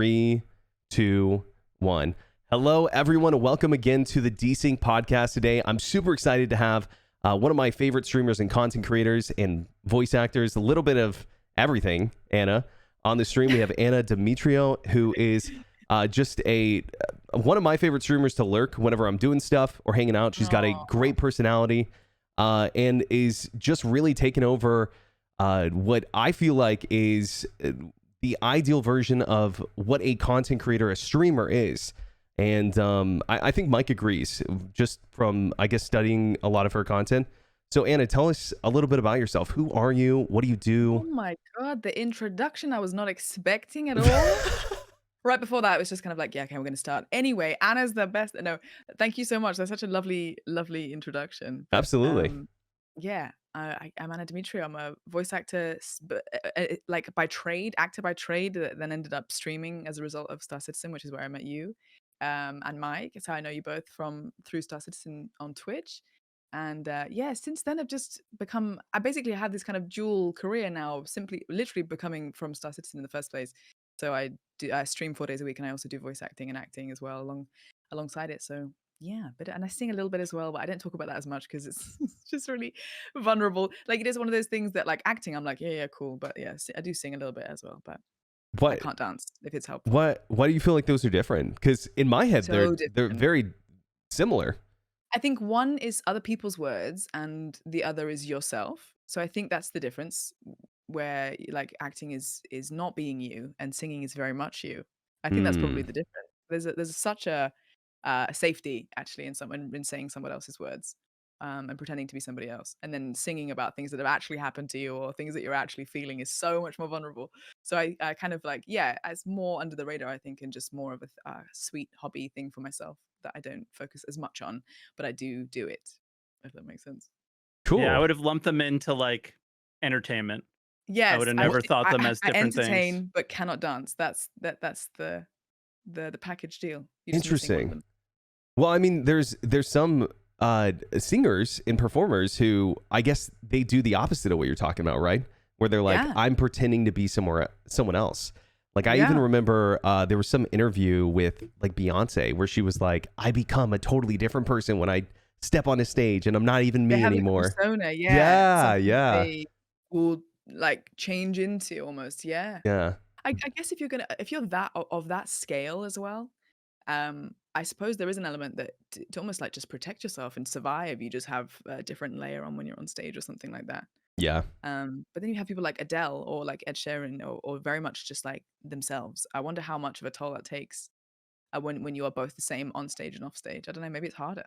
3, 2, 1. Hello, everyone, and welcome again to the DESYNC Podcast today. I'm super excited to have one of my favorite streamers and content creators and voice actors, a little bit of everything, Anna. On the stream, we have Anna Demetriou, who is just one of my favorite streamers to lurk whenever I'm doing stuff or hanging out. She's got a great personality and is just really taking over what I feel like is the ideal version of what a content creator, a streamer is. And I think Mike agrees, just from, I guess, studying a lot of her content. So Anna, tell us a little bit about yourself. Who are you? What do you do? Oh my God, the introduction I was not expecting at all. Right before that, it was just kind of like, yeah, okay, we're going to start. Anyway, Anna's the best. No, thank you so much. That's such a lovely, lovely introduction. But, Absolutely. yeah, I'm Anna Demetriou. I'm a voice actor, like by trade, actor by trade, that then ended up streaming as a result of Star Citizen, which is where I met you, and Mike. It's how I know you both through Star Citizen on Twitch. And yeah, since then I've just become, I basically had this kind of dual career now, literally becoming from Star Citizen in the first place. So I stream 4 days a week, and I also do voice acting and acting as well alongside it. So yeah, and I sing a little bit as well, but I don't talk about that as much because it's just really vulnerable. Like, it is one of those things that, like, acting, I'm like, yeah, cool, but yeah, I do sing a little bit as well, but I What can't dance if it's helpful. why do you feel like those are different? Because in my head, So they're different. very similar. I think one is other people's words and the other is yourself. So I think that's the difference, where like acting is not being you and singing is very much you. I think that's probably Hmm. the difference. There's such a safety actually in someone in saying someone else's words, and pretending to be somebody else, and then singing about things that have actually happened to you or things that you're actually feeling is so much more vulnerable. So I kind of like, yeah, it's more under the radar, I think, and just more of a sweet hobby thing for myself that I don't focus as much on, but I do it, if that makes sense. Yeah, I Cool. would have lumped them into like entertainment. I would Yes, have never thought them as I different things. entertain but cannot dance. That's the package deal. You're just missing one of Interesting. them. Well, I mean, there's some singers and performers who, I guess, they do the opposite of what you're talking about, right? Where they're like, Yeah. I'm pretending to be someone else. Like, I even Yeah. remember there was some interview with like Beyonce where she was like, I become a totally different person when I step on a stage and I'm not even They me have like a anymore. persona, Yeah, something that yeah, they will, like, change into almost, yeah. yeah. I guess if you're that of that scale as well, I suppose there is an element that to almost, like, just protect yourself and survive, you just have a different layer on when you're on stage or something like that. Yeah. But then you have people like Adele or like Ed Sheeran or very much just like themselves. I wonder how much of a toll that takes, when you are both the same on stage and off stage. I don't know, maybe it's harder.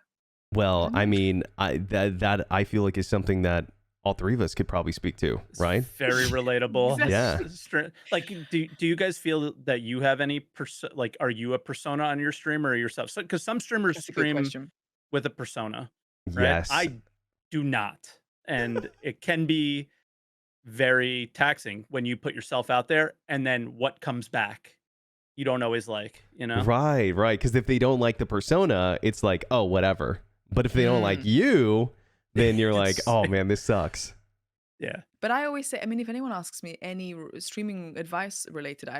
I Well, don't I know. mean, that I feel like is something that all three of us could probably speak to, It's right? very relatable. Exactly. Yeah. Like, do you guys feel that you have any like, are you a persona on your stream or yourself? So, because some streamers That's a good stream question. with a persona, right? Yes. I do not, and it can be very taxing when you put yourself out there, and then what comes back, you don't always like, you know? Right, right. Because if they don't like the persona, it's like, oh, whatever. But if they don't like Mm. you, then you're like, It's oh man, this sucks. yeah. But I always say, I mean, if anyone asks me any streaming advice related,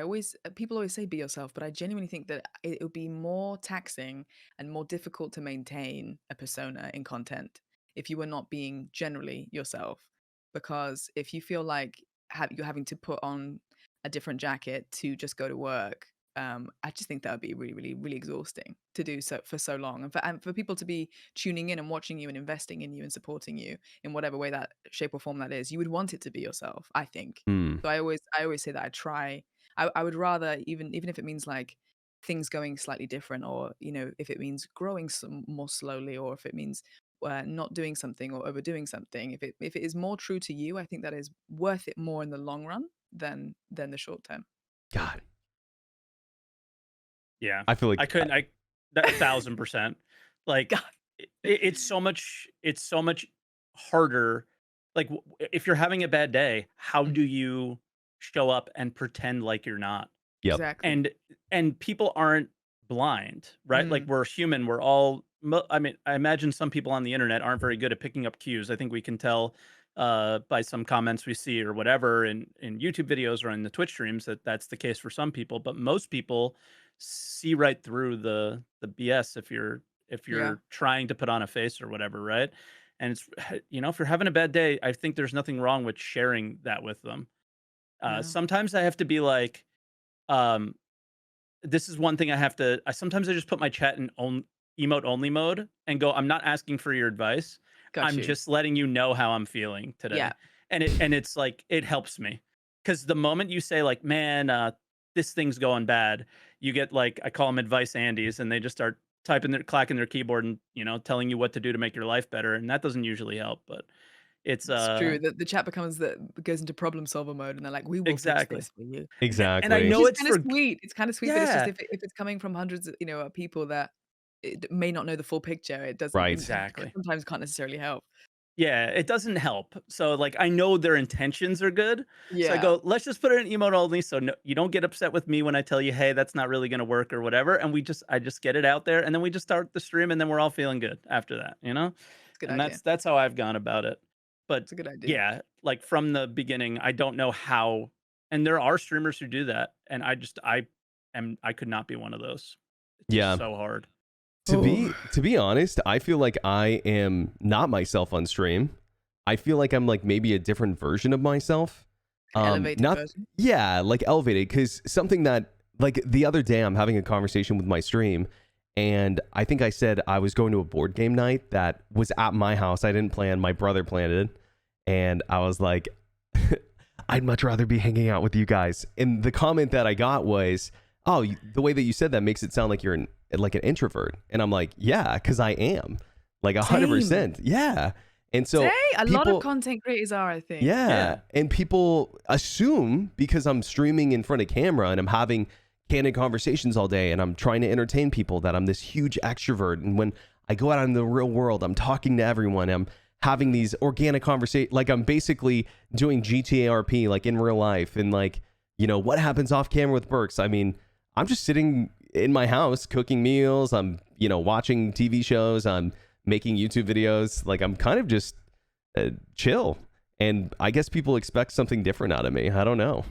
people always say be yourself, but I genuinely think that it would be more taxing and more difficult to maintain a persona in content if you were not being generally yourself. Because if you feel like you're having to put on a different jacket to just go to work, I just think that would be really, really, really exhausting to do so for so long, and for people to be tuning in and watching you and investing in you and supporting you in whatever way, that shape or form that is. You would want it to be yourself, I think. Hmm. So I always say that I would rather, even if it means like things going slightly different, or if it means growing some more slowly, or if it means not doing something or overdoing something, if it is more true to you, I think that is worth it more in the long run than the short term. God, Yeah. I feel like I couldn't I that 1,000%. Like, God. it's so much harder. Like, if you're having a bad day, how do you show up and pretend like you're not? yep. Exactly. And people aren't blind, right? Like, Mm. we're human. We're all I mean, I imagine some people on the internet aren't very good at picking up cues. I think we can tell by some comments we see or whatever in YouTube videos or in the Twitch streams, that's the case for some people, but most people see right through the BS if Yeah. you're trying to put on a face or whatever, right? And it's if you're having a bad day, I think there's nothing wrong with sharing that with them. Yeah. Sometimes I have to be like, um, this is one thing sometimes I just put my chat in emote only mode and go, I'm not asking for your advice. Got I'm you. just letting you know how I'm feeling Yeah. today. And it's like it helps me. Cuz the moment you say like, man, this thing's going bad, you get like I call them advice Andes and they just start clacking their keyboard and, telling you what to do to make your life better, and that doesn't usually help, but it's It's true. The chat goes into problem solver mode, and they're like, "We will fix exactly. this for you," And I Exactly. which know is it's kind of for sweet. It's kind of sweet, but it's just yeah, if it's coming from hundreds of people that may not know the full picture, it doesn't. Right. It exactly. sometimes can't necessarily help. Yeah, it doesn't help. So, like, I know their intentions are good. So I Yeah, go, let's just put it in emote only, so no, you don't get upset with me when I tell you, hey, that's not really going to work or whatever. And I just get it out there, and then we just start the stream, and then we're all feeling good after that. it's a good And idea. that's how I've gone about it. But It's a good idea. yeah, like from the beginning, I don't know how, and there are streamers who do that, and I could not be one of those. It's just Yeah. so hard. Oh, To be honest, I feel like I am not myself on stream. I feel like I'm like maybe a different version of myself. an elevated Not version. Yeah, like elevated, because something that like the other day I'm having a conversation with my stream, and I think I said I was going to a board game night that was at my house. I didn't plan, my brother planned it, and I was like, I'd much rather be hanging out with you guys. And the comment that I got was, "Oh, the way that you said that makes it sound like you're like an introvert." And I'm like, "Yeah, because I am, like Same. 100%. Yeah." And Say so a lot of people, content creators are, I think. yeah, Yeah. and people assume because I'm streaming in front of camera and I'm having candid conversations all day and I'm trying to entertain people that I'm this huge extrovert. And when I go out in the real world, I'm talking to everyone. I'm having these organic conversations. Like I'm basically doing GTARP like in real life. And like, what happens off camera with Berks? I mean, I'm just sitting in my house cooking meals. I'm, watching TV shows. I'm making YouTube videos. Like I'm kind of just chill. And I guess people expect something different out of me. I don't know.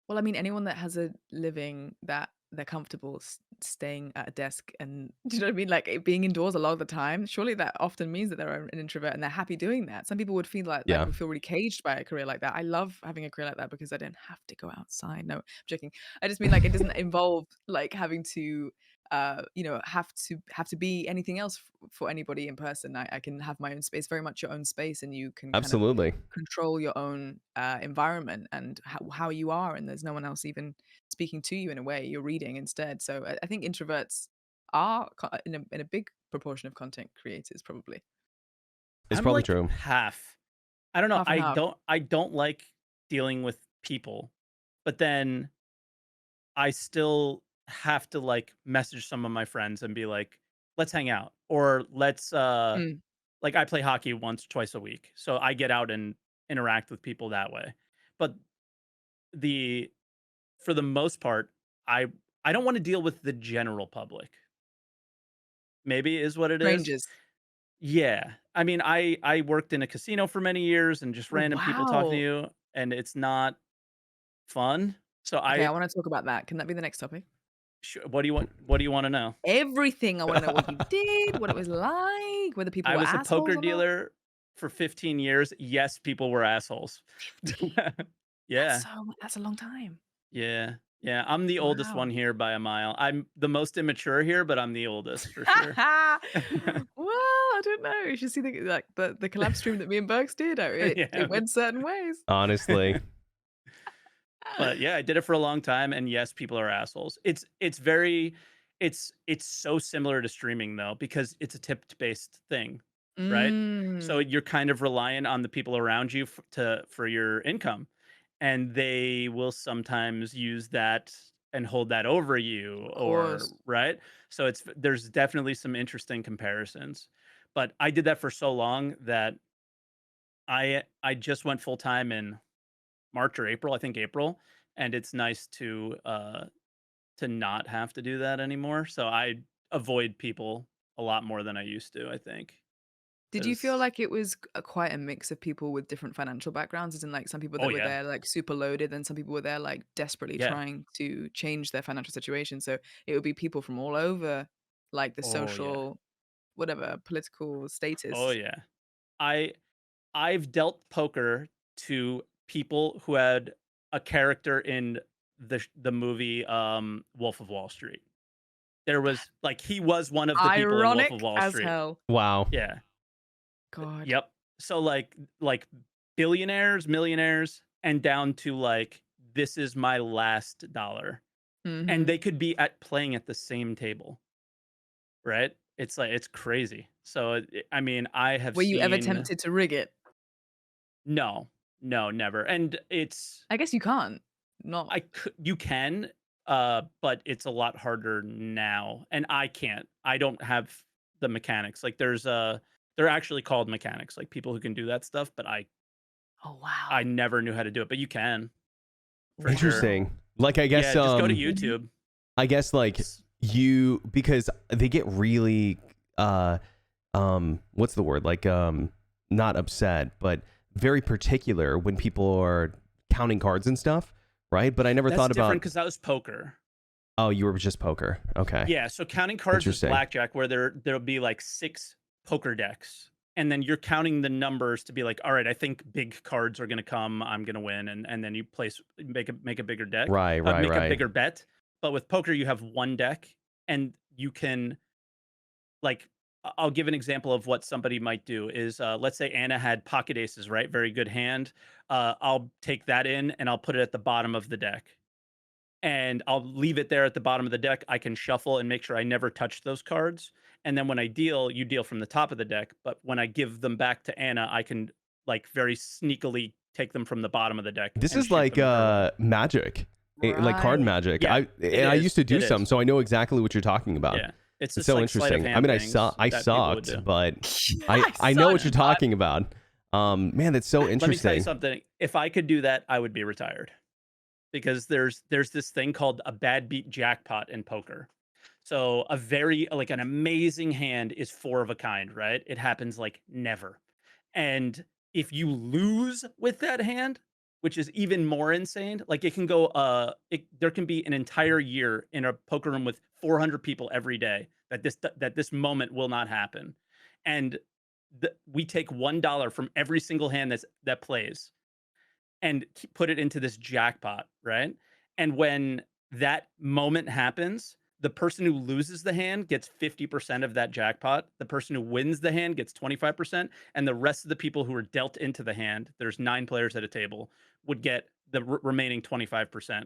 Well, I mean, anyone that has a living that they're comfortable staying at a desk and do you know what I mean? Like being indoors a lot of the time, surely that often means that they're an introvert and they're happy doing that. Some people would feel Yeah, would feel really caged by a career like that. I love having a career like that because I don't have to go outside. No, I'm joking. I just mean like it doesn't involve like having to have to be anything else for anybody in person. I can have my own space, very much your own space, and you can kind of absolutely. control your own environment and how you are, and there's no one else even speaking to you in a way. You're reading instead. So I think introverts are in a big proportion of content creators, probably It's I'm probably like true. half. I don't know. half and half. I don't like dealing with people, but then I still have to like message some of my friends and be like, let's hang out or let's Mm. like I play hockey once, twice a week. So I get out and interact with people that way. But the for the most part, I I don't want to deal with the general public. Maybe is what it is. Strangers. Yeah. I mean, I worked in a casino for many years and just Oh random people talking to wow. you, and it's not fun. So Okay, I want to talk about that. Can that be the next topic? what do you want to know? Everything. I want to know what you did, what it was like, whether people I were was a poker assholes or not. dealer for 15 years. Yes, people were assholes. 15. Yeah. That's a long time. Yeah. Yeah. I'm the oldest one Wow. here by a mile. I'm the most immature here, but I'm the oldest for sure. Well, I don't know. You should see the collab stream that me and Berks did. It Yeah. went certain ways. Honestly. But yeah, I did it for a long time, and yes, people are assholes. It's so similar to streaming though, because it's a tipped based thing, right? So Mm, you're kind of relying on the people around you for your income, and they will sometimes use that and hold that over you, of or course. right. So there's definitely some interesting comparisons, but I did that for so long that I just went full time in March or April, I think April, and it's nice to not have to do that anymore. So I avoid people a lot more than I used to, I think. Did you feel like it was quite a mix of people with different financial backgrounds? As in, like, some people Oh that were yeah, there, like, super loaded, and some people were there, like, desperately yeah. trying to change their financial situation. So it would be people from all over, like, the Oh yeah. social, whatever, political Oh status. yeah. I I've dealt poker to people who had a character in the movie Wolf of Wall Street. There was like he was one of the people in Wolf of Ironic Wall as Street. hell. Wow. Yeah. God. Yep. So like billionaires, millionaires, and down to like this is my last dollar. And Mhm. they could be at playing at the same table, right? It's like it's crazy. So I mean, I have Were you ever seen tempted to rig it? no, no, never. And it's I guess you can't. Not. you can, but it's a lot harder now, and I can't. I don't have the mechanics. Like they're actually called mechanics, like people who can do that stuff, but Oh, I wow. never knew how to do it, but you can for sure. Interesting. Like I guess Yeah, just go to Mhm. YouTube. I guess like It's you because they get really what's the word? Like not upset, but very particular when people are counting cards and stuff, right? But I never that's thought different about because that was poker. oh, you were just poker. Okay. Yeah, so counting cards is Interesting. blackjack where there'll be like 6 poker decks and then you're counting the numbers to be like, "All right, I think big cards are going to come, I'm going to win." And then you make a bigger deck, Right, right, make a right. bigger bet. But with poker you have one deck and you can like I'll give an example of what somebody might do is let's say Anna had pocket aces, right? Very good hand. I'll take that in and I'll put it at the bottom of the deck and I'll leave it there at the bottom of the deck. I can shuffle and make sure I never touch those cards. And then when I deal, you deal from the top of the deck. But when I give them back to Anna, I can like very sneakily take them from the bottom of the deck This and is ship like them her way. magic. Like card Right. magic. Yeah, it I used is. to do It some, is. so I know exactly what you're talking about. Yeah. It's It's just so like sleight of interesting. I hand mean, things I that people would sucked, do. but I I know what sucked, you're but talking about. Man, that's so Let me tell you interesting. something. If I could do that, I would be retired because there's this thing called a bad beat jackpot in poker. So a very like an amazing hand is 4 of a kind, right? It happens like never. And if you lose with that hand, which is even more insane, like it can go there can be an entire year in a poker room with 400 people every day that this moment will not happen. And we take $1 from every single hand that plays and put it into this jackpot, right? And when that moment happens, the person who loses the hand gets 50% of that jackpot. The person who wins the hand gets 25%. And the rest of the people who are dealt into the hand, there's 9 players at a table, would get the remaining 25%.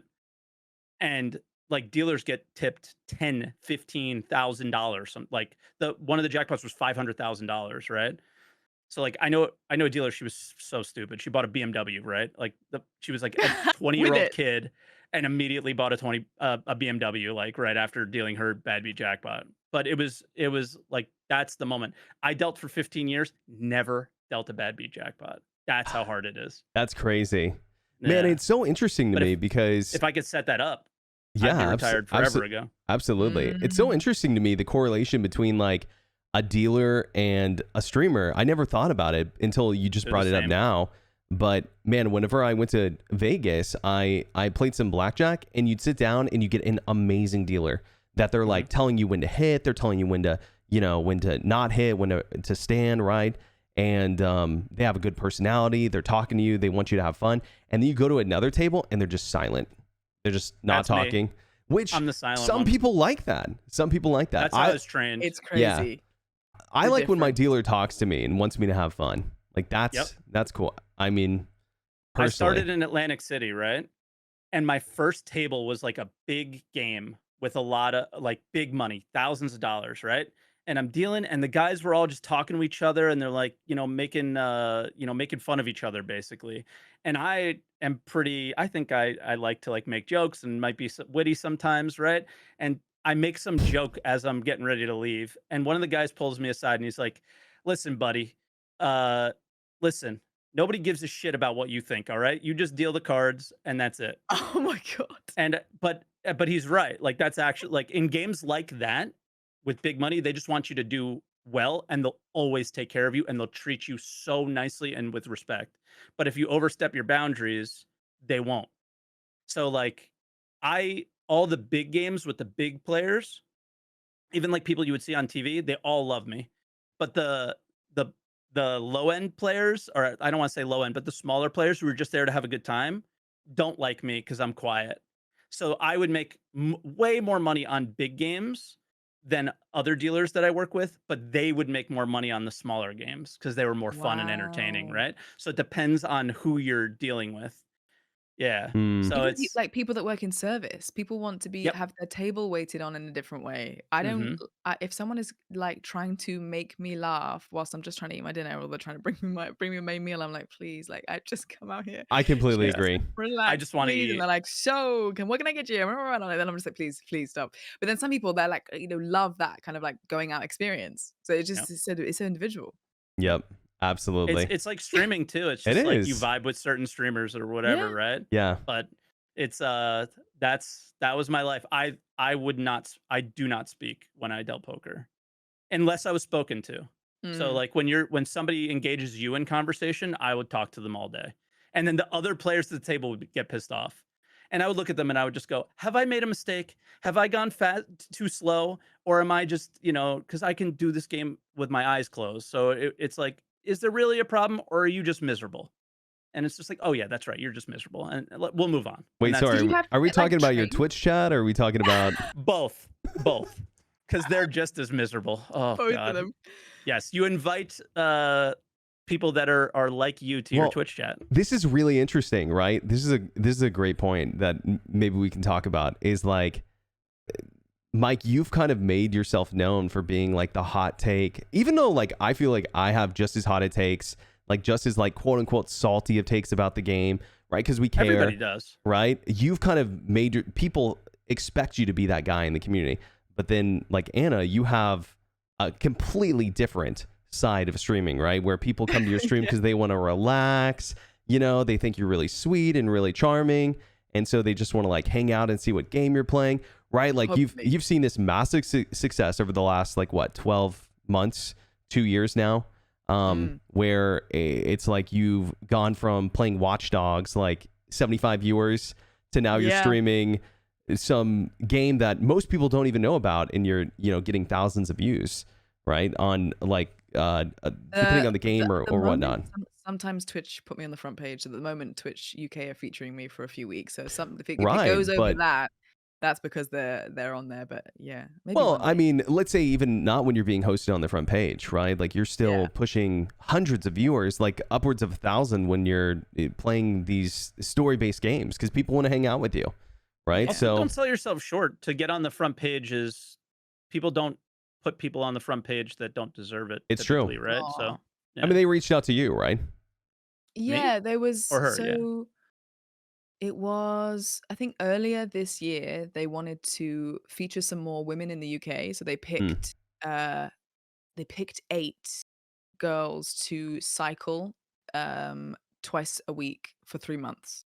And like dealers get tipped $10,000, $15,000. Like one of the jackpots was $500,000, right? So like I know a dealer, she was so stupid. She bought a BMW, right? Like she was like a with 20-year-old it. kid and immediately bought a BMW like right after dealing her bad beat jackpot. But it was like that's the moment. I dealt for 15 years, never dealt a bad beat jackpot. That's how hard it is. That's crazy. Man, Yeah. it's so interesting to But me because if I could set that up, I'd yeah, be retired forever ago. absolutely. It's so Mhm. interesting to me the correlation between like a dealer and a streamer. I never thought about it until you just They're the brought it up same. now. But man, whenever I went to Vegas, I played some blackjack and you'd sit down and you get an amazing dealer that they're like telling you when to hit, they're telling you when to, when to not hit, when to stand, right? And they have a good personality. They're talking to you. They want you to have fun. And then you go to another table and they're just silent. They're just not That's me. talking. Which I'm the silent some one. people like that. Some people like that. That's how I was trained. It's Yeah. crazy. I the like when my difference. dealer talks to me and wants me to have fun. Like that's cool. I mean, I personally, started in Atlantic City, right? And my first table was like a big game with a lot of like big money, thousands of dollars, right? And I'm dealing, and the guys were all just talking to each other, and they're like, making fun of each other, basically. And I am pretty. I think I like to like make jokes and might be witty sometimes, right? And I make some joke as I'm getting ready to leave, and one of the guys pulls me aside and he's like, "Listen, buddy, uh, listen, nobody gives a shit about what you think, all right? You just deal the cards and that's it." Oh my god. And but he's right. Like that's actually like in games like that with big money, they just want you to do well, and they'll always take care of you, and they'll treat you so nicely and with respect. But if you overstep your boundaries, they won't. So like all the big games with the big players, even like people you would see on TV, they all love me. But the the low end players, or I don't want to say low end, but the smaller players who are just there to have a good time, don't like me because I'm quiet. So I would make way more money on big games than other dealers that I work with, but they would make more money on the smaller games because they were more fun and entertaining, Wow. right? So it depends on who you're dealing with. Yeah. Hmm. So Even it's like people that work in service, people want to yep. have their table waited on in a different way. I don't. Hmm. If someone is like trying to make me laugh whilst I'm just trying to eat my dinner, or they're trying to bring me my main meal, I'm like, please, like I just come out here, I completely Yeah. just agree. I relax, just want to please. And eat. they're like, so what can I get you? And then I'm just like, please stop. But then some people they're like, love that kind of like going out experience. So Yep. it's so individual. Yep. Yep, absolutely. It's like streaming too. It's It just like you is. vibe with certain streamers or whatever, Yeah. right? Yeah. But it's that was my life. I do not speak when I dealt poker unless I was spoken to. So Mm. like when somebody engages you in conversation, I would talk to them all day. And then the other players at the table would get pissed off. And I would look at them and I would just go, "Have I made a mistake? Have I gone too slow? Or am I just, because I can do this game with my eyes closed." So it's like, is there really a problem or are you just miserable? And it's just like, "Oh yeah, that's right. You're just miserable." And we'll move on. And Wait, that's Did sorry. it. you have to Are we get like talking about your trained? Twitch chat, or are we talking about? Both. Both. Because they're just as miserable. Oh Both of God. them. Yes. You invite people that are like you to your Well, Twitch chat. this is really interesting, right? This is a great point that maybe we can talk about. Is like, Mike, you've kind of made yourself known for being like the hot take, even though like I feel like I have just as hot of takes, like just as like quote unquote salty of takes about the game, right? Because we care, Everybody does. right? You've kind of made people expect you to be that guy in the community, but then like Anna, you have a completely different side of streaming, right? Where people come to your stream because they want to relax, they think you're really sweet and really charming, and so they just want to like hang out and see what game you're playing. Right, like Hopefully. you've seen this massive success over the last like what 12 months, 2 years now, where it's like you've gone from playing Watch Dogs like 75 viewers to now you're Yeah. streaming some game that most people don't even know about, and you're getting thousands of views, right, on like depending on the game or moment, whatnot. Sometimes Twitch put me on the front page. At the moment, Twitch UK are featuring me for a few weeks. So if it Right, goes over but that, that's because they're on there. But yeah, maybe well, one I day. mean, let's say even not when you're being hosted on the front page, right? Like you're still Yeah. pushing hundreds of viewers, like upwards of 1,000 when you're playing these story-based games because people want to hang out with you, right? Also, So don't sell yourself short. To get on the front page is people don't put people on the front page that don't deserve it. It's true. Typically, right? Aw. So I mean, they reached out to you, right? Yeah, there was or her, yeah. it was, I think earlier this year they wanted to feature some more women in the UK. So they picked 8 girls to cycle twice a week for 3 months.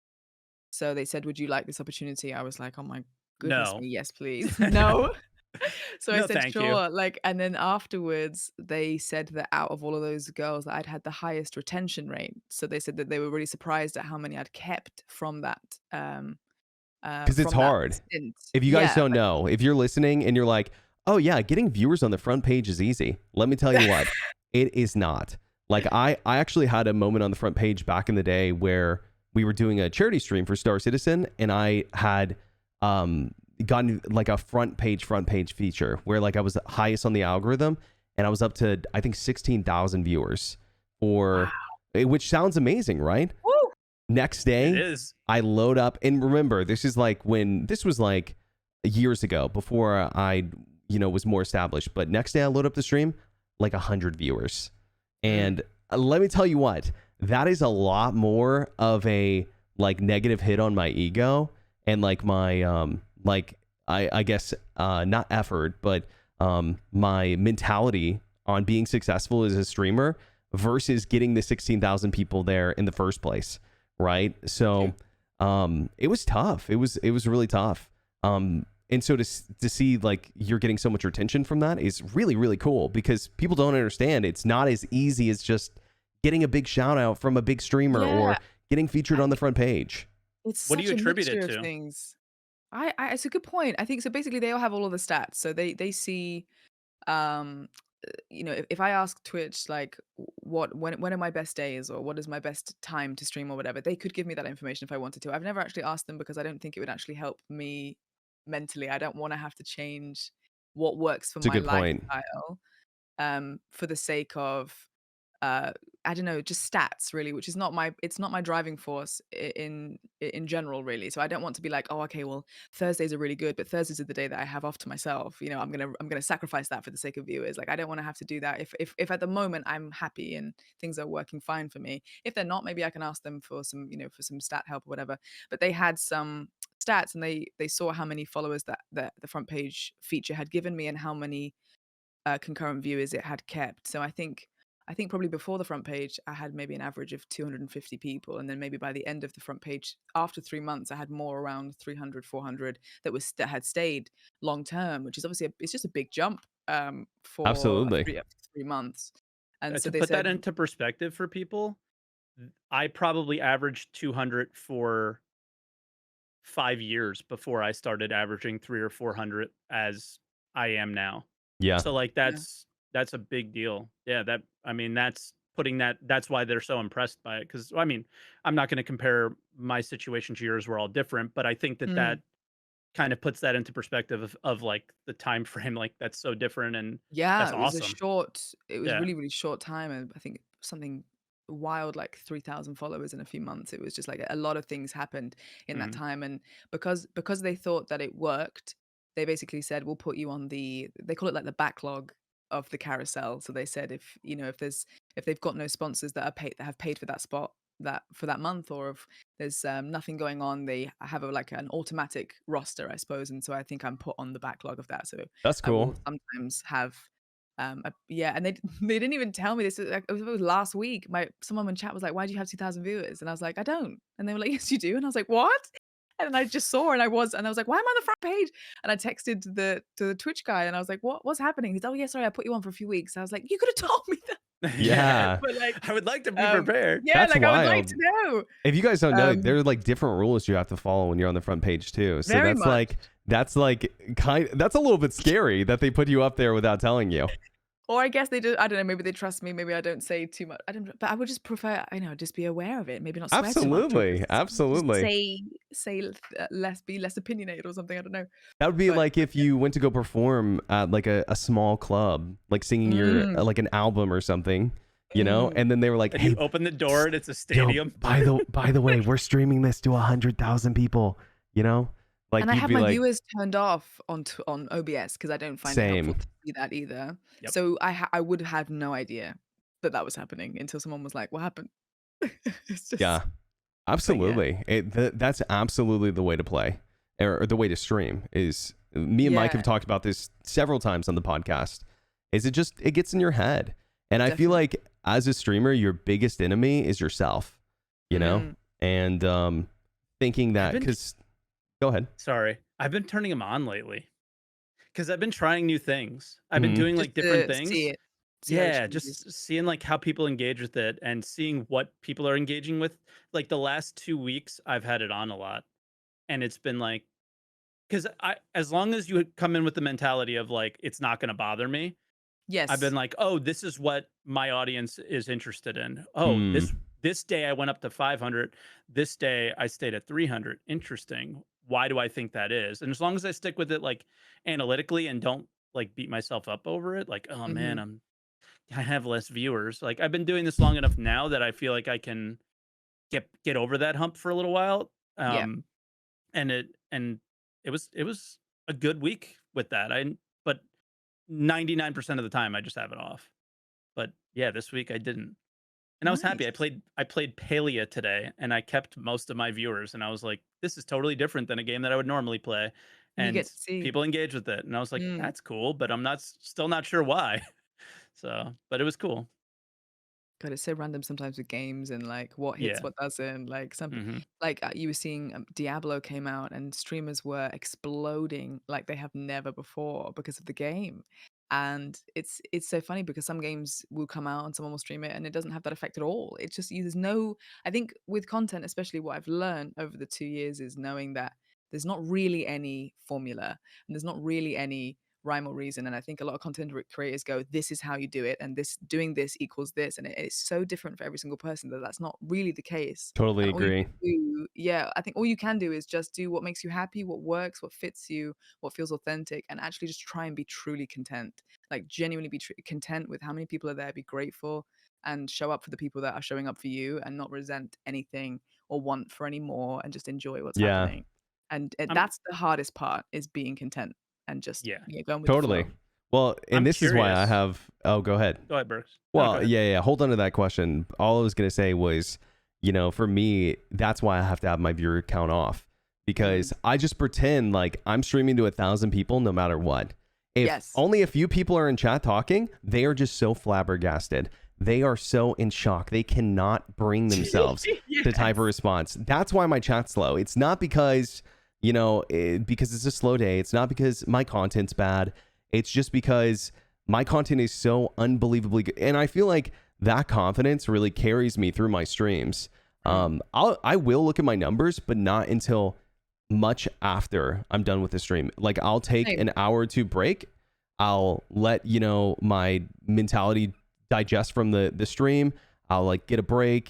So they said, "Would you like this opportunity?" I was like, "Oh my goodness No. me, yes, please." No. So I No, said, thank you. "Sure." Like, and then afterwards, they said that out of all of those girls, that I'd had the highest retention rate. So they said that they were really surprised at how many I'd kept from that. Because it's From that hard. stint. If you guys Yeah, don't know, if you're listening and you're like, oh yeah, getting viewers on the front page is easy. Let me tell you what, it is not. Like I actually had a moment on the front page back in the day where we were doing a charity stream for Star Citizen, and I had gotten like a front page feature where like I was highest on the algorithm, and I was up to I think 16,000 viewers for which sounds amazing, right? Woo! Next It day, is. I load up, and remember, this is like when this was like years ago before I, was more established. But next day, I load up the stream, like 100 viewers, and let me tell you what, that is a lot more of a like negative hit on my ego and like my like I guess not effort, but my mentality on being successful as a streamer versus getting the 16,000 people there in the first place. Right. So it was tough. It was really tough. And so to see like you're getting so much retention from that is really, really cool, because people don't understand it's not as easy as just getting a big shout out from a big streamer Yeah, or getting featured I on the think front page. it's What do you such a attribute it mixture of to? things. It's a good point. I think so. Basically, they all have all of the stats, so they see um if I ask Twitch like when are my best days, or what is my best time to stream or whatever, they could give me that information if I wanted to. I've never actually asked them because I don't think it would actually help me mentally. I don't want to have to change what works for It's a my good point. lifestyle for the sake of uh I don't know, just stats really, which is not my driving force in general really. So I don't want to be like, oh okay, well Thursdays are really good, but Thursdays are the day that I have off to myself. I'm gonna sacrifice that for the sake of viewers. Like I don't want to have to do that if at the moment I'm happy and things are working fine for me. If they're not, maybe I can ask them for some, for some stat help or whatever. But they had some stats, and they saw how many followers that the front page feature had given me and how many concurrent viewers it had kept. So I think probably before the front page, I had maybe an average of 250 people, and then maybe by the end of the front page, after 3 months, I had more around 300, 400 that had stayed long term, which is obviously it's just a big jump for Absolutely. 3 months. And so To they put that said, into perspective for people, I probably averaged 200 for 5 years before I started averaging 300 or 400 as I am now. Yeah. So like yeah, that's a big deal. Yeah, that I mean that's putting that's why they're so impressed by it, cuz I mean, I'm not going to compare my situation to yours, we're all different, but I think that mm, that kind of puts that into perspective of like the time frame, like that's so different and yeah, that's awesome. it was Yeah. really, really short time. And I think something wild like 3,000 followers in a few months. It was just like a lot of things happened in that Mhm. time. And because they thought that it worked, they basically said, we'll put you on they call it like the backlog of the carousel. So they said, if they've got no sponsors that have paid for that spot for that month, or if there's nothing going on, they have like an automatic roster, I suppose. And so I think I'm put on the backlog of that. So That's I cool. will sometimes have yeah, and they they didn't even tell me this. It was last week. Someone in chat was like, "Why do you have 2,000 viewers?" And I was like, "I don't." And they were like, "Yes, you do." And I was like, "What?" And then I just saw, and I was like, "Why am I on the front page?" And I texted the Twitch guy, and I was like, "What's happening?" He's, "Oh yeah, sorry, I put you on for a few weeks." I was like, "You could have told me that." Yeah. Yeah. But like, I would like to be prepared. yeah, That's like I would like to wild. know. If you guys don't know, Um, there are like different rules you have to follow when you're on the front page too. So very much. that's like that's a little bit scary that they put you up there without telling you. Or I guess they do. I don't know. Maybe they trust me. Maybe I don't say too much. I don't. But I would just prefer, just be aware of it. Maybe not swear too much, or Absolutely. just Absolutely. say less, be less opinionated or something. I don't know. That would be But like if yeah. you went to go perform at like a small club, like singing your Mm, like an album or something, mm. and then they were like, And you "Hey, open the door and it's a yo, stadium. by the way, we're streaming this to 100,000 people," like And I you'd have be my like, viewers turned off on OBS because I don't find it helpful "Same, to see that either. Yep. So I would have no idea that was happening until someone was like, "What happened?" It's yeah, just, but yeah, absolutely." That's absolutely the way to play, or the way to stream is. Me and Mike have yeah, talked about this several times on the podcast. Is it gets in your head, and I feel definitely. like as a streamer, your biggest enemy is yourself, Mm, and thinking I've that been because go ahead. sorry. I've been turning them on lately because I've been trying new things. I've been Hmm. doing just like different to see things. it, see how it Yeah, changes. just seeing like how people engage with it and seeing what people are engaging with. Like the last 2 weeks, I've had it on a lot, and it's been like because I as long as you come in with the mentality of like it's not going to bother me, I've been Yes. like, "Oh, this is what my audience is interested in. Oh, Hmm. this day I went up to 500. This day I stayed at 300. Interesting. Why do I think that is?" And as long as I stick with it like analytically and don't like beat myself up over it, like, "Oh man, Mhm. I have less viewers." Like I've been doing this long enough now that I feel like I can get over that hump for a little while. Yeah. Um and it was a good week with that. But 99% of the time I just have it off. But yeah, this week I didn't. And I was happy. Nice. I played Palia today and I kept most of my viewers and I was like, this is totally different than a game that I would normally play. And you And get to see. people engage with it. And I was like, Mm. that's cool, but I'm not still not sure why. So, but it was cool. God, it's so random sometimes with games and like what hits, Yeah. what doesn't. Like Hmm. like you were seeing Diablo came out and streamers were exploding like they have never before because of the game. And it's so funny because some games will come out and someone will stream it and it doesn't have that effect at all. It's just there's no. I think with content, especially what I've learned over the 2 years is knowing that there's not really any formula and there's not really any rhyme or reason. And I think a lot of content creators go, this is how you do it, and this doing this equals this, and it's so different for every single person that that's not really the case. Totally And all you agree. can do, yeah, I think all you can do is just do what makes you happy, what works, what fits you, what feels authentic, and actually just try and be truly content. Like genuinely be content with how many people are there, be grateful, and show up for the people that are showing up for you, and not resent anything or want for any more, and just enjoy what's Yeah, happening. And I'm that's the hardest part is being content and just yeah. going with the totally. flow. Well, and I'm this is why I curious. have. Oh, go ahead. Go ahead, Berks. No, go Well, ahead. yeah. Hold on to that question. All I was gonna say was, for me, that's why I have to have my viewer count off because I just pretend like I'm streaming to 1,000 people no matter what. If Yes. only a few people are in chat talking, they are just so flabbergasted. They are so in shock. They cannot bring themselves to type a Yes. response. That's why my chat's slow. It's not because, because it's a slow day. It's not because my content's bad. It's just because my content is so unbelievably good. And I feel like that confidence really carries me through my streams. I will look at my numbers, but not until much after I'm done with the stream. Like I'll take Same. an hour or two break. I'll let my mentality digest from the stream. I'll like get a break,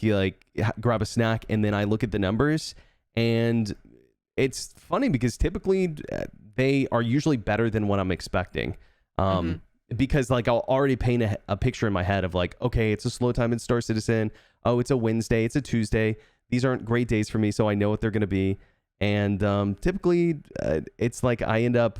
grab a snack, and then I look at the numbers. And it's funny because typically they are usually better than what I'm expecting. Mhm. Because like I'll already paint a picture in my head of like, okay, it's a slow time in Star Citizen. Oh, it's a Wednesday. It's a Tuesday. These aren't great days for me, so I know what they're going to be. And typically, it's like I end up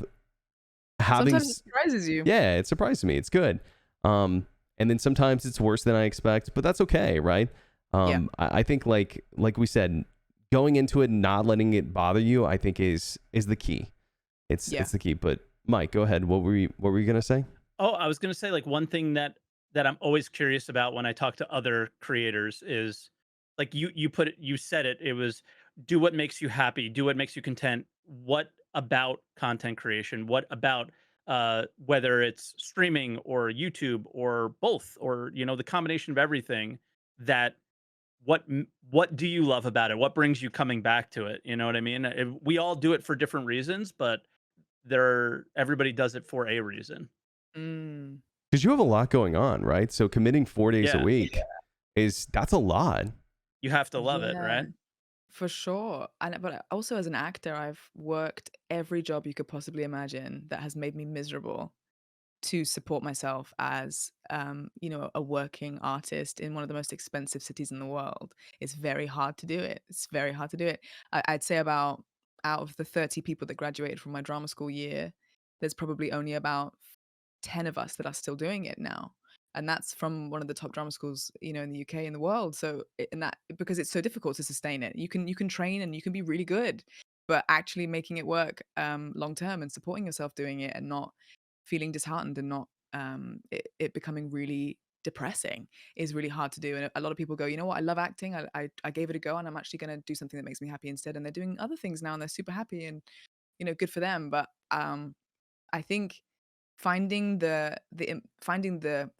having. Sometimes it surprises you. Yeah, it surprises me. It's good. And then sometimes it's worse than I expect, but that's okay, right? Yeah. I think like we said, going into it and not letting it bother you, I think is the key. It's the key. But Mike, go ahead. What were you gonna say? Oh, I was gonna say like one thing that I'm always curious about when I talk to other creators is like you said it. It was do what makes you happy, do what makes you content. What about content creation? What about whether it's streaming or YouTube or both or the combination of everything that what do you love about it? What brings you coming back to it? You know what I mean? We all do it for different reasons, but everybody does it for a reason. Mm. Because you have a lot going on, right? So committing 4 days a Yeah. week that's a lot. You have to love it, Yeah, right? for sure. And but also as an actor, I've worked every job you could possibly imagine that has made me miserable to support myself as a working artist in one of the most expensive cities in the world. It's very hard to do it. It's very hard to do it. I'd say about out of the 30 people that graduated from my drama school year, there's probably only about 10 of us that are still doing it now. And that's from one of the top drama schools, in the UK, in the world. So in that, because it's so difficult to sustain it, you can train and you can be really good, but actually making it work long term and supporting yourself doing it and not feeling disheartened and not it becoming really depressing is really hard to do. And a lot of people go, you know what, I love acting. I gave it a go and I'm actually going to do something that makes me happy instead. And they're doing other things now and they're super happy and good for them. But I think finding the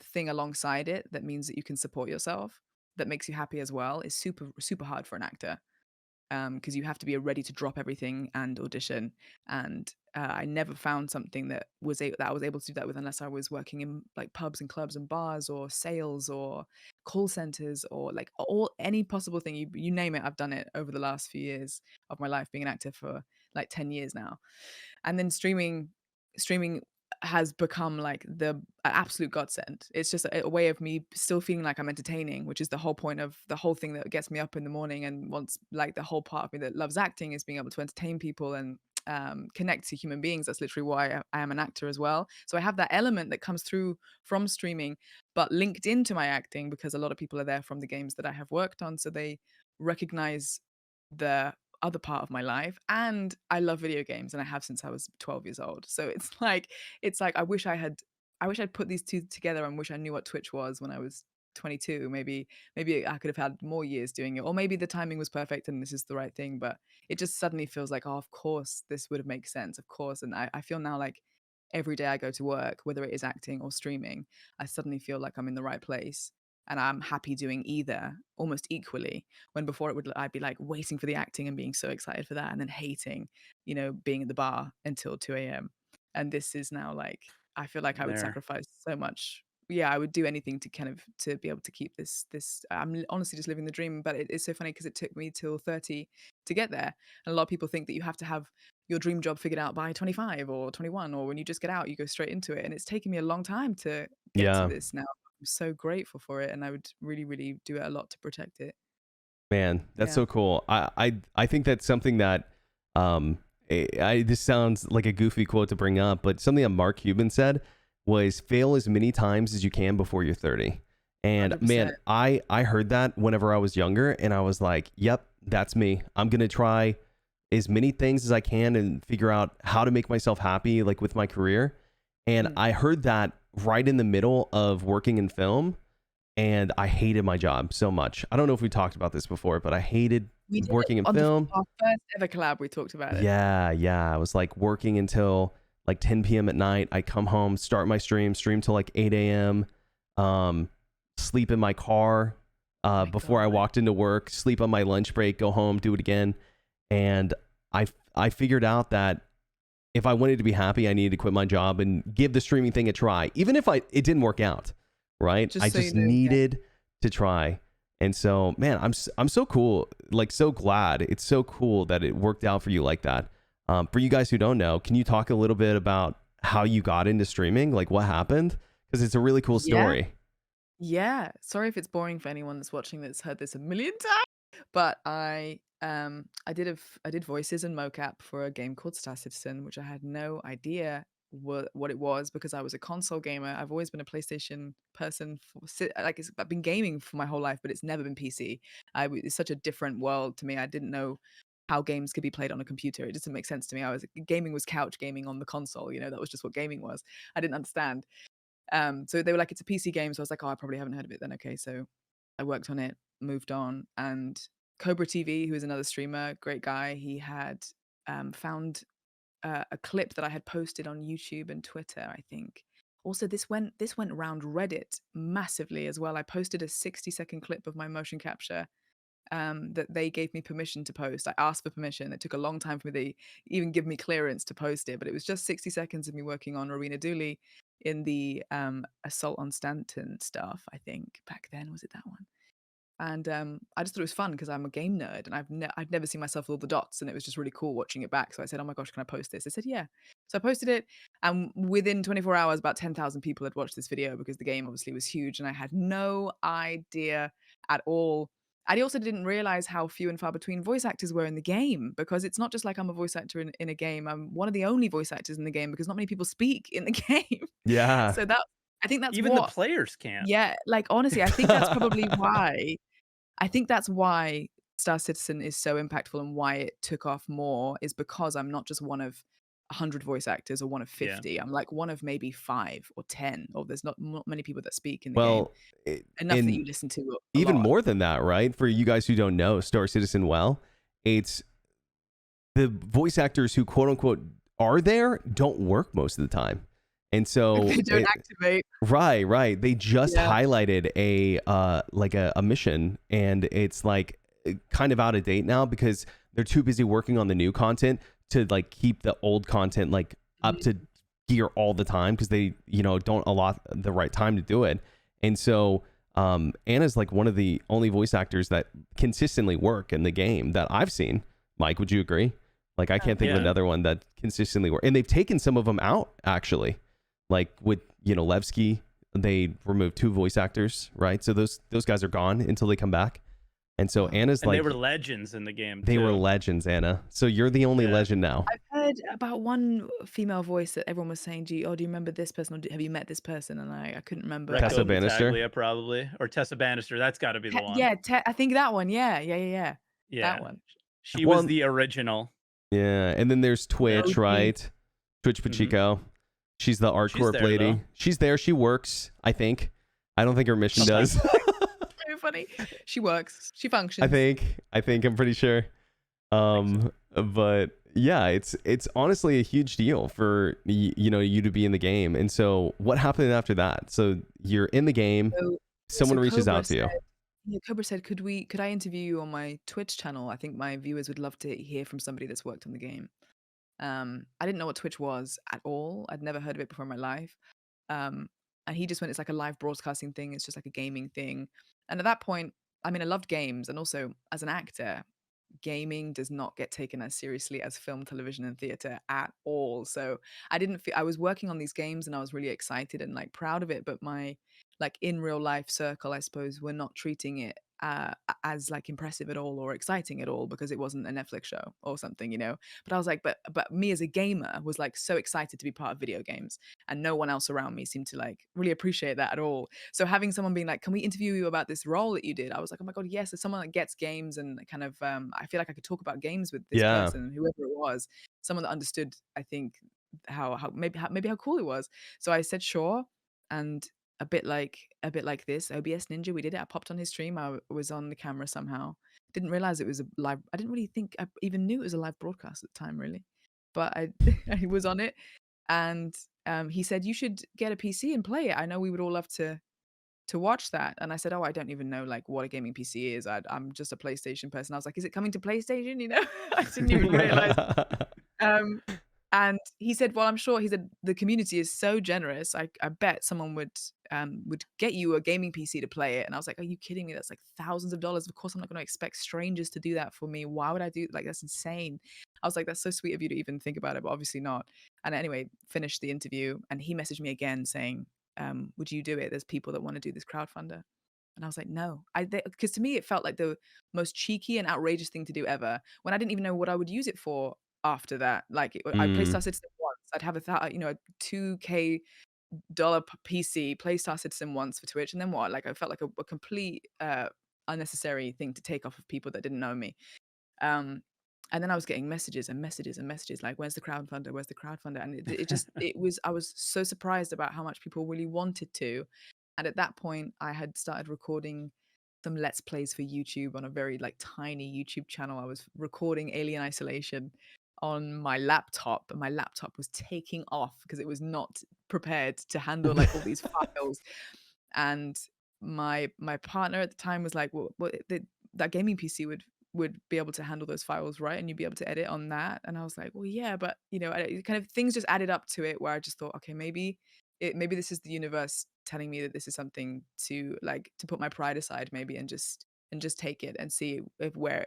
thing alongside it that means that you can support yourself, that makes you happy as well, is super super hard for an actor, because you have to be ready to drop everything and audition. And I never found something that I was able to do that with unless I was working in like pubs and clubs and bars or sales or call centers or like any possible thing you name it. I've done it over the last few years of my life, being an actor for like 10 years now. And then streaming has become like the absolute godsend. It's just a way of me still feeling like I'm entertaining, which is the whole point of the whole thing that gets me up in the morning. And once, like, the whole part of me that loves acting is being able to entertain people and connect to human beings. That's literally why I am an actor as well. So I have that element that comes through from streaming, but linked into my acting because a lot of people are there from the games that I have worked on. So they recognize the other part of my life. And I love video games and I have since I was 12 years old. So it's like I wish I'd put these two together and wish I knew what Twitch was when I was 22. Maybe I could have had more years doing it, or maybe the timing was perfect and this is the right thing. But it just suddenly feels like, oh, of course this would have made sense, of course. And I feel now like every day I go to work, whether it is acting or streaming, I suddenly feel like I'm in the right place. And I'm happy doing either almost equally. When before I'd be like waiting for the acting and being so excited for that, and then hating, being at the bar until 2 a.m. And this is now like, I feel like I would There. sacrifice so much. Yeah, I would do anything to be able to keep this. I'm honestly just living the dream. But it's so funny because it took me till 30 to get there. And a lot of people think that you have to have your dream job figured out by 25 or 21, or when you just get out, you go straight into it. And it's taken me a long time to get to Yeah, this now. I'm so grateful for it, and I would really, really do it a lot to protect it. man, that's Yeah. so cool. I think that's something that this sounds like a goofy quote to bring up, but something that Mark Cuban said was fail as many times as you can before you're 30. And man, 100%. I heard that whenever I was younger, and I was like, yep, that's me. I'm gonna try as many things as I can and figure out how to make myself happy, like with my career. And Mm. I heard that right in the middle of working in film, and I hated my job so much. I don't know if we talked about this before, but I hated We did it working in on film. our first ever collab. We talked about it. Yeah. I was like working until like 10 p.m. at night. I come home, start my stream till like 8 a.m. Sleep in my car My before I God. walked into work, sleep on my lunch break, go home, do it again. And I figured out that if I wanted to be happy, I needed to quit my job and give the streaming thing a try, even if it didn't work out, right? Just I so you just know, yeah. needed to try. And so, man, I'm so cool, like so glad. It's so cool that it worked out for you like that. For you guys who don't know, can you talk a little bit about how you got into streaming, like what happened? Because it's a really cool Yeah. story. Yeah. Sorry if it's boring for anyone that's watching that's heard this a million times, but I did voices and mocap for a game called Star Citizen, which I had no idea what it was because I was a console gamer. I've always been a PlayStation person I've been gaming for my whole life, but it's never been PC. It's such a different world to me. I didn't know how games could be played on a computer. It doesn't make sense to me. Gaming was couch gaming on the console, that was just what gaming was. I didn't understand. So they were like, it's a PC game. So I was like, oh, I probably haven't heard of it then. Okay. So I worked on it, moved on. And Cobra TV, who is another streamer, great guy, he had found a clip that I had posted on YouTube and Twitter, I think. Also, this went around Reddit massively as well. I posted a 60-second clip of my motion capture that they gave me permission to post. I asked for permission. It took a long time for me to even give me clearance to post it, but it was just 60 seconds of me working on Rowena Dooley in the Assault on Stanton stuff, I think. Back then, was it that one? And I just thought it was fun because I'm a game nerd and I'd never seen myself with all the dots, and it was just really cool watching it back. So I said, oh my gosh, can I post this? They said, yeah. So I posted it, and within 24 hours, about 10,000 people had watched this video because the game obviously was huge, and I had no idea at all. I also didn't realize how few and far between voice actors were in the game, because it's not just like I'm a voice actor in a game. I'm one of the only voice actors in the game because not many people speak in the game. Yeah. So I think that's Even the what, players can't. yeah, like honestly, I think that's probably why. I think that's why Star Citizen is so impactful and why it took off more, is because I'm not just one of 100 voice actors or one of Yeah. 50. I'm like one of maybe 5 or 10, or there's not many people that speak in the Well, game. Enough that you listen to a even lot. more than that, right? For you guys who don't know Star Citizen well, it's the voice actors who quote unquote are there don't work most of the time. And so They don't activate. Right. They just Yeah. highlighted a mission, and it's like kind of out of date now because they're too busy working on the new content to like keep the old content like up to gear all the time, because they don't allot the right time to do it. And so Anna's like one of the only voice actors that consistently work in the game that I've seen. Mike, would you agree? Like I can't think of Yeah. another one that consistently works. And they've taken some of them out actually. Like with Levski, they removed 2 voice actors, right? So those guys are gone until they come back. And so Anna's And like they were legends in the game. they were too. legends, Anna. So you're the only Yeah. legend now. I've heard about one female voice that everyone was saying, do you remember this person, or have you met this person? And I couldn't remember. Tessa Recco Bannister? Battaglia, probably, or Tessa Bannister. That's got to be the one. Yeah, I think that one. Yeah. Yeah. That one. She Well, was the original. Yeah, and then there's Twitch, OG. right? Twitch Pachico. She's the art She's corp there, lady. though. She's there. She works, I think. I don't think her mission Sometimes. does. funny. She works. She I functions. think I'm pretty sure. But yeah, it's honestly a huge deal for you to be in the game. And so what happened after that? So you're in the game, So, someone reaches Cobra out to you. said, yeah, Cobra said, could I interview you on my Twitch channel? I think my viewers would love to hear from somebody that's worked on the game. I didn't know what Twitch was at all. I'd never heard of it before in my life. Um, and he just went, it's like a live broadcasting thing. It's just like a gaming thing. And at that point, I mean, I loved games, and also as an actor, gaming does not get taken as seriously as film, television, and theater at all. So I didn't feel I was working on these games and I was really excited and like proud of it, but my like in real life circle, I suppose, were not treating it as like impressive at all or exciting at all because it wasn't a Netflix show or something, you know. But I was like, but me as a gamer was like so excited to be part of video games, and no one else around me seemed to like really appreciate that at all. So having someone being like, "Can we interview you about this role that you did?" I was like, "Oh my god, yes!" As someone that gets games and kind of, I feel like I could talk about games with this Yeah. person, whoever it was, someone that understood. I think how cool it was. So I said sure, and a bit like this OBS Ninja, we did it. I popped on his stream. I was on the camera somehow. Didn't realize it was a live. I didn't really think I even knew it was a live broadcast at the time, really. But I I was on it, and he said you should get a PC and play it. I know we would all love to watch that. And I said, oh, I don't even know like what a gaming PC is. I'm just a PlayStation person. I was like, is it coming to PlayStation? You know, I didn't even realize. Um, and he said, well, I'm sure, he said, the community is so generous. I bet someone would get you a gaming PC to play it. And I was like, are you kidding me? That's like thousands of dollars. Of course, I'm not going to expect strangers to do that for me. Why would I do like that's insane? I was like, that's so sweet of you to even think about it, but obviously not. And anyway, finished the interview, and he messaged me again saying, would you do it? There's people that want to do this crowdfunder. And I was like, no, because to me, it felt like the most cheeky and outrageous thing to do ever when I didn't even know what I would use it for after that. Like, I played Star Citizen once. I'd have a $2K PC, play Star Citizen once for Twitch. And then what? Like, I felt like a complete unnecessary thing to take off of people that didn't know me. Um, and then I was getting messages and messages and messages like, where's the crowdfunder? Where's the crowdfunder? And I was so surprised about how much people really wanted to. And at that point, I had started recording some Let's Plays for YouTube on a very like tiny YouTube channel. I was recording Alien Isolation on my laptop, and my laptop was taking off because it was not prepared to handle like all these files. And my partner at the time was like, well, that gaming PC would be able to handle those files, right? And you'd be able to edit on that. And I was like, well, yeah, but kind of things just added up to it where I just thought, okay, maybe this is the universe telling me that this is something to like to put my pride aside, maybe, and just take it and see if where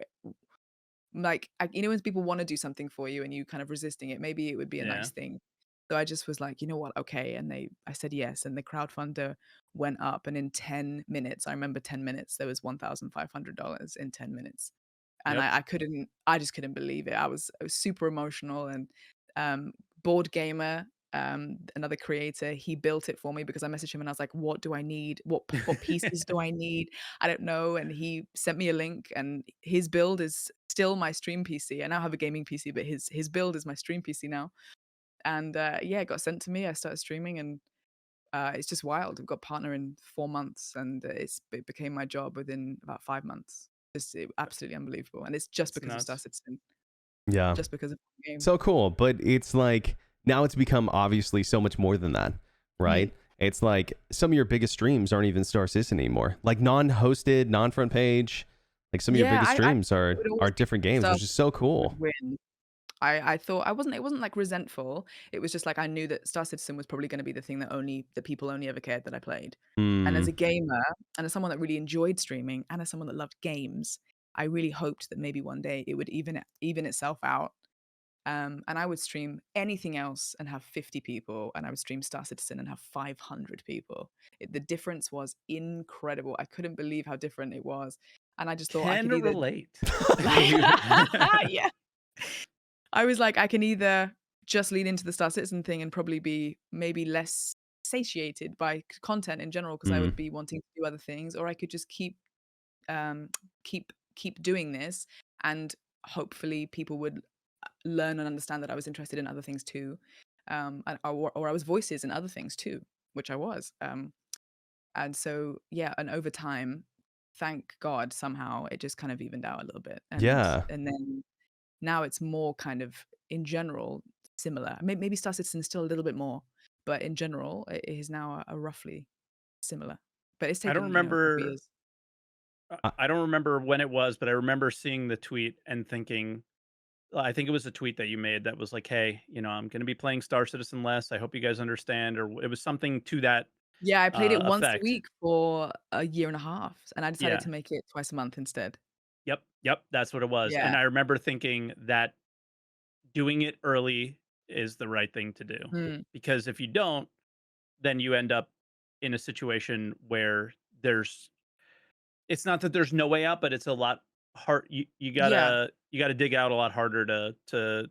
like when people want to do something for you and you kind of resisting it, maybe it would be a Yeah. nice thing. So I just was like, you know what, okay. And I said yes, and the crowdfunder went up, and in 10 minutes, I remember 10 minutes, there was $1,500 in 10 minutes. And Yep. I just couldn't believe it. I was super emotional. And Board Gamer, another creator, he built it for me because I messaged him and I was like, what do I need? What pieces do I need? I don't know. And he sent me a link, and his build is still my stream PC. I now have a gaming PC, but his build is my stream PC now. And yeah, it got sent to me. I started streaming, and it's just wild. I've got a partner in 4 months, and it became my job within about 5 months. Absolutely unbelievable. And it's just It's because of Star nuts. Citizen, Yeah. just because of the game. So cool. But it's like now it's become obviously so much more than that, right? It's like some of your biggest streams aren't even Star Citizen anymore. Like non-hosted, non-front page. Like some of your Yeah, biggest I streams are would always different think games, Star which is so cool. would win. I thought it wasn't like resentful. It was just like I knew that Star Citizen was probably going to be the thing that people only ever cared that I played. And as a gamer, and as someone that really enjoyed streaming, and as someone that loved games, I really hoped that maybe one day it would even itself out. And I would stream anything else and have 50 people, and I would stream Star Citizen and have 500 people. The difference was incredible. I couldn't believe how different it was. And I just thought I Can could either relate. yeah. I was like, I can either just lean into the Star Citizen thing and probably be maybe less satiated by content in general because I would be wanting to do other things, or I could just um, keep doing this, and hopefully people would learn and understand that I was interested in other things too, or I was voices in other things too, which I was. And so yeah, and over time, thank God somehow it just kind of evened out a little bit. Yeah. And then now it's more kind of in general similar. Maybe Star Citizen is still a little bit more, but in general it is now a roughly similar. But it's I don't taken, a couple remember. years. Uh, I don't remember when it was, but I remember seeing the tweet and thinking, I think it was a tweet that you made that was like, "Hey, I'm going to be playing Star Citizen less. I hope you guys understand," or it was something to that Yeah, I played it once a effect. week for a year and a half, and I decided Yeah. to make it twice a month instead. Yep. Yep. That's what it was. And Yeah. I remember thinking that doing it early is the right thing to do, Mm. because if you don't, then you end up in a situation where there's it's not that there's no way out, but it's a lot hard. You Yeah. gotta dig out a lot harder to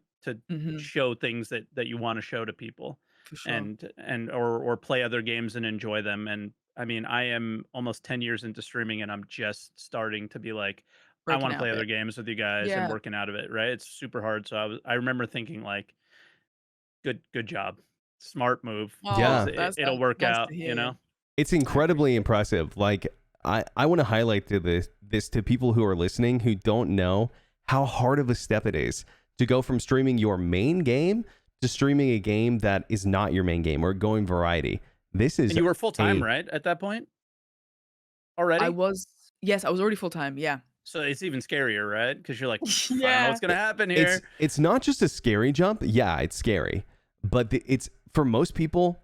Mhm. show things that you want to show to people, For sure. and or play other games and enjoy them. And I mean, I am almost 10 years into streaming, and I'm just starting to be like, I Breaking want to out play a other bit. games with you guys and Yeah. working out of it. Right? It's super hard. So I remember thinking like, good job, smart move, because Yeah. Oh, it'll that's work nice out. to hear. It's I appreciate incredibly it. impressive. Like I want to highlight to this to people who are listening who don't know how hard of a step it is to go from streaming your main game to streaming a game that is not your main game or going variety. This And is you were full time, a right, at that point I already? was Yes, I was already full-time, yeah. So it's even scarier, right? Because you're like, I don't know Yeah. what's gonna happen it's here. it's not just a scary jump. Yeah, it's scary, but it's for most people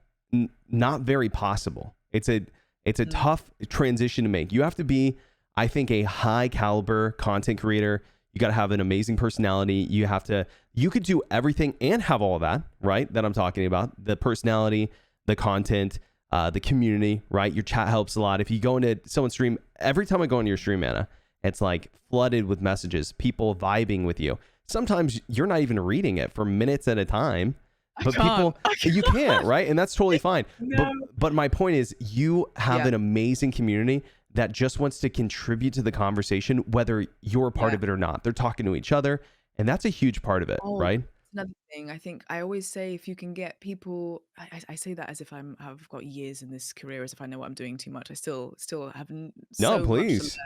not very possible. It's a Mm. tough transition to make. You have to be, I think, a high caliber content creator. You got to have an amazing personality. You could do everything and have all of that, right? That I'm talking about, the personality, the content, the community, right? Your chat helps a lot. If you go into someone's stream, every time I go into your stream, Anna, it's like flooded with messages, people vibing with you. Sometimes you're not even reading it for minutes at a time, I but can't. people, you can't, right? And that's totally fine. No. But my point is, you have Yeah. an amazing community that just wants to contribute to the conversation, whether you're a part Yeah. of it or not. They're talking to each other, and that's a huge part of it, Oh, right? that's another thing. I think I always say if you can get people, I say that as if I've got years in this career, as if I know what I'm doing too much. I still have No, so much to learn. please.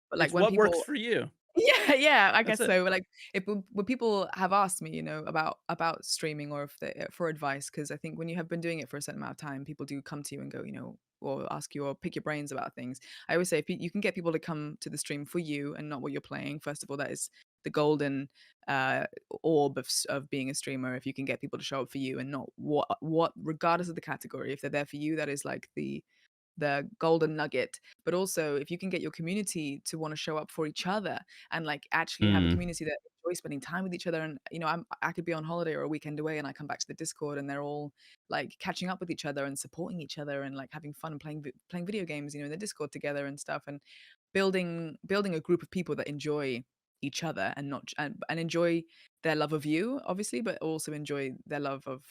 But like It's when what works people, for you. yeah, yeah, I That's guess it. so. Like if when people have asked me, about streaming or if they for advice, because I think when you have been doing it for a certain amount of time, people do come to you and go, or ask you or pick your brains about things. I always say if you can get people to come to the stream for you and not what you're playing, first of all, that is the golden uh orb of being a streamer. If you can get people to show up for you and not what regardless of the category, if they're there for you, that is like the golden nugget. But also if you can get your community to want to show up for each other and like actually have a Mm, community that enjoy spending time with each other, and I could be on holiday or a weekend away and I come back to the Discord and they're all like catching up with each other and supporting each other and like having fun and playing video games, in the Discord together and stuff, and building a group of people that enjoy each other and not and enjoy their love of you, obviously, but also enjoy their love of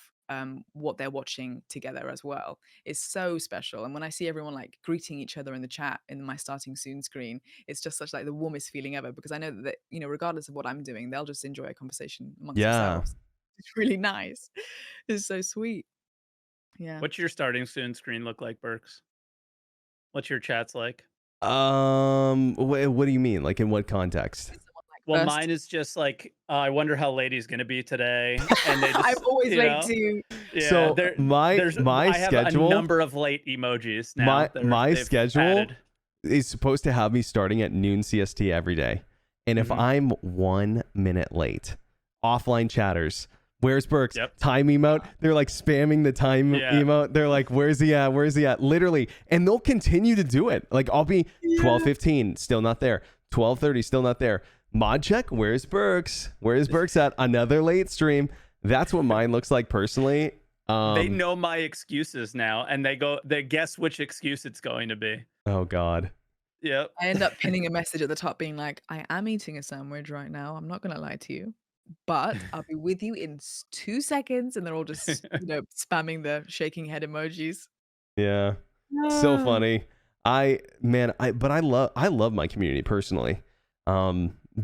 what they're watching together as well, is so special. And when I see everyone like greeting each other in the chat in my starting soon screen, it's just such like the warmest feeling ever, because I know that regardless of what I'm doing, they'll just enjoy a conversation amongst yeah. themselves. It's really nice. It's so sweet. Yeah. What's your starting soon screen look like, Berks? What's your chats like? What do you mean? Like in what context? Is someone like Well, first? mine is just like, I wonder how Lady's gonna be today, and they I'm just, always late too. yeah. So my I have a schedule, number of late emojis now. my They've schedule added. is supposed to have me starting at noon CST every day. And if Mhm. I'm 1 minute late, offline chatters, where's Berks? Yep. Time emote. They're like spamming the time Yeah. emote. They're like, where's he at? Where's he at? Literally. And they'll continue to do it. Like I'll be 12:15, still not there. 12:30, still not there. Mod check, where's Berks? Where's Berks at? Another late stream. That's what mine looks like personally. They know my excuses now, and they guess which excuse it's going to be. Oh God. Yep. I end up pinning a message at the top being like, I am eating a sandwich right now. I'm not going to lie to you, but I'll be with you in 2 seconds. And they're all just, spamming the shaking head emojis. Yeah. So Ah. funny. But I love my community personally.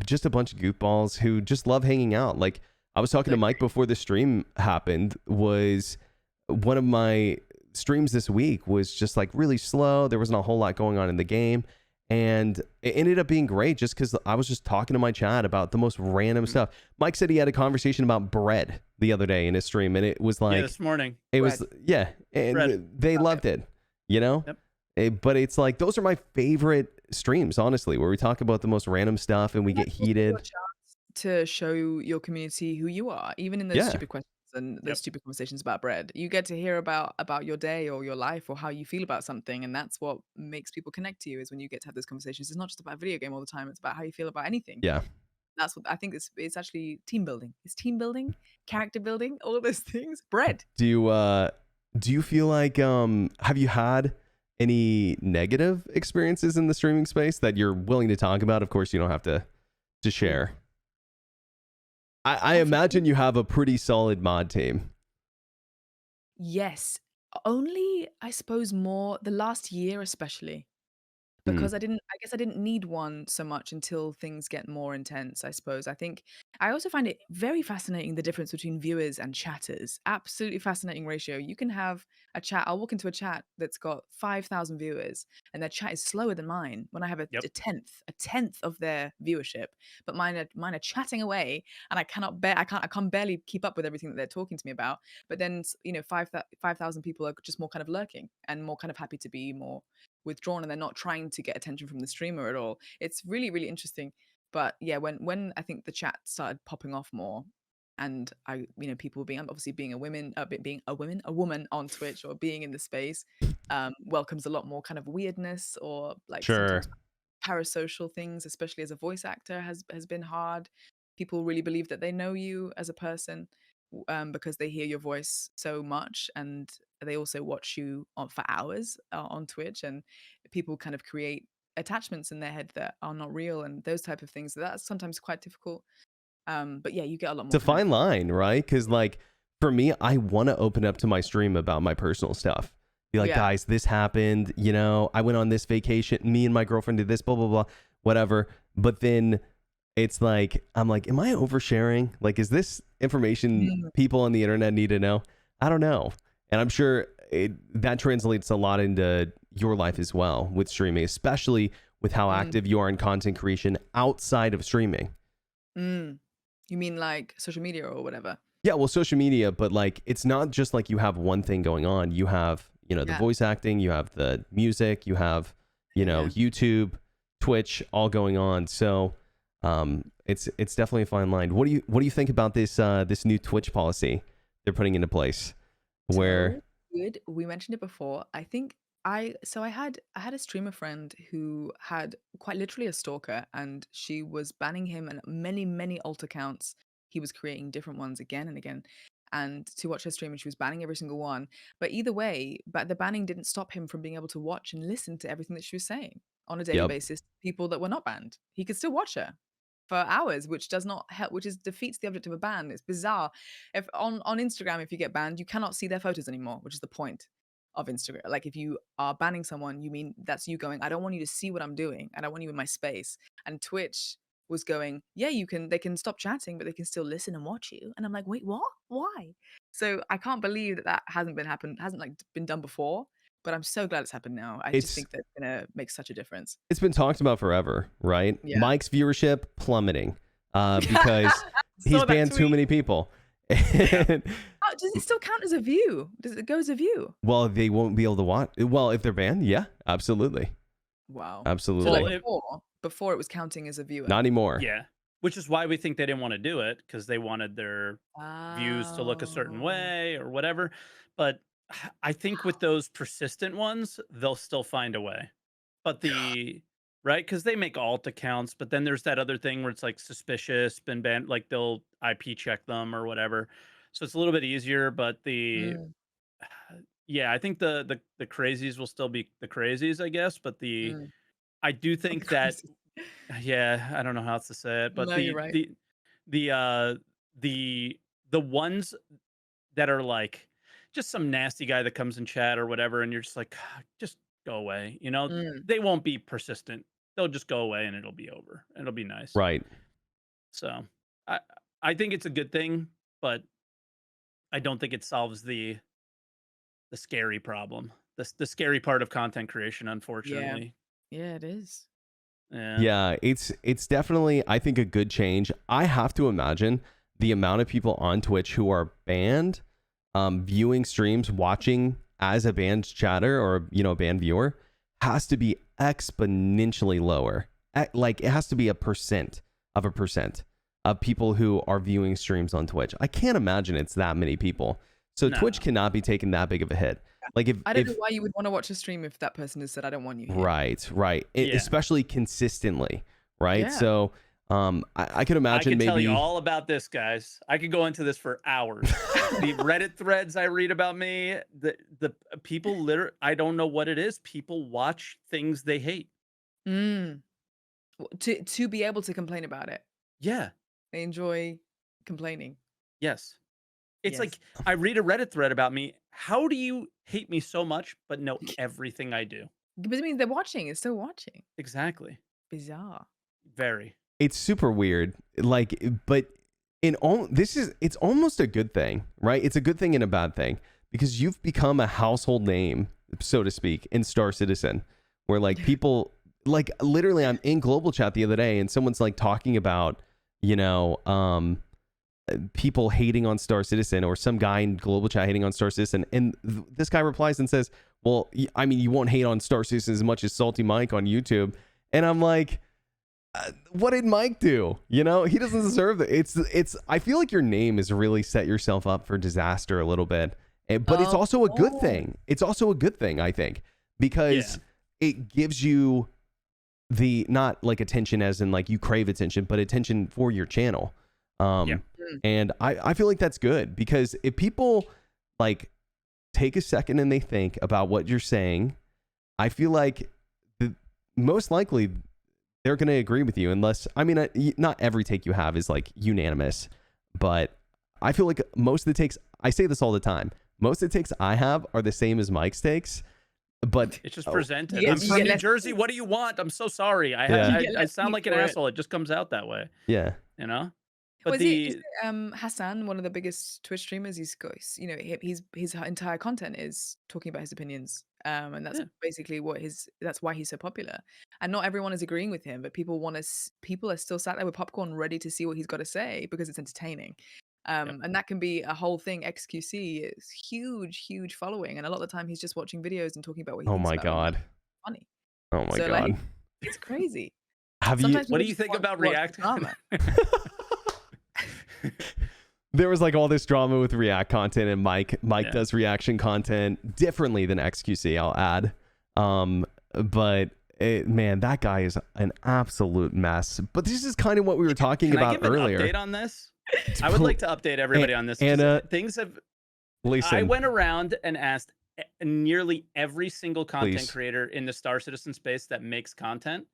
Just a bunch of goofballs who just love hanging out. Like I was talking to Mike before the stream happened, was one of my streams this week was just like really slow. There wasn't a whole lot going on in the game. And it ended up being great just because I was just talking to my chat about the most random stuff. Mike said he had a conversation about bread the other day in his stream, and it was Yeah, like, this morning. it was, yeah, and Bread. they loved it, you know? Yep. But it's like, those are my favorite streams, honestly, where we talk about the most random stuff and we get That's also your heated. chance to show your community who you are, even in those Yeah. stupid questions and those Yep. stupid conversations about bread. You get to hear about your day or your life or how you feel about something, and that's what makes people connect to you. Is when you get to have those conversations. It's not just about video game all the time. It's about how you feel about anything. Yeah. That's what I think. It's actually team building. It's team building, character building, all of those things. Bread. Do you feel like have you had any negative experiences in the streaming space that you're willing to talk about? Of course, you don't have to share. I imagine you have a pretty solid mod team. Yes. Only, I suppose, more the last year, especially. Because I guess I didn't need one so much until things get more intense, I suppose. I also find it very fascinating, the difference between viewers and chatters. Absolutely fascinating ratio. You can have a chat. I'll walk into a chat that's got 5,000 viewers, and their chat is slower than mine when I have a tenth of their viewership. But mine are chatting away, and I can't barely keep up with everything that they're talking to me about. But then 5,000 people are just more kind of lurking and more kind of happy to be more withdrawn, and they're not trying to get attention from the streamer at all. It's really, really interesting. But yeah, when I think the chat started popping off more, and people being, obviously being a woman on Twitch or being in the space welcomes a lot more kind of weirdness, or like Sure. sometimes parasocial things, especially as a voice actor, has been hard. People really believe that they know you as a person because they hear your voice so much, and they also watch you for hours on Twitch, and people kind of create attachments in their head that are not real, and those type of things. So that's sometimes quite difficult. But yeah, you get a lot more. It's a fine line, right? Because like for me, I want to open up to my stream about my personal stuff. Be like, guys, this happened. I went on this vacation. Me and my girlfriend did this. Blah blah blah. Whatever. But then it's like, I'm like, am I oversharing? Like, is this information people on the internet need to know? I don't know. And I'm sure that translates a lot into your life as well with streaming, especially with how active you are in content creation outside of streaming. You mean like social media or whatever? Yeah, well, social media, but like, it's not just like you have one thing going on. You have, the voice acting, you have the music, you have, YouTube, Twitch, all going on. So it's definitely a fine line. What do you think about this this new Twitch policy they're putting into place? Where good. We mentioned it before. I think I had a streamer friend who had quite literally a stalker, and she was banning him and many alt accounts. He was creating different ones again and again, and to watch her stream, and she was banning every single one. But either way, but the banning didn't stop him from being able to watch and listen to everything that she was saying on a daily basis. People that were not banned, he could still watch her for hours, which does not help, which defeats the object of a ban. It's bizarre. If on Instagram, if you get banned, you cannot see their photos anymore, which is the point of Instagram. Like, if you are banning someone, you mean that's you going, I don't want you to see what I'm doing. I don't want you in my space. And Twitch was going, yeah, they can stop chatting, but they can still listen and watch you. And I'm like, wait, what? Why? So I can't believe that hasn't been done before. But I'm so glad it's happened now. I just think that's gonna make such a difference. It's been talked about forever, right? Yeah. Mike's viewership plummeting because he's banned too many people. Does it still count as a view? Does it go as a view? Well, they won't be able to watch. Well, if they're banned, yeah, absolutely. Wow. Absolutely. So before it was counting as a viewer. Not anymore. Yeah. Which is why we think they didn't want to do it, because they wanted their views to look a certain way or whatever. But I think with those persistent ones, they'll still find a way. But right, because they make alt accounts, but then there's that other thing where it's like suspicious, been banned, like they'll IP check them or whatever. So it's a little bit easier, but I think the crazies will still be the crazies, I guess. But I do think that I don't know how else to say it, but No, you're right. the ones that are like just some nasty guy that comes in chat or whatever, and you're just like, just go away. They won't be persistent. They'll just go away and it'll be over. It'll be nice. Right. So I think it's a good thing, but I don't think it solves the scary problem. The scary part of content creation, unfortunately. Yeah, it is. Yeah, it's definitely, I think, a good change. I have to imagine the amount of people on Twitch who are banned, viewing streams, watching as a banned chatter or, you know, a banned viewer has to be exponentially lower. Like it has to be a percent of people who are viewing streams on Twitch. I can't imagine it's that many people. So No. Twitch cannot be taking that big of a hit. Like if I don't know why you would want to watch a stream if that person has said, I don't want you here. Right. Yeah. Especially consistently, right? Yeah. So I could I imagine can maybe tell you all about this, guys. I could go into this for hours. The Reddit threads I read about me, the people literally, I don't know what it is. People watch things they hate. Mm. To be able to complain about it. Yeah. They enjoy complaining. Yes. It's Yes. like I read a Reddit thread about me. How do you hate me so much, but know everything I do? Because it means they're watching. It's still watching. Exactly. Bizarre. Very. it's super weird. Like, but it's almost a good thing, right? It's a good thing and a bad thing because you've become a household name, so to speak, in Star Citizen, where like people, like literally, I'm in global chat the other day and someone's like talking about, you know, people hating on Star Citizen, or some guy in global chat hating on Star Citizen, and this guy replies and says, well, I mean, you won't hate on Star Citizen as much as Salty Mike on YouTube. And I'm like, what did Mike do? You know, he doesn't deserve it. It's I feel like your name has really set yourself up for disaster a little bit, but it's also a good thing. It's also a good thing, I think, because it gives you the, not like attention as in like you crave attention, but attention for your channel. And I feel like that's good, because if people like take a second and they think about what you're saying, I feel like most likely they're going to agree with you, unless, I mean, not every take you have is like unanimous, but I feel like most of the takes, I say this all the time, most of the takes I have are the same as Mike's takes, but it's just presented. Yeah, I'm from New Jersey. What do you want? I'm so sorry. I sound like an asshole. It just comes out that way. Yeah. You know? But is it, Hassan, one of the biggest Twitch streamers, he's got, you know, his entire content is talking about his opinions, and that's basically that's why he's so popular. And not everyone is agreeing with him, but people are still sat there with popcorn, ready to see what he's got to say because it's entertaining. And that can be a whole thing. XQC is huge following, and a lot of the time he's just watching videos and talking about what he thinks about. Funny. Oh my god. Like, it's crazy. What do you think about React? There was like all this drama with React content, and Mike does reaction content differently than XQC, I'll add. But man, that guy is an absolute mess. But this is kind of what we were talking about earlier. Can I give an update on this? I would like to update everybody on this. Things have. Listen. I went around and asked nearly every single content creator in the Star Citizen space that makes content,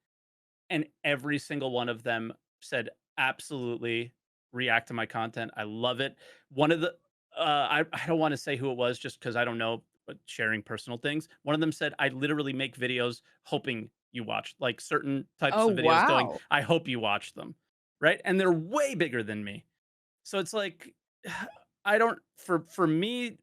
and every single one of them said absolutely react to my content. I love it. One of the I don't want to say who it was just because I don't know, but sharing personal things. One of them said, I literally make videos hoping you watch, like certain types of videos going, I hope you watch them. Right. And they're way bigger than me. So it's like, for me,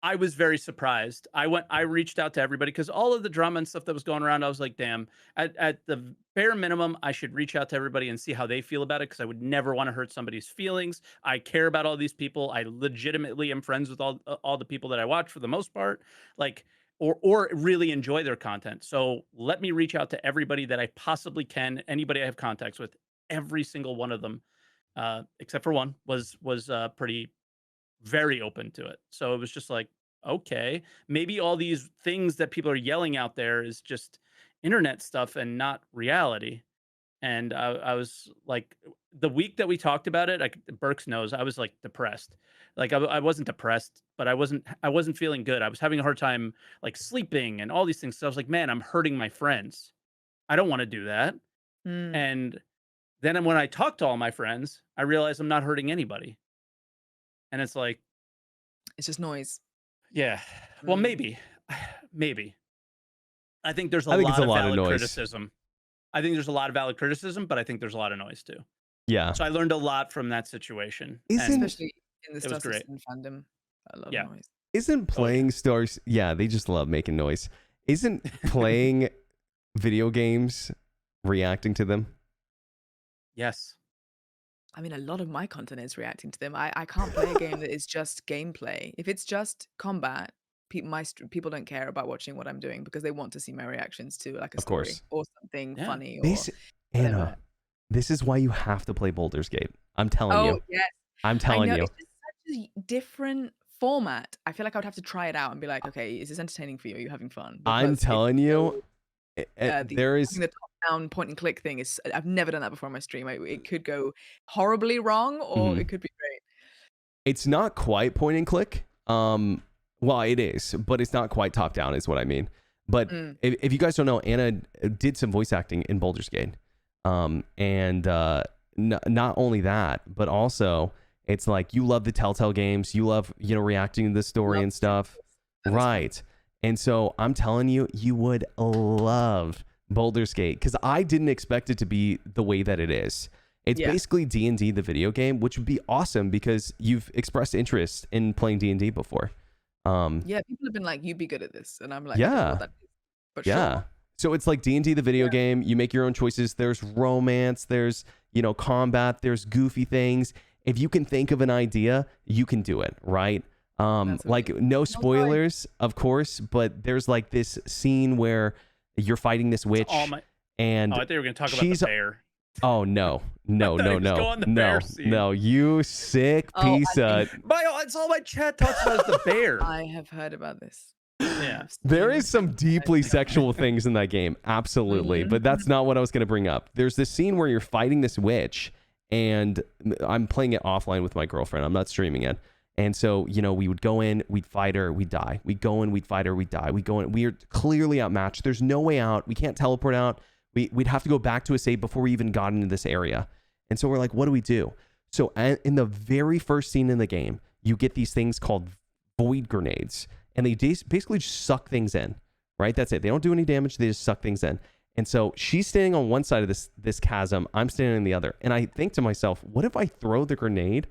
I was very surprised. I reached out to everybody because all of the drama and stuff that was going around, I was like, damn, at the bare minimum, I should reach out to everybody and see how they feel about it, because I would never want to hurt somebody's feelings. I care about all these people. I legitimately am friends with all the people that I watch for the most part, like, or really enjoy their content. So let me reach out to everybody that I possibly can, anybody I have contacts with. Every single one of them, except for one, was pretty very open to it. So it was just like, okay, maybe all these things that people are yelling out there is just internet stuff and not reality. And I was like, the week that we talked about it, like Berks knows, I was like depressed. Like I wasn't depressed, but I wasn't feeling good. I was having a hard time like sleeping and all these things. So I was like, man, I'm hurting my friends. I don't want to do that. And then when I talked to all my friends, I realized I'm not hurting anybody. And it's like, it's just noise. Yeah. Well, maybe. I think there's a lot of valid criticism. I think there's a lot of valid criticism, but I think there's a lot of noise too. Yeah. So I learned a lot from that situation. Especially in the Star Citizen fandom. I love noise. Isn't playing stars? Yeah, they just love making noise. Isn't playing video games reacting to them? Yes. I mean, a lot of my content is reacting to them. I can't play a game that is just gameplay. If it's just combat, people don't care about watching what I'm doing because they want to see my reactions to like a Of story course. or something Yeah. funny or This whatever. Anna, this is why you have to play Baldur's Gate. I'm telling Oh, you. yes. I'm I telling know. you. It's just such a different format. I feel like I would have to try it out and be like, okay, is this entertaining for you? Are you having fun? I'm Because it's telling you, so there is having the top-down point and click thing is I've never done that before on my stream. It could go horribly wrong or Mhm. it could be great. It's not quite point and click. Well, it is, but it's not quite top down, is what I mean. But if you guys don't know, Anna did some voice acting in Baldur's Gate, and not only that, but also it's like you love the Telltale games, you love reacting to the story Love and stuff, That is fun. right? And so I'm telling you, you would love Baldur's Gate because I didn't expect it to be the way that it is. It's Yeah. basically D&D, the video game, which would be awesome because you've expressed interest in playing D&D before. Yeah, people have been like, "You'd be good at this," and I'm like, "I don't know Yeah. what that is, but Yeah. sure." So it's like D&D, the video Yeah. game. You make your own choices. There's romance. There's, combat. There's goofy things. If you can think of an idea, you can do it, right? That's Like amazing. no No, sorry. spoilers, of course, but there's like this scene where you're fighting this witch, All my. and Oh, I thought you were going to talk about she's the bear. oh no, thought he was going the bear scene. no, you sick Oh, piece I of. That's all my chat talks about is the bear. I have heard about this. Yeah. I've There seen is some deeply it. sexual things in that game, absolutely, but that's not what I was going to bring up. There's this scene where you're fighting this witch, and I'm playing it offline with my girlfriend. I'm not streaming it. And so, we would go in, we'd fight her, we'd die. We'd go in, we'd fight her, we'd die. We go in, we're clearly outmatched. There's no way out. We can't teleport out. We'd have to go back to a save before we even got into this area. And so we're like, what do we do? So in the very first scene in the game, you get these things called void grenades, and they basically just suck things in, right? That's it. They don't do any damage. They just suck things in. And so she's standing on one side of this chasm. I'm standing on the other. And I think to myself, what if I throw the grenade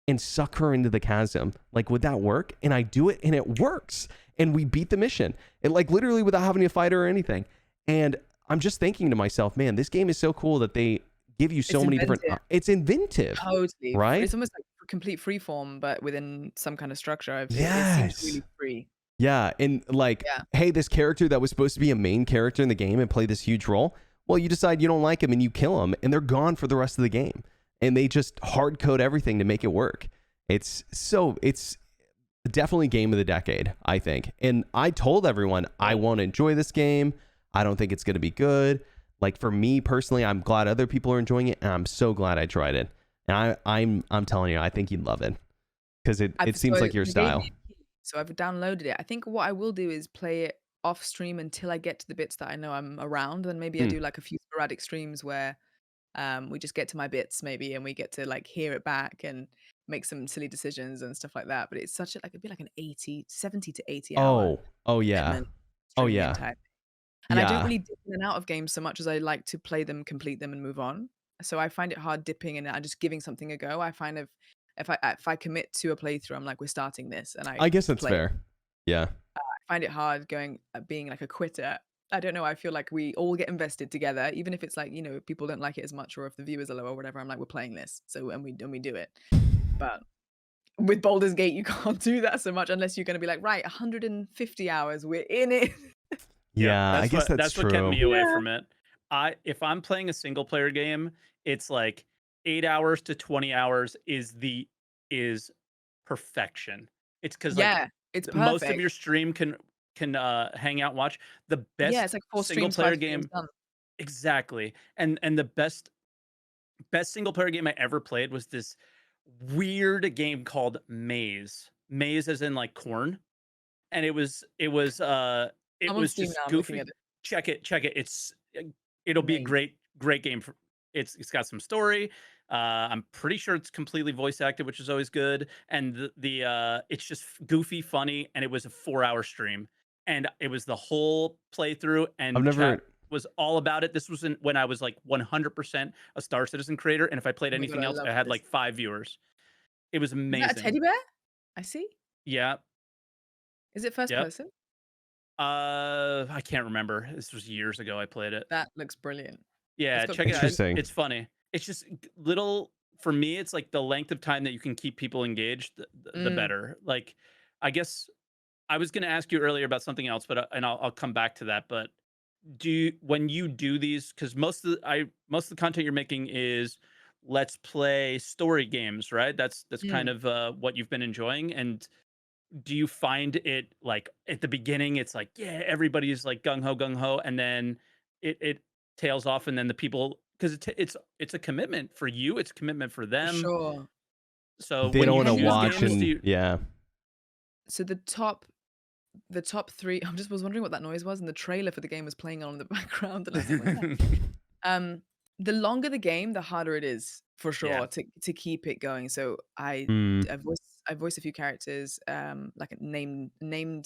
and suck her into the chasm? Like, would that work? And I do it, and it works. And we beat the mission. And like literally without having to fight her or anything. And I'm just thinking to myself, man, this game is so cool that they give you so many different. It's inventive, Totally. right? It's almost like complete freeform, but within some kind of structure. It Yes. seems really free. Yeah, and like, hey, this character that was supposed to be a main character in the game and play this huge role, well, you decide you don't like him and you kill him, and they're gone for the rest of the game. And they just hard code everything to make it work. It's definitely game of the decade, I think. And I told everyone I won't enjoy this game. I don't think it's going to be good. Like for me personally, I'm glad other people are enjoying it, and I'm so glad I tried it. And I'm telling you, I think you'd love it because it seems like your style. So I've downloaded it. I think what I will do is play it off stream until I get to the bits that I know I'm around. Then maybe I do like a few sporadic streams where we just get to my bits maybe, and we get to like hear it back and make some silly decisions and stuff like that. But it's such it'd be like an 70 to 80 hour. Oh yeah. Oh yeah. And I don't really dip in and out of games so much as I like to play them, complete them, and move on. So I find it hard dipping in and just giving something a go. I find if I commit to a playthrough, I'm like, we're starting this, and I guess that's fair. Yeah. I find it hard being like a quitter. I don't know. I feel like we all get invested together, even if it's like people don't like it as much, or if the viewers are low or whatever. I'm like, we're playing this, so and we do it. But with Baldur's Gate, you can't do that so much unless you're going to be like, right, 150 hours, we're in it. Yeah, I guess that's true. What kept me away from it. If I'm playing a single player game, it's like 8 hours to 20 hours is perfection. It's because it's most of perfect. your stream can hang out and watch the best it's like 4 single streams, player 5 game. streams done. Exactly. And the best single player game I ever played was this weird game called Maze. Maze as in like corn. And it was just goofy. Check it. It'll be a great game. It's got some story. I'm pretty sure it's completely voice acted, which is always good. And it's just goofy, funny, and it was a 4-hour stream, and it was the whole playthrough. And chat was all about it. This was when I was like 100% a Star Citizen creator, and if I played anything else, I had like 5 viewers. It was amazing. Is that a teddy bear? I see. Yeah. Is it first person? I can't remember. This was years ago I played it. That looks brilliant. Yeah, got check it out. Interesting. It's funny. It's just little for me. It's like the length of time that you can keep people engaged, the Mm, better. Like, I guess I was going to ask you earlier about something else, but and I'll come back to that. But when you do these, because most of the content you're making is let's play story games, right? That's kind mm. of what you've been enjoying. And do you find it like at the beginning, it's like, yeah, everybody's like gung ho, and then it tails off, and then the people, because it's a commitment for you, it's a commitment for For them. sure. So They when don't you want to Depending choose on watch games, do and you? yeah. so the top three. I just was wondering what that noise was, and the trailer for the game was playing on in the background. And I was like, "What's that?" Um, the longer the game, the harder it is for Yeah, sure to keep it going. So Hmm. I voiced a few characters, like a named and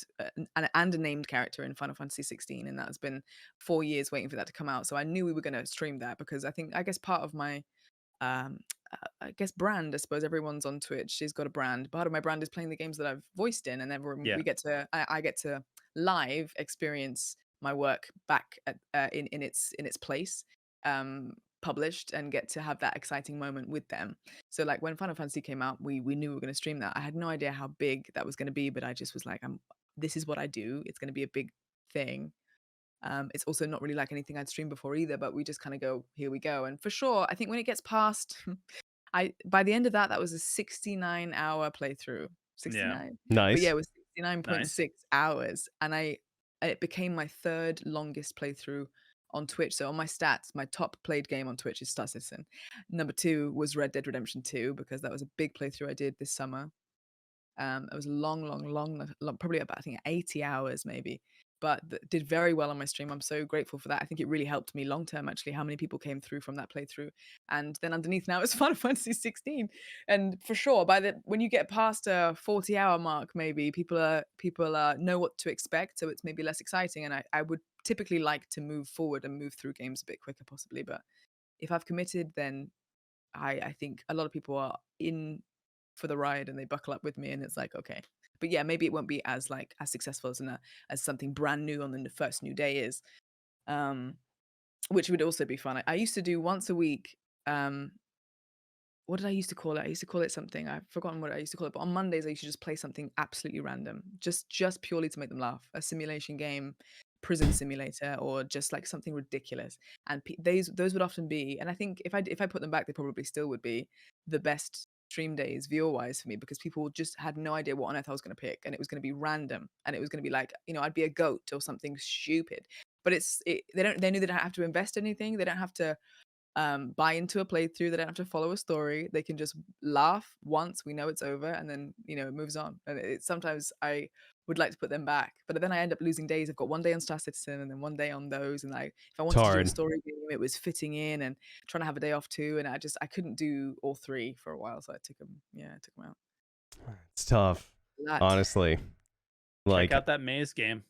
a named character in Final Fantasy 16, and that's been 4 years waiting for that to come out. So I knew we were going to stream that because I guess part of my um I guess brand. I suppose everyone's on Twitch. She's got a brand. Part of my brand is playing the games that I've voiced in, and everyone yeah, we get to I get to live experience my work back at in its place, published, and get to have that exciting moment with them. So like when Final Fantasy came out, we knew we were going to stream that. I had no idea how big that was going to be, but I just was like, this is what I do. It's going to be a big thing. It's also not really like anything I'd streamed before either, but we just kind of go, here we go. And for sure, I think when it gets past, by the end of that, that was a 69-hour playthrough. yeah. 69. But yeah, Nice. it was Nice. 69.6 hours. And it became my third longest playthrough on Twitch. So on my stats, my top played game on Twitch is Star Citizen. Number 2 was Red Dead Redemption 2, because that was a big playthrough I did this summer. It was long, probably about, I think, 80 hours maybe, but did very well on my stream. I'm so grateful for that. I think it really helped me long term, actually, how many people came through from that playthrough. And then underneath now is Final Fantasy 16. And for sure, when you get past a 40-hour mark, maybe people know what to expect, so it's maybe less exciting. And I would typically like to move forward and move through games a bit quicker, possibly. But if I've committed, then I think a lot of people are in for the ride and they buckle up with me, and it's like, okay. But yeah, maybe it won't be as successful as something brand new on the first new day is, um which would also be fun. I used to do once a week. What did I used to call it? I used to call it something. I've forgotten what I used to call it. But on Mondays, I used to just play something absolutely random, just purely to make them laugh. A simulation game, prison simulator, or just like something ridiculous. And those would often be. And I think if I put them back, they probably still would be the best stream days viewer wise for me, because people just had no idea what on earth I was going to pick, and it was going to be random, and it was going to be like, I'd be a goat or something stupid. But they knew they don't have to invest anything. They don't have to buy into a playthrough. They don't have to follow a story. They can just laugh once, we know it's over, and then it moves on. And sometimes I would like to put them back, but then I end up losing days. I've got one day on Star Citizen and then one day on those, and if I It's wanted to do a hard. story game, it was fitting in and trying to have a day off too, and I couldn't do all three for a while, so I took them out. It's tough, That honestly. Check Like out that maze game.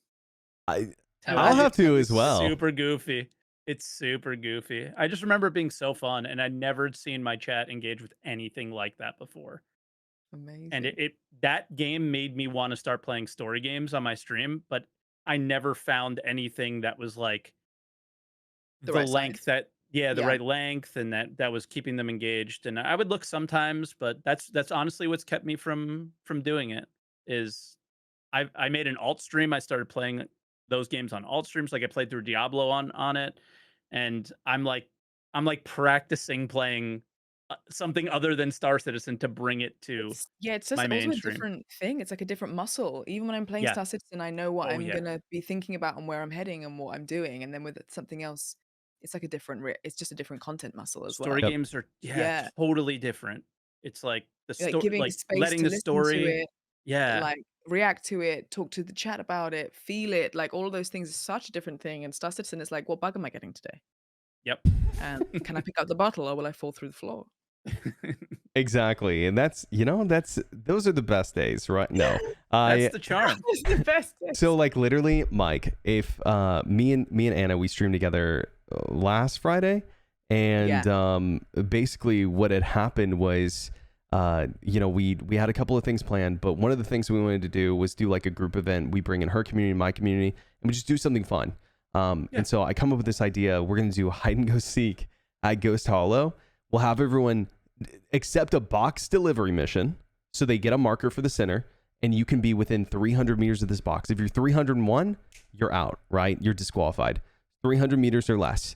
I Telling I'll you, have to it's as well. super goofy. It's super goofy. I just remember it being so fun, and I'd never seen my chat engage with anything like that before. And amazing. that game made me want to start playing story games on my stream, but I never found anything that was like The the right length size. that, yeah, the Yeah. right length, and that was keeping them engaged. And I would look sometimes, but that's honestly what's kept me from doing it. Is I made an alt stream. I started playing those games on alt streams. Like I played through Diablo on it, and I'm like practicing playing something other than Star Citizen to bring it to It's my just also a mainstream. different thing. It's like a different muscle. Even when I'm playing Yeah. Star Citizen, I know what Oh I'm yeah. gonna be thinking about and where I'm heading and what I'm doing. And then with something else, it's like it's just a different content muscle as Story well. Yep. games are, yeah, Yeah. totally different. It's like the Like story, giving like space letting to the listen to story. it, Yeah. like react to it, talk to the chat about it, feel it, like all of those things is such a different thing. And Star Citizen is like, what bug am I getting today? Yep. And can I pick up the bottle or will I fall through the floor? Exactly. And those are the best days, right? No. That's I the charm. It's the best. So like literally, Mike, if me and Anna, we streamed together last Friday, and basically what had happened was we had a couple of things planned, but one of the things we wanted to do was do like a group event. We bring in her community, my community, and we just do something fun. And so I come up with this idea. We're going to do hide and go seek at Ghost Hollow. We'll have everyone accept a box delivery mission. So they get a marker for the center, and you can be within 300 meters of this box. If you're 301, you're out, right? You're disqualified. 300 meters or less.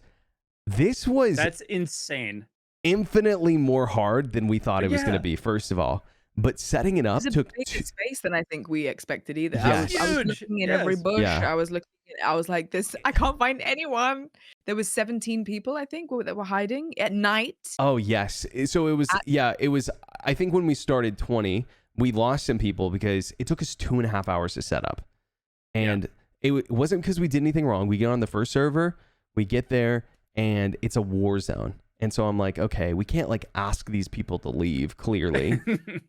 That's insane. Infinitely more hard than we thought it was going to be, first of all. But setting it up took bigger space than I think we expected either. Yes. I was looking in every bush. I was like, this, I can't find anyone. There was 17 people, I think, that were hiding at night. Oh, yes. So it was, I think when we started 20, we lost some people because it took us 2.5 hours to set up. And it wasn't because we did anything wrong. We get on the first server, we get there, and it's a war zone. And so I'm like, okay, we can't like ask these people to leave, clearly.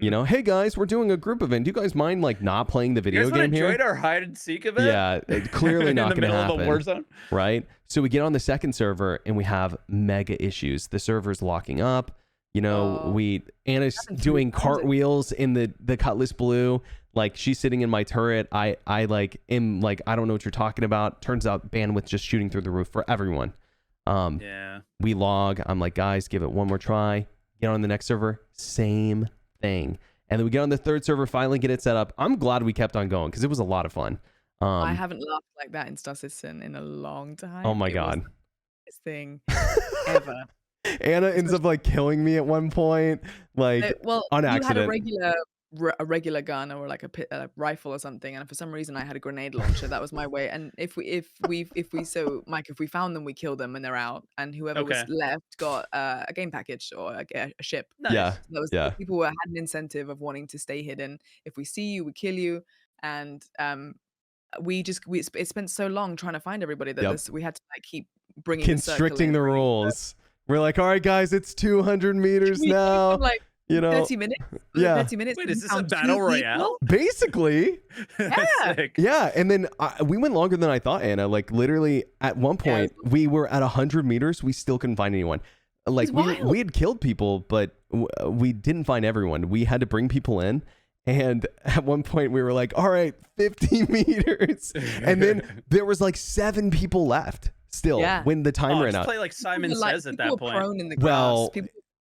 Hey guys, we're doing a group event. Do you guys mind like not playing the video game here? Enjoyed our hide and seek event? Yeah, clearly not going to happen. In the middle of a war zone? Right? So we get on the second server and we have mega issues. The server's locking up. Anna's doing cartwheels in the Cutlass Blue. Like she's sitting in my turret. I am like, I don't know what you're talking about. Turns out bandwidth just shooting through the roof for everyone. We log. I'm like, guys, give it one more try. Get on the next server, same thing. And then we get on the third server, finally get it set up. I'm glad we kept on going because it was a lot of fun. I haven't laughed like that in Star Citizen in a long time. Oh my God. This thing ever. Anna ends up like killing me at one point, like on accident. You had a regular gun or like a rifle or something, and for some reason I had a grenade launcher. That was my way. And if we found them, we kill them and they're out, and whoever was left got a game package or a ship. Nice. Yeah. People had an incentive of wanting to stay hidden. If we see you, we kill you. And it spent so long trying to find everybody that we had to like keep bringing constricting the rules. We're like, all right, guys, it's 200 meters now. 30 minutes. Yeah. 30 minutes. Wait, is this a battle royale? Basically. Yeah. Sick. Yeah. And then we went longer than I thought, Anna. Like literally at one point we were at 100 meters. We still couldn't find anyone. Like we had killed people, but we didn't find everyone. We had to bring people in. And at one point we were like, all right, 50 meters. And then there was like 7 people left still when the time ran out. Play like Simon Says at that point. People were prone in the grass.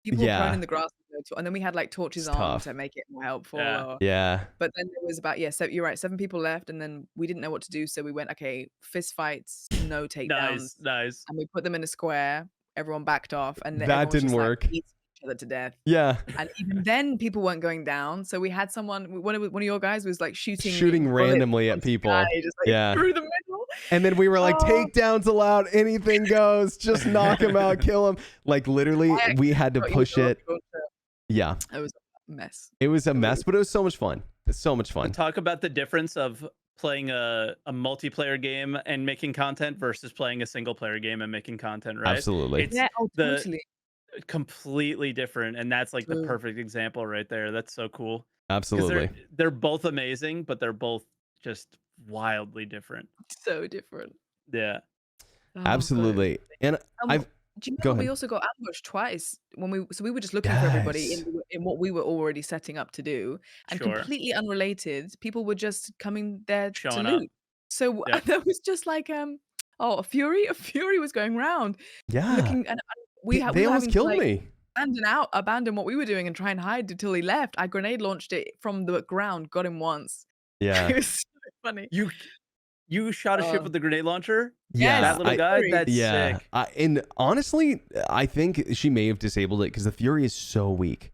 People were prone in the grass. And then we had like torches on to make it more helpful. Yeah. But then there was about, so you're right, 7 people left. And then we didn't know what to do. So we went, okay, fist fights, no takedowns. Nice. And we put them in a square. Everyone backed off. And then that didn't work. Like, each other to death. Yeah. And even then people weren't going down. So we had one of your guys was like shooting randomly at people. Just, like, through the middle. And then we were like, takedowns allowed, anything goes, just knock him out, kill him. Like literally we had to push it. Yeah. It was a mess. It was a mess, but it was so much fun. It's so much fun. Talk about the difference of playing a multiplayer game and making content versus playing a single player game and making content, right? Absolutely. It's totally. Completely different, and that's like the perfect example right there. That's so cool. Absolutely. They're both amazing, but they're both just wildly different. So different. Yeah. Absolutely. And do you know we also got ambushed twice when we were just looking for everybody in what we were already setting up to do, and completely unrelated people were just coming there to loot. So there was just like a fury was going around looking, and they almost killed me. Abandon what we were doing and try and hide until he left. I grenade launched it from the ground, got him once. Yeah. It was so funny. You shot a ship with the grenade launcher? Yeah. That little guy? That's sick. And honestly, I think she may have disabled it because the Fury is so weak.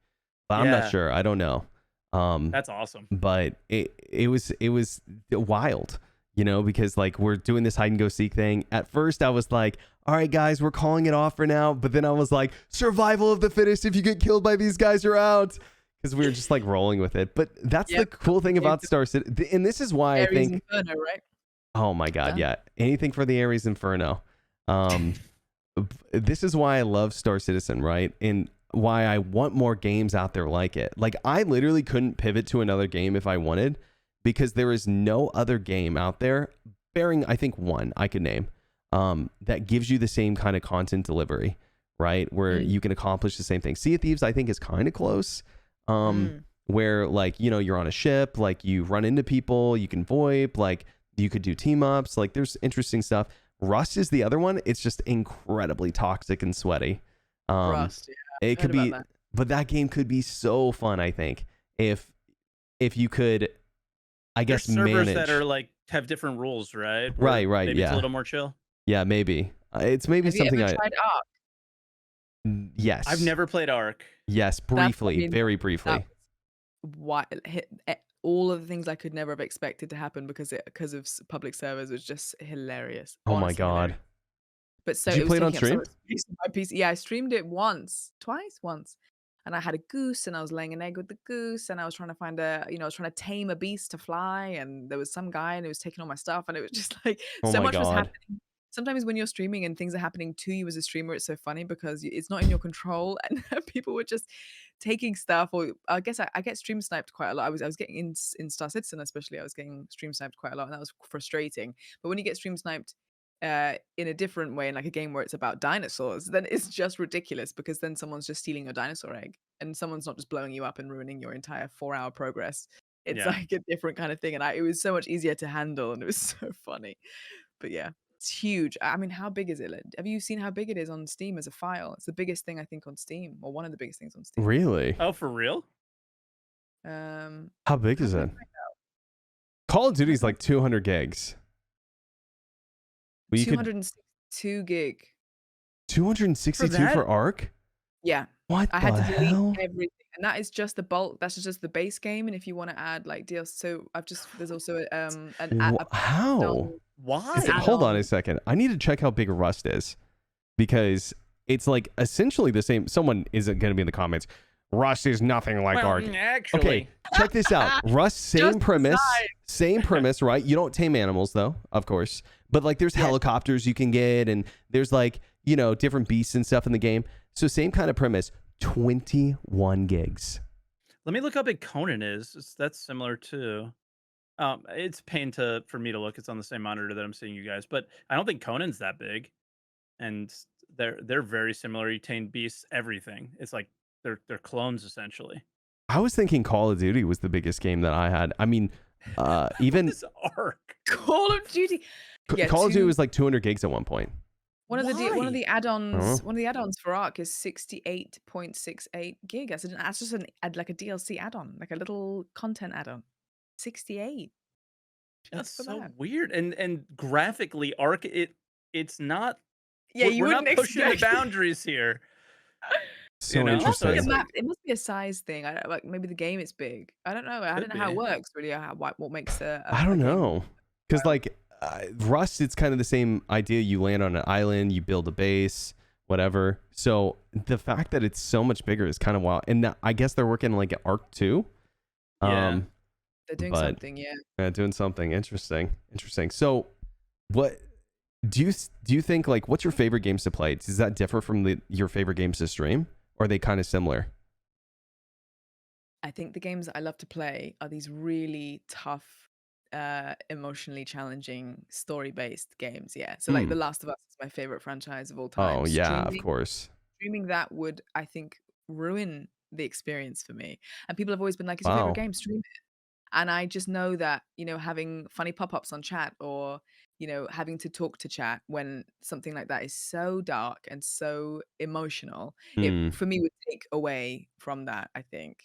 But I'm not sure. I don't know. That's awesome. But it was wild, because like we're doing this hide and go seek thing. At first I was like, all right, guys, we're calling it off for now. But then I was like, survival of the fittest. If you get killed by these guys, you're out. Because we were just like rolling with it. But that's the cool thing about Star Citizen. And this is why I think... Inferno, right? Oh my God, yeah. Anything for the Ares Inferno. This is why I love Star Citizen, right? And why I want more games out there like it. Like I literally couldn't pivot to another game if I wanted, because there is no other game out there, barring I think one I could name, that gives you the same kind of content delivery, right? Where you can accomplish the same thing. Sea of Thieves I think is kind of close. Where like, you're on a ship, like you run into people, you can VoIP, like you could do team ups, like there's interesting stuff. Rust is the other one. It's just incredibly toxic and sweaty. Rust, yeah. It could be, that. but that game could be so fun. I think if you could, I guess, There's servers manage. that are like have different rules, right? Right, Maybe it's yeah. a little more chill. Yeah, maybe. It's maybe Have something you ever tried Ark? Yes. I've never played Ark. Yes, briefly, very briefly. Why all of the things I could never have expected to happen because of public servers was just hilarious. Oh my Honestly God. hilarious. But so Did you it was play it on taking up so stream? much space on my PC. Yeah, I streamed it once. And I had a goose and I was laying an egg with the goose and I was trying to find I was trying to tame a beast to fly and there was some guy and he was taking all my stuff and it was just like Oh so my much was God. happening. Sometimes when you're streaming and things are happening to you as a streamer, it's so funny because it's not in your control and people were just taking stuff. Or I guess I get stream sniped quite a lot. I was getting in Star Citizen especially. I was getting stream sniped quite a lot and that was frustrating. But when you get stream sniped in a different way, in like a game where it's about dinosaurs, then it's just ridiculous because then someone's just stealing your dinosaur egg and someone's not just blowing you up and ruining your entire 4-hour progress. It's like a different kind of thing, and it was so much easier to handle, and it was so funny. But yeah, it's huge. I mean, how big is it? Have you seen how big it is on Steam as a file? It's the biggest thing I think on Steam, or one of the biggest things on Steam. Really? Oh, for real? How big is it? Call of Duty is like 200 gigs. Well, 262 gig. 262 for Ark? Yeah. What I had the to delete hell? everything, and that is just the bulk. That's just the base game, and if you want to add like DLC, so there's also How? Why? Hold on a second. I need to check how big Rust is because it's like essentially the same. Someone isn't going to be in the comments. Rust is nothing like Ark. Actually, Okay, check this out. Rust, same premise, right? You don't tame animals though, of course. But like there's helicopters you can get and there's like, different beasts and stuff in the game. So same kind of premise, 21 gigs. Let me look how big Conan is. That's similar too. It's a pain for me to look. It's on the same monitor that I'm seeing you guys, but I don't think Conan's that big. And they're very similar. You tame beasts, everything. It's like they're clones essentially. I was thinking Call of Duty was the biggest game that I had. I mean, even this Ark. Call of Duty. Call of Duty was like 200 gigs at one point. One of the add-ons for Ark is 68.68 gig. That's just like a DLC add-on, like a little content add-on. 68. That's so weird. And graphically, Ark it's not. Yeah, we're not pushing the boundaries here. So interesting. It must be a size thing. Like maybe the game is big. I don't know. I don't know how it works really. What makes I don't know because like. Rust, it's kind of the same idea. You land on an island, you build a base, whatever. So the fact that it's so much bigger is kind of wild. And I guess they're working like at Ark 2. Yeah. They're doing something, yeah. Doing something interesting. So what do you think, like, what's your favorite games to play? Does that differ from your favorite games to stream? Or are they kind of similar? I think the games that I love to play are these really tough, emotionally challenging story-based games. So like The Last of Us is my favorite franchise of all time. Oh yeah, of course. Streaming that would, I think, ruin the experience for me. And people have always been like, it's your favorite game, stream it. And I just know that, having funny pop-ups on chat or, having to talk to chat when something like that is so dark and so emotional, it for me would take away from that, I think.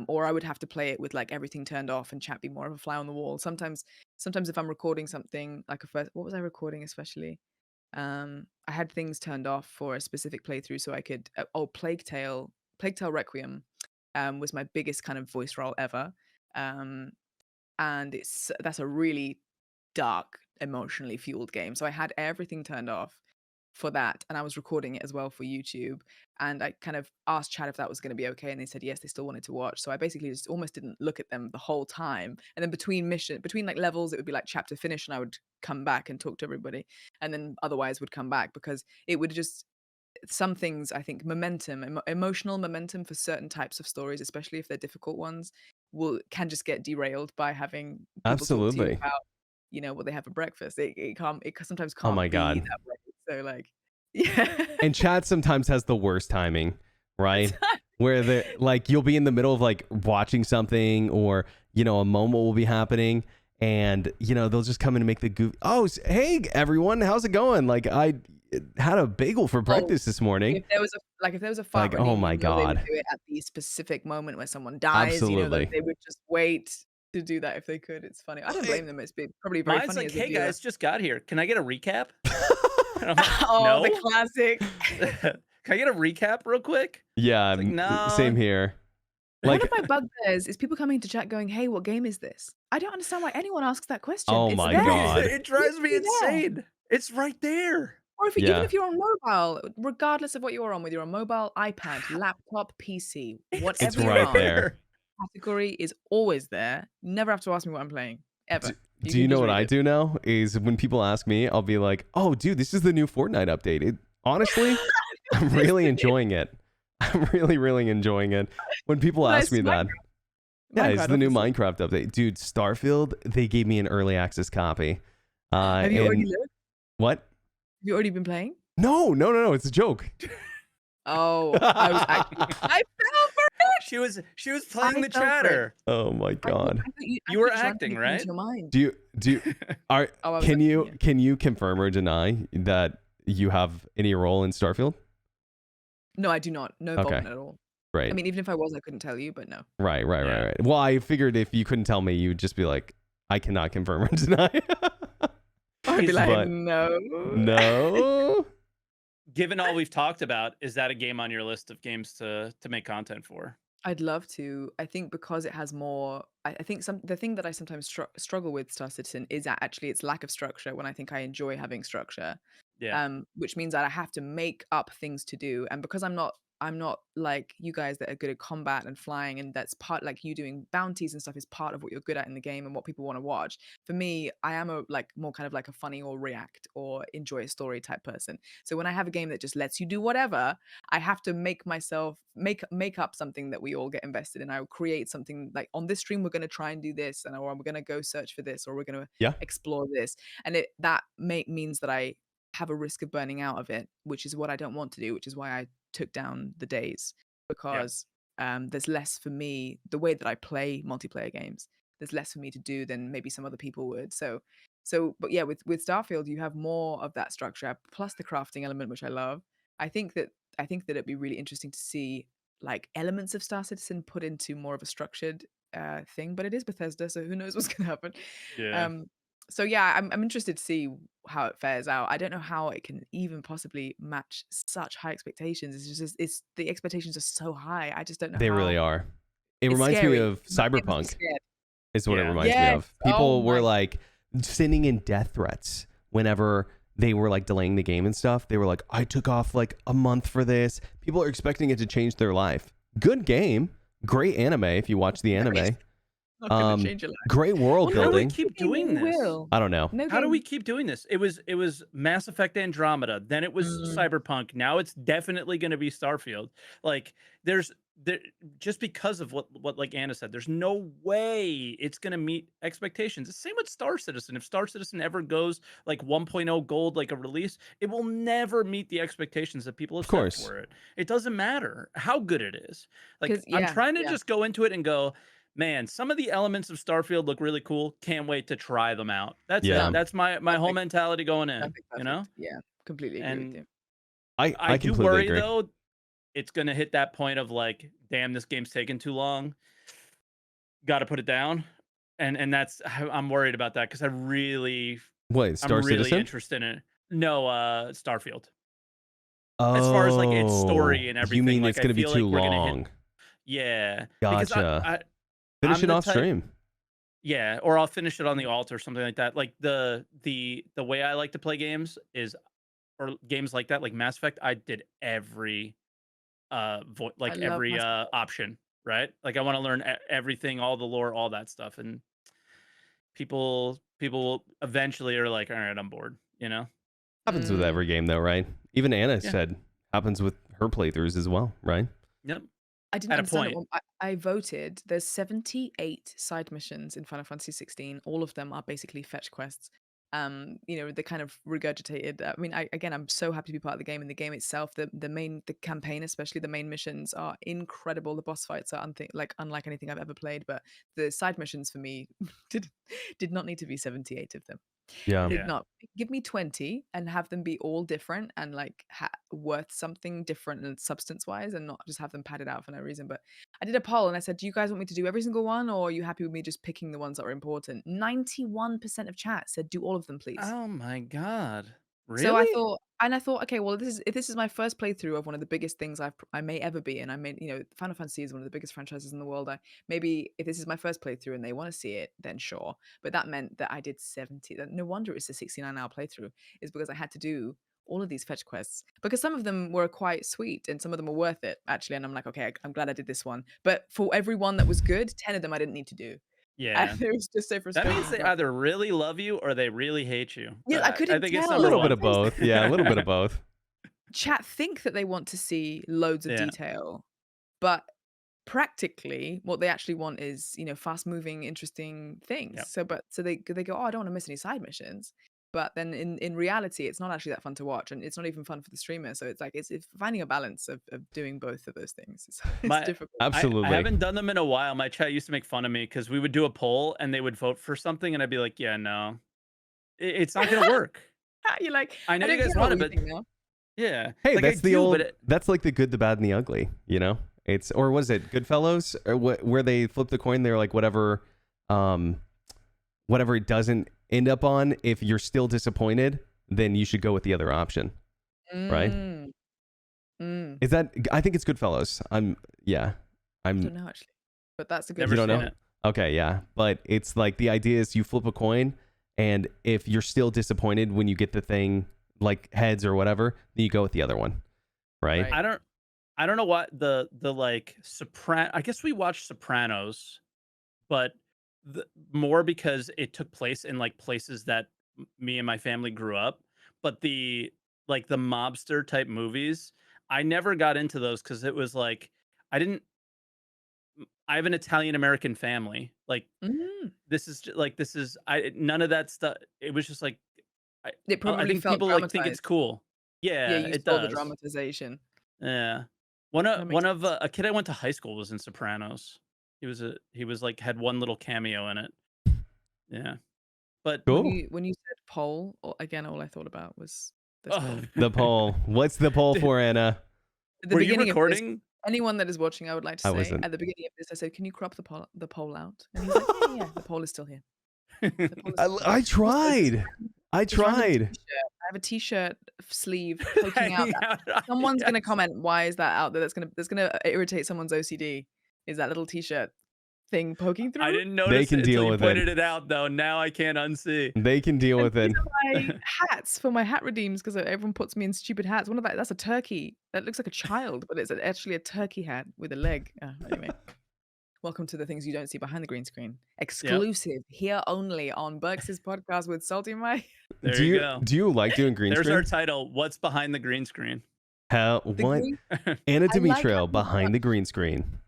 Or I would have to play it with like everything turned off and chat be more of a fly on the wall. Sometimes if I'm recording something like what was I recording especially? I had things turned off for a specific playthrough so I could. Plague Tale Requiem was my biggest kind of voice role ever, and that's a really dark, emotionally fueled game. So I had everything turned off for that, and I was recording it as well for YouTube, and I kind of asked chat if that was going to be okay, and they said yes, they still wanted to watch. So I basically just almost didn't look at them the whole time, and then between like levels it would be like chapter finish and I would come back and talk to everybody, and then otherwise would come back because it would just, some things, I think emotional momentum for certain types of stories, especially if they're difficult ones, can just get derailed by having people talk to you about what they have for breakfast. It sometimes can't my God. be that way. So like, yeah. And chat sometimes has the worst timing, right? Where you'll be in the middle of like watching something or, a moment will be happening and they'll just come in and make the goof. Oh, hey everyone, how's it going? Like I had a bagel for breakfast this morning. If there was a fight, Like, oh my they God. would do it at the specific moment where someone dies. Absolutely. That they would just wait to do that if they could. It's funny. I don't blame them. It's probably very Mine's funny. like, as a hey viewer. guys, just got here. Can I get a recap? And I'm like, Oh, no. the classic. Can I get a recap real quick? Yeah, It's like, no. same here. One of my bugbears is people coming to chat going, "Hey, what game is this?" I don't understand why anyone asks that question. Oh It's my there. God. It drives me insane. It's right there. Or Yeah. even if you're on mobile, regardless of what you're on, whether you're on mobile, iPad, laptop, PC, whatever It's you're right on, there. category is always there. You never have to ask me what I'm playing, ever. Do you know what I do now? Is when people ask me, I'll be like, "Oh, dude, this is the new Fortnite update." Honestly, I'm really enjoying it. I'm really enjoying it. When people ask me that, it's the new Minecraft update, dude. Starfield, they gave me an early access copy. Have you already looked? What? Have you already been playing? No. It's a joke. Oh, I fell for it. She was playing the chatter. Oh my God. You were acting, right? Do you can you confirm or deny that you have any role in Starfield? No, I do not. No involvement at all. Right. I mean, even if I was, I couldn't tell you, but no. Right. Well, I figured if you couldn't tell me, you'd just be like, I cannot confirm or deny. I'd be like, no. Given all we've talked about, is that a game on your list of games to make content for? I'd love to. I think because it has more. I think the thing that I sometimes struggle with Star Citizen is that actually its lack of structure. When I think I enjoy having structure, which means that I have to make up things to do, and because I'm not like you guys that are good at combat and flying, and that's part, like you doing bounties and stuff is part of what you're good at in the game and what people want to watch. For me, I am a more kind of like a funny or react or enjoy a story type person. So when I have a game that just lets you do whatever, I have to make myself make up something that we all get invested in. I will create something like, on this stream we're going to try and do this, and or we're going to go search for this, or we're going to explore this, and that means that I have a risk of burning out of it, which is what I don't want to do, which is why I took down the days, because there's less for me, the way that I play multiplayer games, there's less for me to do than maybe some other people would. So but yeah, with Starfield you have more of that structure plus the crafting element, which I love. I think that it'd be really interesting to see like elements of Star Citizen put into more of a structured thing, but it is Bethesda, so who knows what's going to happen. So yeah, I'm interested to see how it fares out. I don't know how it can even possibly match such high expectations. It's the expectations are so high. I just don't know. They really are. It reminds me of Cyberpunk. Is what it reminds me of. People were like sending in death threats whenever they were like delaying the game and stuff. They were like, I took off like a month for this. People are expecting it to change their life. Good game, great anime if you watch the anime. Great world building. How do we keep doing this? I don't know. How do we keep doing this? It was Mass Effect Andromeda, then it was Cyberpunk, now it's definitely going to be Starfield. Like there's just because of what like Anna said, there's no way it's going to meet expectations. The same with Star Citizen. If Star Citizen ever goes like 1.0 gold, like a release, it will never meet the expectations that people have set for it. It doesn't matter how good it is. Like I'm trying to just go into it and go, man, some of the elements of Starfield look really cool. Can't wait to try them out. That's it. That's my whole mentality going in. Perfect. You know? Yeah, completely agree with you. I do worry agree. Though, it's gonna hit that point of like, damn, this game's taking too long. Got to put it down, and that's I'm worried about that because I'm really interested in it. No, Starfield. Oh, as far as like its story and everything. You mean like, it's gonna be too long? Yeah, gotcha. Finish it off stream. Yeah, or I'll finish it on the alt or something like that. Like the way I like to play games is, or games like that, like Mass Effect. I did every every option, right? Like I want to learn everything, all the lore, all that stuff, and people eventually are like, all right, I'm bored. You know, happens with every game though, right? Even Anna said happens with her playthroughs as well, right? Yep. I didn't understand it. I voted. There's 78 side missions in Final Fantasy 16. All of them are basically fetch quests. The kind of regurgitated. I mean, I'm so happy to be part of the game. And the game itself, the campaign, especially the main missions, are incredible. The boss fights are unlike anything I've ever played. But the side missions for me did not need to be 78 of them. Yeah. Did Yeah. not. Give me 20 and have them be all different and like worth something different and substance wise, and not just have them padded out for no reason. But I did a poll and I said, do you guys want me to do every single one, or are you happy with me just picking the ones that are important? 91% of chat said do all of them, please. Oh my God. So Really? I thought, okay, well, if this is my first playthrough of one of the biggest things I may ever be, and Final Fantasy is one of the biggest franchises in the world. Maybe if this is my first playthrough and they want to see it, then sure. But that meant that I did 70. No wonder it's a 69-hour playthrough, is because I had to do all of these fetch quests, because some of them were quite sweet and some of them were worth it actually. And I'm like, okay, I'm glad I did this one. But for every one that was good, 10 of them I didn't need to do. Yeah. And it was just so That frustrating. means they either really love you or they really hate you. Yeah, I I couldn't think it's tell. A number little bit one. of both. Yeah, a little bit of both. Chat think that they want to see loads of Yeah. detail, but practically what they actually want is fast moving, interesting things. Yep. So they go, oh, I don't want to miss any side missions. But then in reality, it's not actually that fun to watch, and it's not even fun for the streamer. So it's like it's finding a balance of doing both of those things. It's difficult. Absolutely. I haven't done them in a while. My chat used to make fun of me because we would do a poll and they would vote for something, and I'd be like, yeah, no, it's not gonna work. You're like, I know you don't guys care want what it, you but think now. yeah. Hey, like, that's I the do, old. but That's like the good, the bad, and the ugly. It's, or was it Goodfellas, or where they flip the coin? They're like, whatever it doesn't end up on, if you're still disappointed, then you should go with the other option, right? Is that? I think it's Goodfellas. I don't know actually, but that's a good. never You don't seen know? it. Okay, yeah, but it's like the idea is you flip a coin, and if you're still disappointed when you get the thing like heads or whatever, then you go with the other one, right? Right. I don't know what the like I guess we watched Sopranos, but more because it took place in like places that me and my family grew up. But the mobster type movies, I never got into those because it was like I didn't. I have an Italian American family. Like Mm. this is none of that stuff. It was just like It I probably think felt people like think it's dramatized. cool. Yeah, Yeah, you it saw the does. dramatization. Yeah. That makes sense. A kid I went to high school was in Sopranos. He was like had one little cameo in it. Yeah. But When Cool. you said poll, again, all I thought about was this oh, poll. The poll. What's the poll for, Anna? At the were you beginning of this, recording? anyone that is watching, I would like to I say, wasn't. at the beginning of this, I said, "Can you crop the poll out?" And he's like, "Yeah, the poll is still here. The poll is still here." I tried. I This random tried. t-shirt. I have a t-shirt sleeve poking out. Hanging out. Someone's gonna Yes. comment, "Why is that out there?" That's gonna irritate someone's OCD. Is that little t-shirt thing poking through? I didn't They notice can it until deal you with pointed it. it out though. Now I can't unsee. They can deal And with it. these are my hats for my hat redeems, because everyone puts me in stupid hats. One of that's a turkey. That looks like a child, but it's actually a turkey hat with a leg. Anyway, welcome to the things you don't see behind the green screen. Exclusive here only on Berks' podcast with Salty Mike. There Do you you go. do you like doing green There's screen? our title. What's behind the green screen? Hell, The what? green, Anna I like Demetriou having behind the green screen.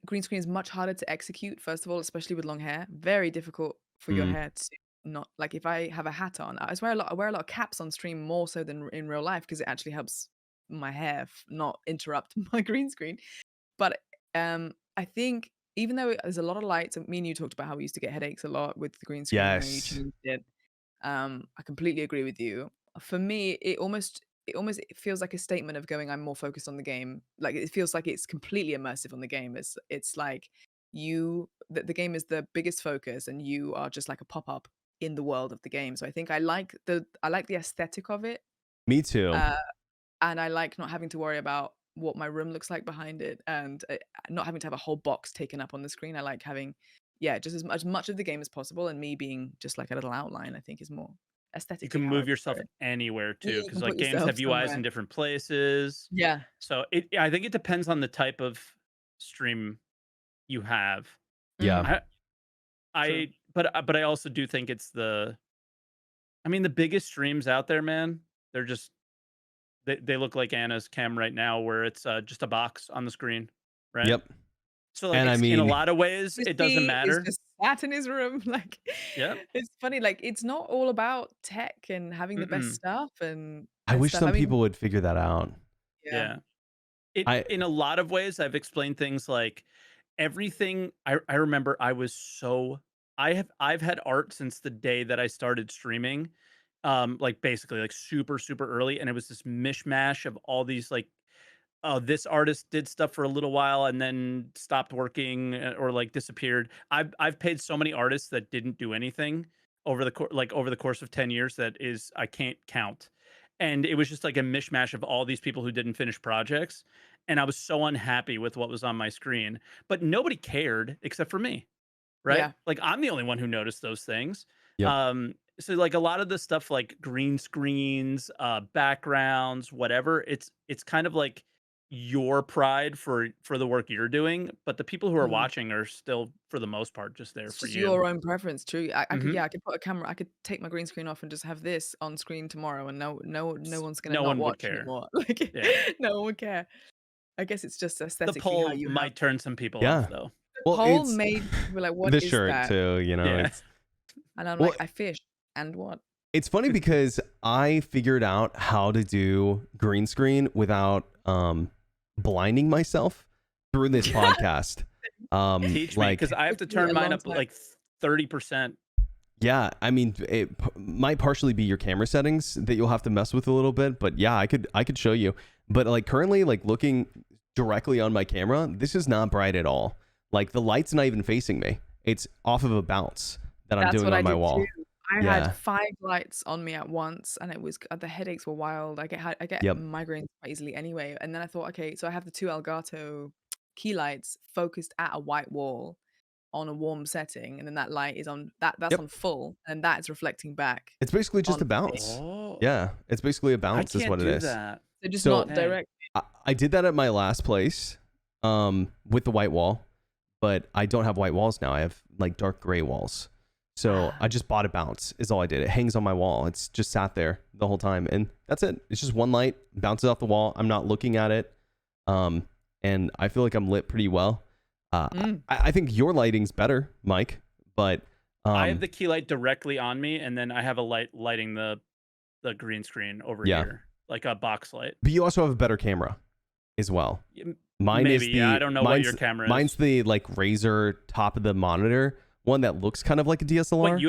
green screen is much harder to execute. First of all, especially with long hair, very difficult for your Mm. hair to not like. If I have a hat on, I wear a lot of caps on stream more so than in real life, because it actually helps my hair not interrupt my green screen. But I think even though there's a lot of lights, and me and you talked about how we used to get headaches a lot with the green screen when you Yes. changed it. I completely agree with you. For me, it feels like a statement of going, I'm more focused on the game. Like it feels like it's completely immersive on the game. It's like the game is the biggest focus, and you are just like a pop up in the world of the game. So I think I like the aesthetic of it, Me too. and I like not having to worry about what my room looks like behind it, and not having to have a whole box taken up on the screen. I like having, just as much of the game as possible, and me being just like a little outline, I think is more You aesthetically can how I move yourself prefer it. anywhere Yeah, too, you because can like put games yourself have UIs in somewhere. different places. Yeah. So I think it depends on the type of stream you have. Yeah. True. But I also do think it's the biggest streams out there, man. They're just they look like Anna's cam right now, where it's just a box on the screen, right? Yep. So like And I it's, in a mean, lot of ways, You it doesn't see, it's matter. just sat in his room. Like, Yep. it's funny. Like, it's not all about tech and having the best Mm-mm. stuff and I wish stuff. some I mean, people would figure that out. yeah. Yeah. It I in a lot of ways, I've explained things like everything. I remember I was so I've had art since the day that I started streaming, like basically like super super early, and it was this mishmash of all these like, oh, this artist did stuff for a little while and then stopped working, or like disappeared. I've paid so many artists that didn't do anything over the course of 10 years that is I can't count. And it was just like a mishmash of all these people who didn't finish projects, and I was so unhappy with what was on my screen, but nobody cared except for me, right? Yeah. Like I'm the only one who noticed those things. Yep. So like a lot of the stuff like green screens, backgrounds, whatever, it's kind of like your pride for the work you're doing, but the people who are Mm. watching are still for the most part just there It's for just you. your own preference, true. Mhm. I could put a camera, I could take my green screen off and just have this on screen tomorrow, and no one's gonna No not one would watch care. anymore. Like, Yeah. no one would care. I guess it's just The aesthetically how poll you have might turn some people off yeah. though. the Well, poll it's made people like, what the is shirt that? too. You know, Yeah. it's And I'm well, like, I fish, and what? it's funny because I figured out how to do green screen without blinding myself through this podcast. Teach me, Like, because I have to Took me a turn mine long up time. like 30%. yeah, I mean, it might partially be your camera settings that you'll have to mess with a little bit, but yeah, I could show you. But like currently, like looking directly on my camera, this is not bright at all. Like the light's not even facing me. It's off of a bounce that I'm That's doing what I on my did wall. too. I Yeah. had 5 lights on me at once, and it was the headaches were wild. I get Yep. migraines quite easily anyway. And then I thought, okay, so I have the 2 Elgato key lights focused at a white wall on a warm setting, and then that light is on that's Yep. on full, and that is reflecting back It's basically just on a me. bounce. Oh, Yeah, it's basically a I bounce is can't what it do is. that. So just So not Dang. direct. I did that at my last place with the white wall, but I don't have white walls now. I have like dark gray walls. So I just bought a bounce is all I did. It hangs on my wall. It's just sat there the whole time, and that's it. It's just one light, bounces off the wall. I'm not looking at it. And I feel like I'm lit pretty well. I think your lighting's better, Mike, but I have the key light directly on me, and then I have a light lighting the green screen over Yeah. here, like a box light. but you also have a better camera as well. Mine Maybe, is the yeah, I don't know what your mine's- camera is. Mine's the like Razer top of the monitor one that looks kind of like a DSLR. Wait,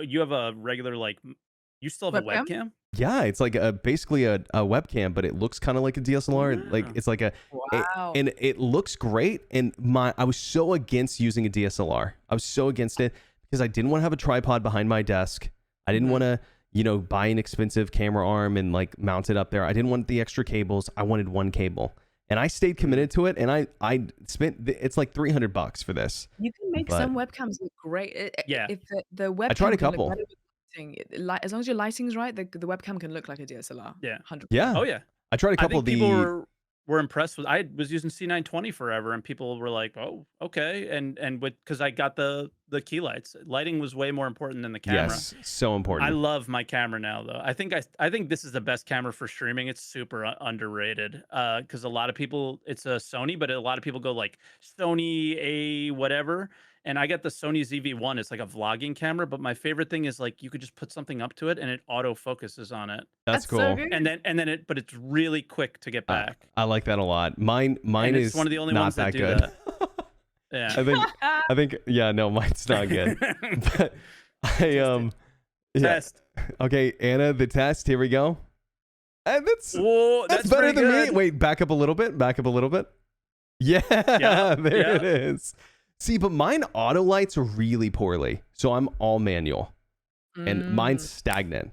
you have a regular like you still have Webcam? a webcam? Yeah, it's like basically a webcam, but it looks kind of like a DSLR. Like Wow. it's like Wow. and it looks great. And I was so against using a DSLR. I was so against it because I didn't want to have a tripod behind my desk. I didn't want to, buy an expensive camera arm and like mount it up there. I didn't want the extra cables. I wanted one cable, and I stayed committed to it. And I spent it's like $300 for this. You can make But- some webcams look great. Yeah. If the webcam tried a can look couple. better with lighting, as long as your lighting's right, the webcam can look like a DSLR. Yeah. 100%. Yeah, Oh yeah. I tried a I couple think of people were impressed with. I was using C920 forever, and people were like, "Oh, okay." And because I got the key lights, lighting was way more important than the camera. Yes, so I important. love my camera now, though. I think this is the best camera for streaming. It's super underrated. Because a lot of people, it's a Sony, but a lot of people go like Sony A whatever. And I got the Sony ZV-1. It's like a vlogging camera, but my favorite thing is like you could just put something up to it and it auto focuses on it. That's so cool. good. And then but it's really quick to get back. I like that a lot. Mine And is it's one of the only not ones that do good. that. Yeah. I think yeah, no, mine's not good. But yeah. Test. Okay, Anna, the test. Here we go. And Whoa, that's better pretty than good. me. Wait, back up a little bit. Yeah, Yep, there yep. it is. See, but mine auto lights really poorly, so I'm all manual, and mine's stagnant.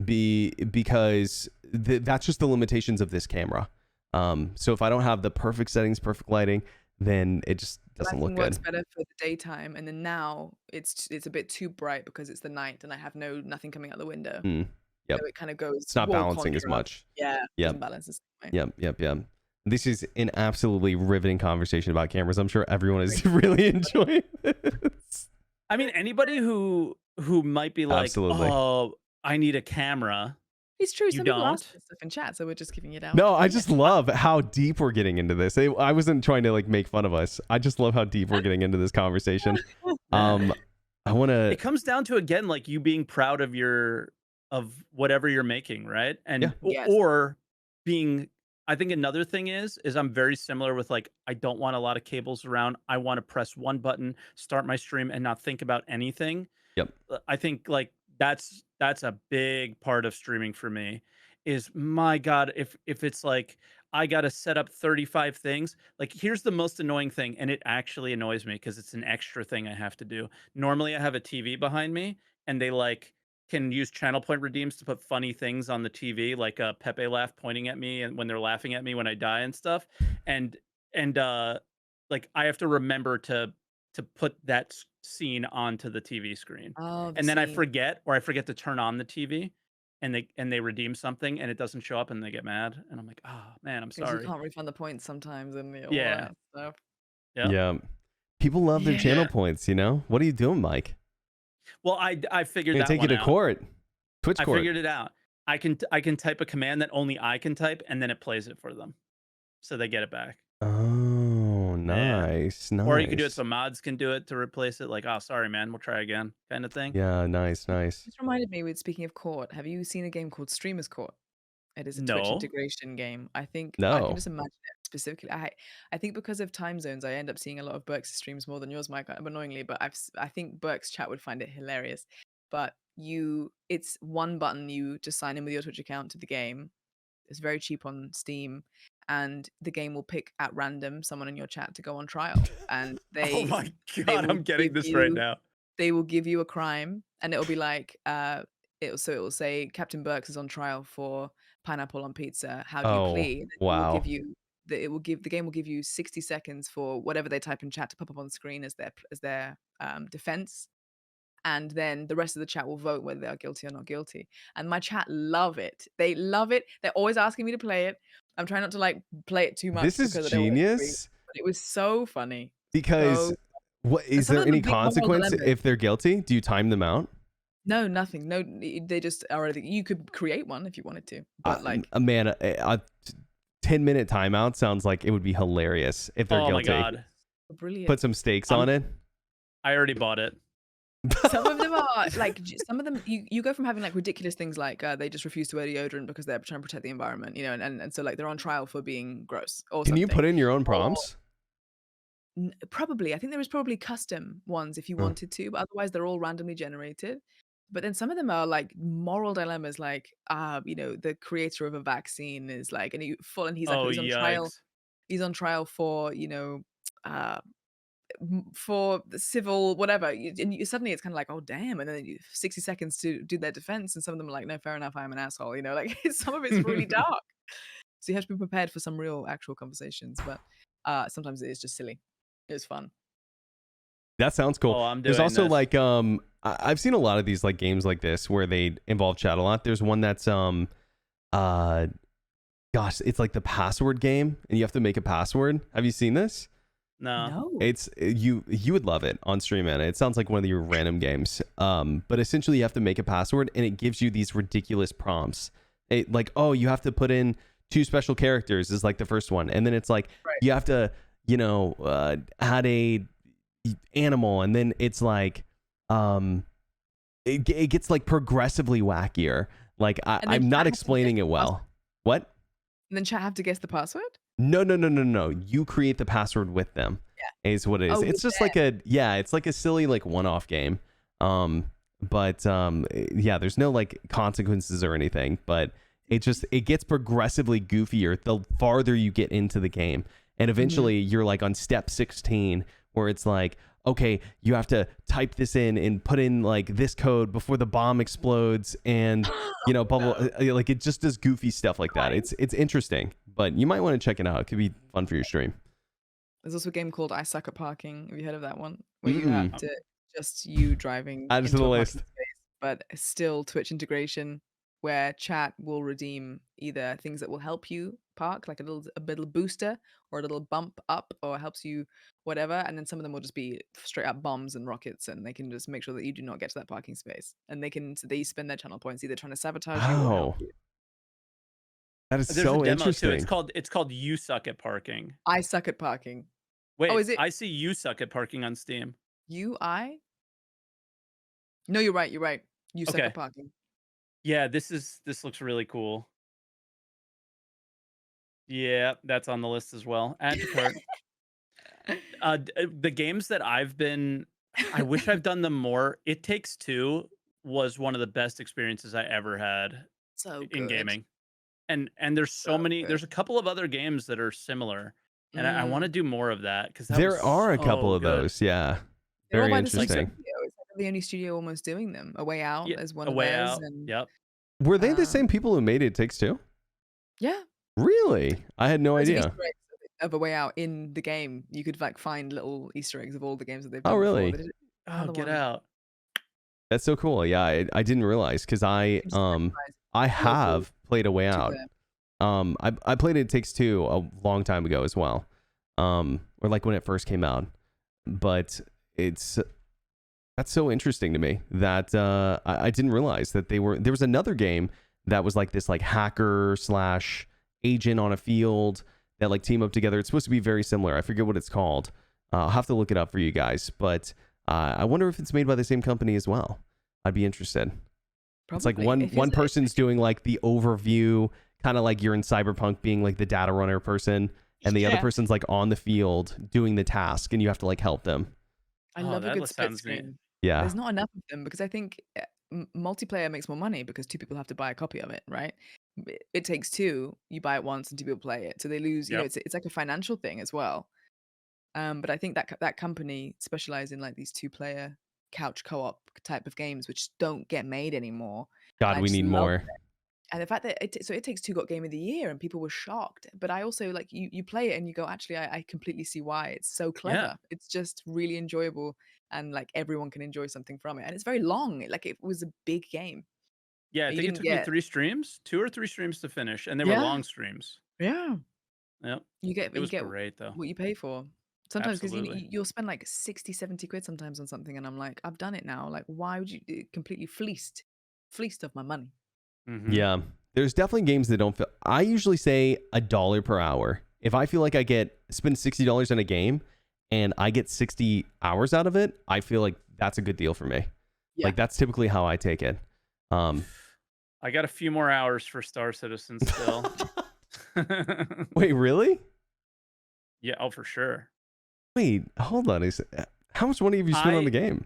Because that's just the limitations of this camera. So if I don't have the perfect settings, perfect lighting, then it just doesn't look Lighting works good. better for the daytime, and then now it's a bit too bright because it's the night and I have nothing coming out the window. Yep. So it kind of goes. It's not wall balancing as contrast. much. Yeah. Yep. Doesn't balance the same way. Yep. This is an absolutely riveting conversation about cameras. I'm sure everyone is really enjoying this. I mean, anybody who might be like, Absolutely. "Oh, I need a camera." It's true. You Some people ask don't? this stuff in chat, so we're just giving it out. No, I Yeah. just love how deep we're getting into this. I wasn't trying to like make fun of us. I just love how deep we're getting into this conversation. I want to. It comes down to, again, like you being proud of whatever you're making, right? And Yeah. Yes. or being, I think another thing is I'm very similar with, like, I don't want a lot of cables around. I want to press one button, start my stream, and not think about anything. Yep. I think like that's a big part of streaming for me. Is, my God, if it's like I gotta set up 35 things. Like, here's the most annoying thing, and it actually annoys me because it's an extra thing I have to do. Normally I have a TV behind me, and they like can use channel point redeems to put funny things on the TV, like a Pepe laugh pointing at me and when they're laughing at me when I die and stuff. And like I have to remember to put that scene onto the TV screen. Oh, the And then I scene. forget, or I forget to turn on the TV, and they redeem something and it doesn't show up and they get mad and I'm like, "Oh, man, I'm Because you sorry." can't refund the points sometimes and all Yeah. that stuff. Yeah. Yeah. People love their Yeah. channel points. What are you doing, Mike? Well, I figured Gonna that take you one to out. court. Twitch I court. figured it out. I can type a command that only I can type, and then it plays it for them, so they get it back. Oh, Yeah. nice, Or you can do it nice. so mods can do it to replace it, like, "Oh, sorry, man, we'll try again," kind of thing. Yeah, nice, nice. This reminded me with speaking of court, have you seen a game called Streamer's Court? It is a Twitch No. integration game. I think I can No. just imagine it specifically. I think because of time zones, I end up seeing a lot of Berks' streams more than yours, Mike, annoyingly. But I think Berks' chat would find it hilarious. But it's one button. You just sign in with your Twitch account to the game. It's very cheap on Steam, and the game will pick at random someone in your chat to go on trial, and Oh my they God, will I'm getting give this right you now. they will give you a crime, and it'll be like it will say Captain Berks is on trial for pineapple on pizza. How do you Oh, plead? And it will wow. give you the game will give you 60 seconds for whatever they type in chat to pop up on the screen as their defense. And then the rest of the chat will vote whether they are guilty or not guilty. And my chat love it. They love it. They're always asking me to play it. I'm trying not to like play it too much This is because I don't want to scream. genius But it was so funny. because So what and is some of there them are any big moral consequence dilemmas. if they're guilty? Do you time them out? No, nothing. No, they just are. You could create one if you wanted to, but like, Man, a 10-minute timeout sounds like it would be hilarious if they're Oh my guilty. God. brilliant. Put some stakes on it. I already bought it. Some of them are like, some of them you go from having like ridiculous things like they just refuse to wear deodorant because they're trying to protect the environment, and so like they're on trial for being gross or Can something. you put in your own prompts? Probably, I think there is probably custom ones if you wanted to, but otherwise they're all randomly generated. But then some of them are like moral dilemmas, like the creator of a vaccine is like, and he's like, Oh, he's on trial. yikes. He's on trial for uh for the civil whatever, suddenly it's kind of like, oh damn, and then 60 seconds to do their defense, and some of them are like, no, fair enough, I'm an asshole, like some of it's really dark. So you have to be prepared for some real actual conversations, but sometimes it is just silly. It's fun. That sounds cool. Oh, I'm There's doing also this. like I've seen a lot of these like games like this where they involve chat a lot. There's one that's gosh, it's like the password game and you have to make a password. Have you seen this? No. It's you would love it on stream, man. It sounds like one of your random games. But essentially you have to make a password and it gives you these ridiculous prompts. Like, oh, you have to put in 2 special characters is like the first one, and then it's like you have to add a animal, and then it's like it gets like progressively wackier. Like I'm not explaining it well. What? And then chat have to guess the password? No. You create the password with them. Yeah. Is what it is. It's just like it's like a silly like one-off game. But there's no like consequences or anything, but it gets progressively goofier the farther you get into the game. And eventually you're like on step 16 where it's like, okay, you have to type this in and put in like this code before the bomb explodes, and bubble like it just does goofy stuff like that. It's interesting, but you might want to check it out. It could be fun for your stream. There's also a game called I Suck at Parking. Have you heard of that one? Where you have to just you driving add it to the into a list. parking space, but still Twitch integration where chat will redeem either things that will help you park, like a little booster or a little bump up, or helps you whatever, and then some of them will just be straight up bombs and rockets, and they can just make sure that you do not get to that parking space, and they spend their channel points either trying to sabotage you or help you. That is There's a so demo too. interesting. It's called You Suck at Parking. I suck at parking. Wait, is it I see You Suck at Parking on Steam. UI? No, you're right. You're right. You suck Okay. at parking. Yeah, this looks really cool. Yeah, that's on the list as well. Add to cart. The games that I wish I've done them more. It Takes Two was one of the best experiences I ever had So in good. gaming. And there's so So many, good. there's a couple of other games that are similar. And I want to do more of that because that was There are a couple so of good. those. Yeah. They're all Very by the same interesting. studio. It's like the only studio almost doing them. A Way Out Yeah, is one A of Way theirs, Out. and Yep. Were they the same um, people who made It Takes Two? yeah, Really? I had no there's an idea. Easter eggs of A Way Out in the game. You could like find little Easter eggs of all the games that they've Oh, done before. really? They did Oh, another Get one. Out. That's so cool. Yeah, I didn't realize because I Just recognize I local have played A Way Out. two-player. I played It Takes Two a long time ago as well. Or like when it first came out. But that's so interesting to me that I didn't realize that there was another game that was like this like hacker / agent on a field that like team up together. It's supposed to be very similar. I forget what it's called. I'll have to look it up for you guys, but I wonder if it's made by the same company as well. I'd be interested. It's like Probably. one person's doing like the overview, kind of like you're in Cyberpunk being like the data runner person, and the other Yeah. person's like on the field doing the task, and you have to like help them. I Oh, love a that good split sounds neat. screen. Yeah. There's not enough of them because I think multiplayer makes more money because two people have to buy a copy of it, right? It Takes Two, you buy it once and two people play it, so they lose. You know, Yep. it's like a financial thing as well. But I think that company specializes in like these two-player couch co-op type of games, which don't get made anymore. God, I we just need love more. it. And the fact that It Takes Two got Game of the Year and people were shocked. But I also like you play it and you go, actually, I completely see why. It's so clever. Yeah. It's just really enjoyable and like everyone can enjoy something from it. And it's very long. Like it was a big game. Yeah, I You think it didn't took me get 3 streams, 2 or 3 streams to finish, and they were Yeah. long streams. Yeah. Yep. You get It was you get great though. what you pay for. Sometimes because Absolutely. you'll spend like 60, 70 quid sometimes on something and I'm like, I've done it now. Like, why would you completely fleeced of my money? Mhm. Yeah. There's definitely games that don't feel. I usually say $1 per hour. If I feel like I spend $60 on a game and I get 60 hours out of it, I feel like that's a good deal for me. Yeah. Like that's typically how I take it. I got a few more hours for Star Citizen still. Wait, really? Yeah, oh for sure. Wait, hold on. How much money have you spent on the game?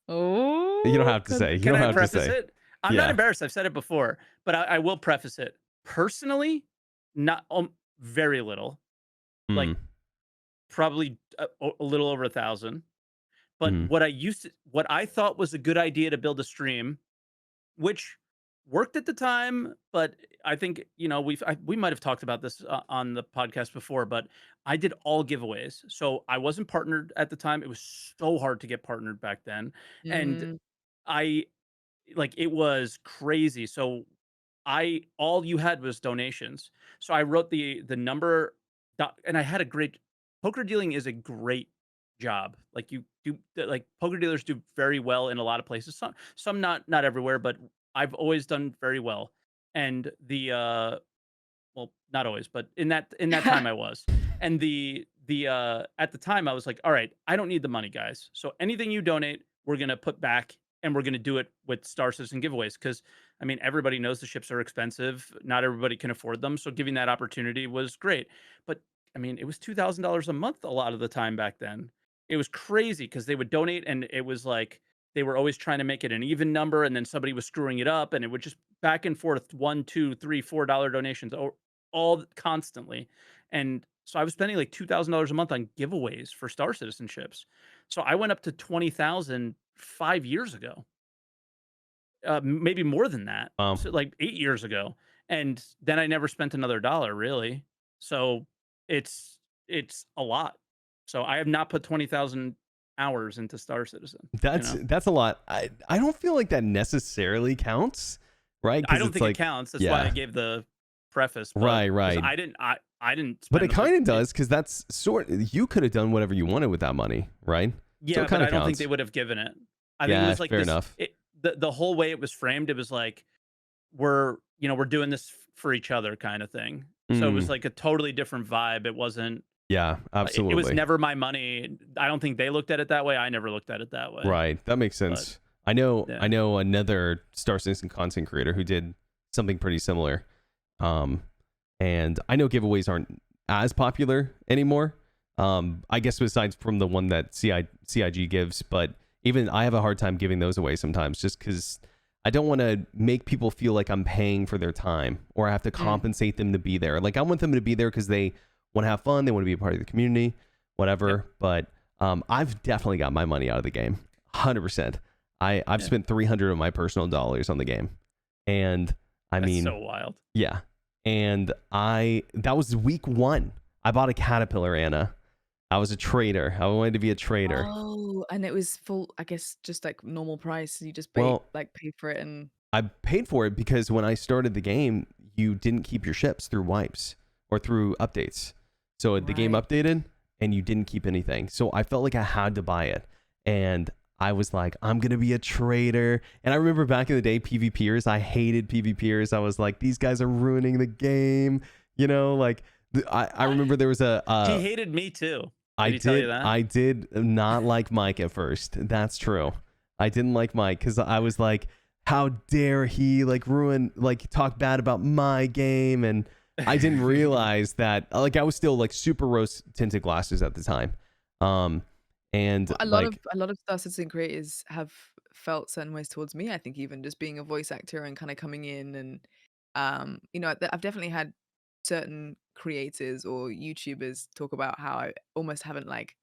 Oh, You don't have to say. You Can don't I have to preface say. it? I'm Yeah. not embarrassed. I've said it before, but I will preface it. Personally, not very little. Like Mm, probably a little over 1,000. But mm. what I thought was a good idea to build a stream, which worked at the time, but I think we might have talked about this on the podcast before. But I did all giveaways, so I wasn't partnered at the time. It was so hard to get partnered back then, and Mm. I it was crazy. So all you had was donations. So I wrote the number, and I had a great poker dealing is a great job. Like you do, like poker dealers do very well in a lot of places. Some not everywhere, but I've always done very well. And well, not always, but in that time I was. And the at the time I was like, all right, I don't need the money, guys. So anything you donate, we're gonna put back, and we're gonna do it with Star Citizen giveaways. Because I mean, everybody knows the ships are expensive. Not everybody can afford them. So giving that opportunity was great. But I mean, it was $2,000 a month a lot of the time back then. It was crazy because they would donate, and it was like they were always trying to make it an even number, and then somebody was screwing it up, and it would just back and forth $1, $2, $3, $4 donations all constantly. And so I was spending like $2,000 a month on giveaways for Star Citizenships. So I went up to 20,000 5 years ago, maybe more than that. Wow. So like 8 years ago, and then I never spent another dollar really. So it's a lot. So I have not put 20,000 hours into Star Citizen. That's a lot. I don't feel like that necessarily counts, right? I don't think it counts. That's why I gave the preface. But, Right. I didn't. But it spend kind of does because that's you could have done whatever you wanted with that money, right? Yeah, So it but kinda I don't think counts. they would have given it. I think it was like fair this. enough. The whole way it was framed, it was like we're doing this for each other kind of thing. So it was like a totally different vibe. It wasn't Yeah, it was absolutely. never my money. I don't think they looked at it that way. I never looked at it that way. Right. That makes But sense. I know yeah. I know another Star Citizen content creator who did something pretty similar. And I know giveaways aren't as popular anymore. I guess besides from the one that CIG gives, but even I have a hard time giving those away sometimes just because I don't want to make people feel like I'm paying for their time or I have to compensate them to be there. Like I want them to be there because they want to have fun, they want to be a part of the community, whatever. But I've definitely got my money out of the game, 100%. I've spent 300 of my personal dollars on the game, and I That's mean, so wild. yeah. And that was week 1. I bought a Caterpillar, Anna. I was a trader. I wanted to be a trader. Oh, and it was full, I guess, just like normal price. You just pay Well, pay for it, and I paid for it because when I started the game, you didn't keep your ships through wipes or through updates. So the game right. updated and you didn't keep anything. So I felt like I had to buy it. And I was like, I'm going to be a trader. And I remember back in the day, PvPers, I hated PvPers. I was like, these guys are ruining the game. You know, like I remember there was He hated me too. Did he tell you that? I did not like Mike at first. That's true. I didn't like Mike because I was like, how dare he like ruin, like talk bad about my game. And I didn't realize that like I was still like super rose tinted glasses at the time. And a like lot of Star Citizen creators have felt certain ways towards me. I think even just being a voice actor and kind of coming in and I've definitely had certain creators or YouTubers talk about how I almost haven't like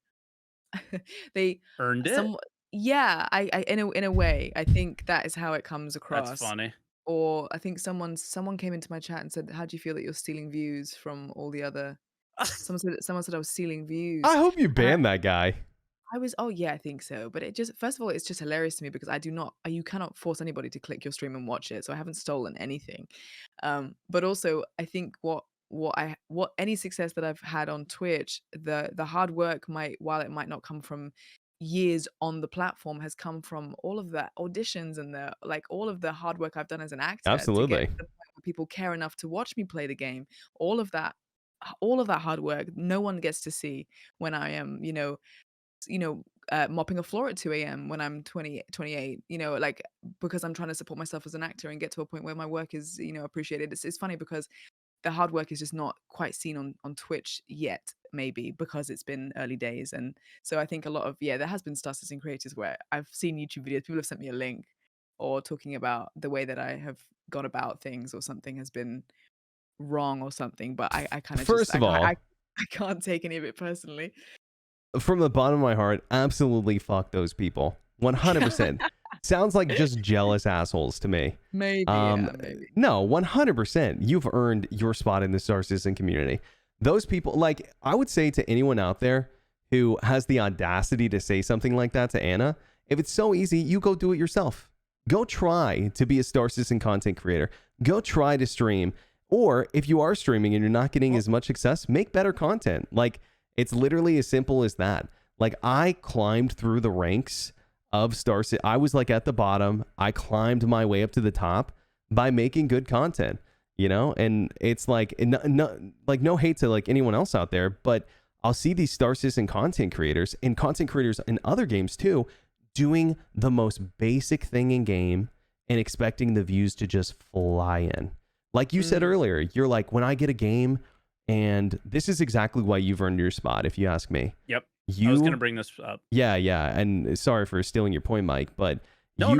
they Earned it? some yeah, I in a way, I think that is how it comes That's across. funny. Or I think someone came into my chat and said, "How do you feel that you're stealing views from all the other?" Someone said I was stealing I views. hope you And ban that guy. I was, oh yeah, I think so. But it just, first of all, it's just hilarious to me because you cannot force anybody to click your stream and watch it. So I haven't stolen anything. But also, I think what any success that I've had on Twitch, the hard work while it might not come from years on the platform, has come from all of the auditions and the like all of the hard work I've done as an actor to get Absolutely. to the point where people care enough to watch me play the game. All of that, all of that hard work, no one gets to see when I am, mopping a floor at 2 a.m. when I'm 28, like because I'm trying to support myself as an actor and get to a point where my work is, appreciated. It's funny because the hard work is just not quite seen on Twitch yet, maybe because it's been early days. And so I think a lot of, there has been Star Citizen creators where I've seen YouTube videos, people have sent me a link or talking about the way that I have gone about things or something has been wrong or something. But I kind of just, First of all, I can't take any of it personally. from the bottom of my heart, absolutely fuck those people. 100%. Sounds like just jealous assholes to me. Maybe, yeah, maybe. No, 100%. You've earned your spot in the Star Citizen community. Those people, like, I would say to anyone out there who has the audacity to say something like that to Anna, if it's so easy, you go do it yourself. Go try to be a Star Citizen content creator. Go try to stream. Or if you are streaming and you're not getting as much success, make better content. Like, it's literally as simple as that. Like, I climbed through the ranks of Star Citizen. I was like at the bottom. I climbed my way up to the top by making good content, and it's like, no hate to like anyone else out there, but I'll see these Star Citizen content creators and content creators in other games too, doing the most basic thing in game and expecting the views to just fly in. Like you said earlier, you're like, when I get a game, and this is exactly why you've earned your spot, if you ask me. Yep. I was going to bring this up. Yeah. And sorry for stealing your point, Mike, but No.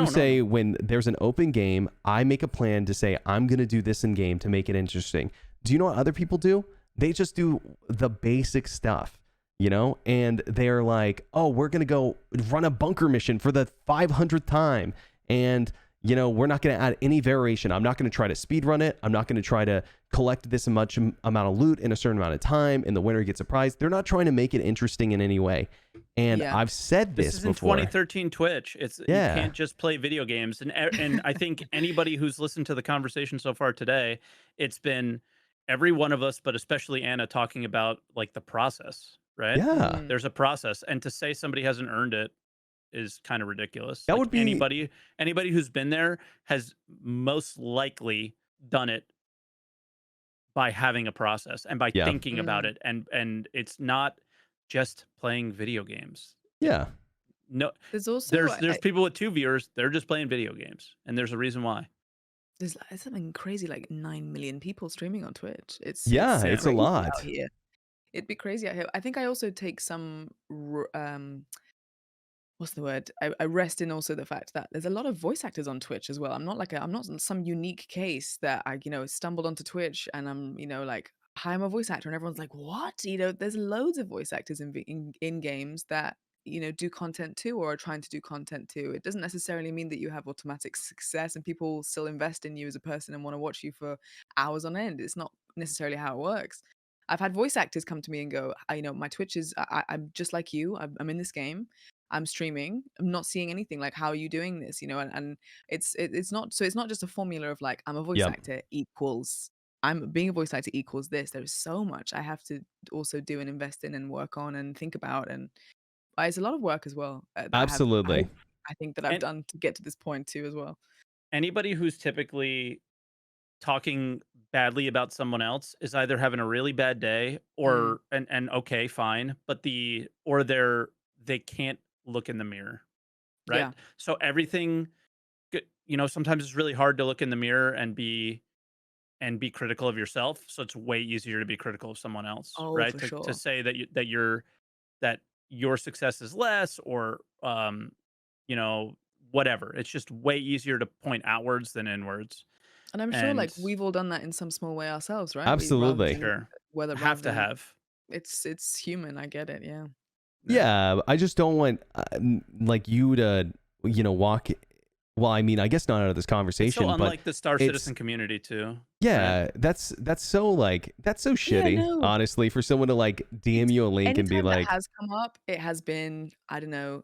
when there's an open game, I make a plan to say, I'm going to do this in game to make it interesting. Do you know what other people do? They just do the basic stuff, and they're like, oh, we're going to go run a bunker mission for the 500th time. And we're not going to add any variation. I'm not going to try to speed run it. I'm not going to try to collect this much amount of loot in a certain amount of time and the winner gets a prize. They're not trying to make it interesting in any way. And I've said this is before. In 2013 Twitch. You can't just play video games. And I think anybody who's listened to the conversation so far today, it's been every one of us, but especially Anna, talking about like the process, right? Yeah. There's a process. And to say somebody hasn't earned it is kind of ridiculous. That would be anybody who's been there has most likely done it by having a process and by Yeah. thinking about it, and it's not just playing video games. Yeah. No, There's also there's people with 2 viewers, they're just playing video games, and there's a reason why. there's something crazy like 9 million people streaming on Twitch. Yeah, Yeah. it's a crazy lot. out here. It'd be crazy out here. I think I also take some what's the word? I rest in also the fact that there's a lot of voice actors on Twitch as well. I'm not some unique case that I, stumbled onto Twitch and I'm, like, hi, I'm a voice actor, and everyone's like, what? There's loads of voice actors in games that, do content too, or are trying to do content too. It doesn't necessarily mean that you have automatic success and people still invest in you as a person and want to watch you for hours on end. It's not necessarily how it works. I've had voice actors come to me and go, my Twitch is, I'm just like you. I'm in this game. I'm streaming. I'm not seeing anything. Like, how are you doing this? And it's not, so it's not just a formula of like, I'm a voice Yep. actor equals I'm being a voice actor equals this. There's so much I have to also do and invest in and work on and think about, and it's a lot of work as well. That Absolutely. I think that I've And done to get to this point too as well. anybody who's typically talking badly about someone else is either having a really bad day or and okay, fine, but or they can't look in the mirror, right? Yeah. So everything, sometimes it's really hard to look in the mirror and be critical of yourself. So it's way easier to be critical of someone else, Oh, right? for To sure. say that your success is less, or whatever. It's just way easier to point outwards than inwards. And I'm sure, And like, we've all done that in some small way ourselves, right? Rather Absolutely. than sure, rather have to than have. it's human. I get it. Yeah. Yeah, I just don't want like you to, walk. Well, I mean, I guess not out of this It's conversation, so but unlike the Star it's- Citizen community too. yeah, that's so shitty, no. honestly, for someone to like DM you a link and be Anytime like, that has come up, it has been, I don't know,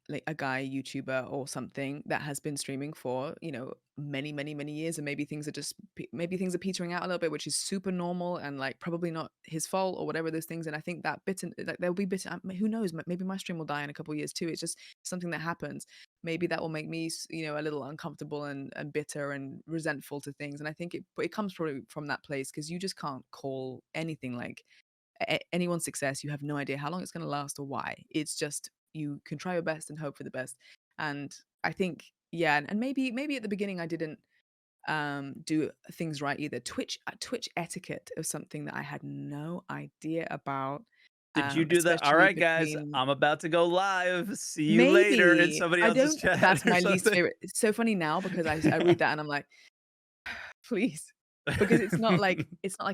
like a guy YouTuber or something that has been streaming for, many, many, many years, and maybe things are petering out a little bit, which is super normal and like probably not his fault or whatever those things. And I think that like there'll be who knows, maybe my stream will die in a couple of years too. It's just something that happens. Maybe that will make me, a little uncomfortable and bitter and resentful to things. And I think it comes probably from that place, because you just can't call anything like anyone's success. You have no idea how long it's going to last or why. It's just, you can try your best and hope for the best. And I think, yeah, and maybe at the beginning I didn't do things right either. Twitch etiquette is something that I had no idea about. Did you do that? All Especially right, guys, between, I'm about to go live. See you later in maybe somebody I else's don't. chat. That's or my least something. favorite. It's so funny now because I read that and I'm like, please, because it's not like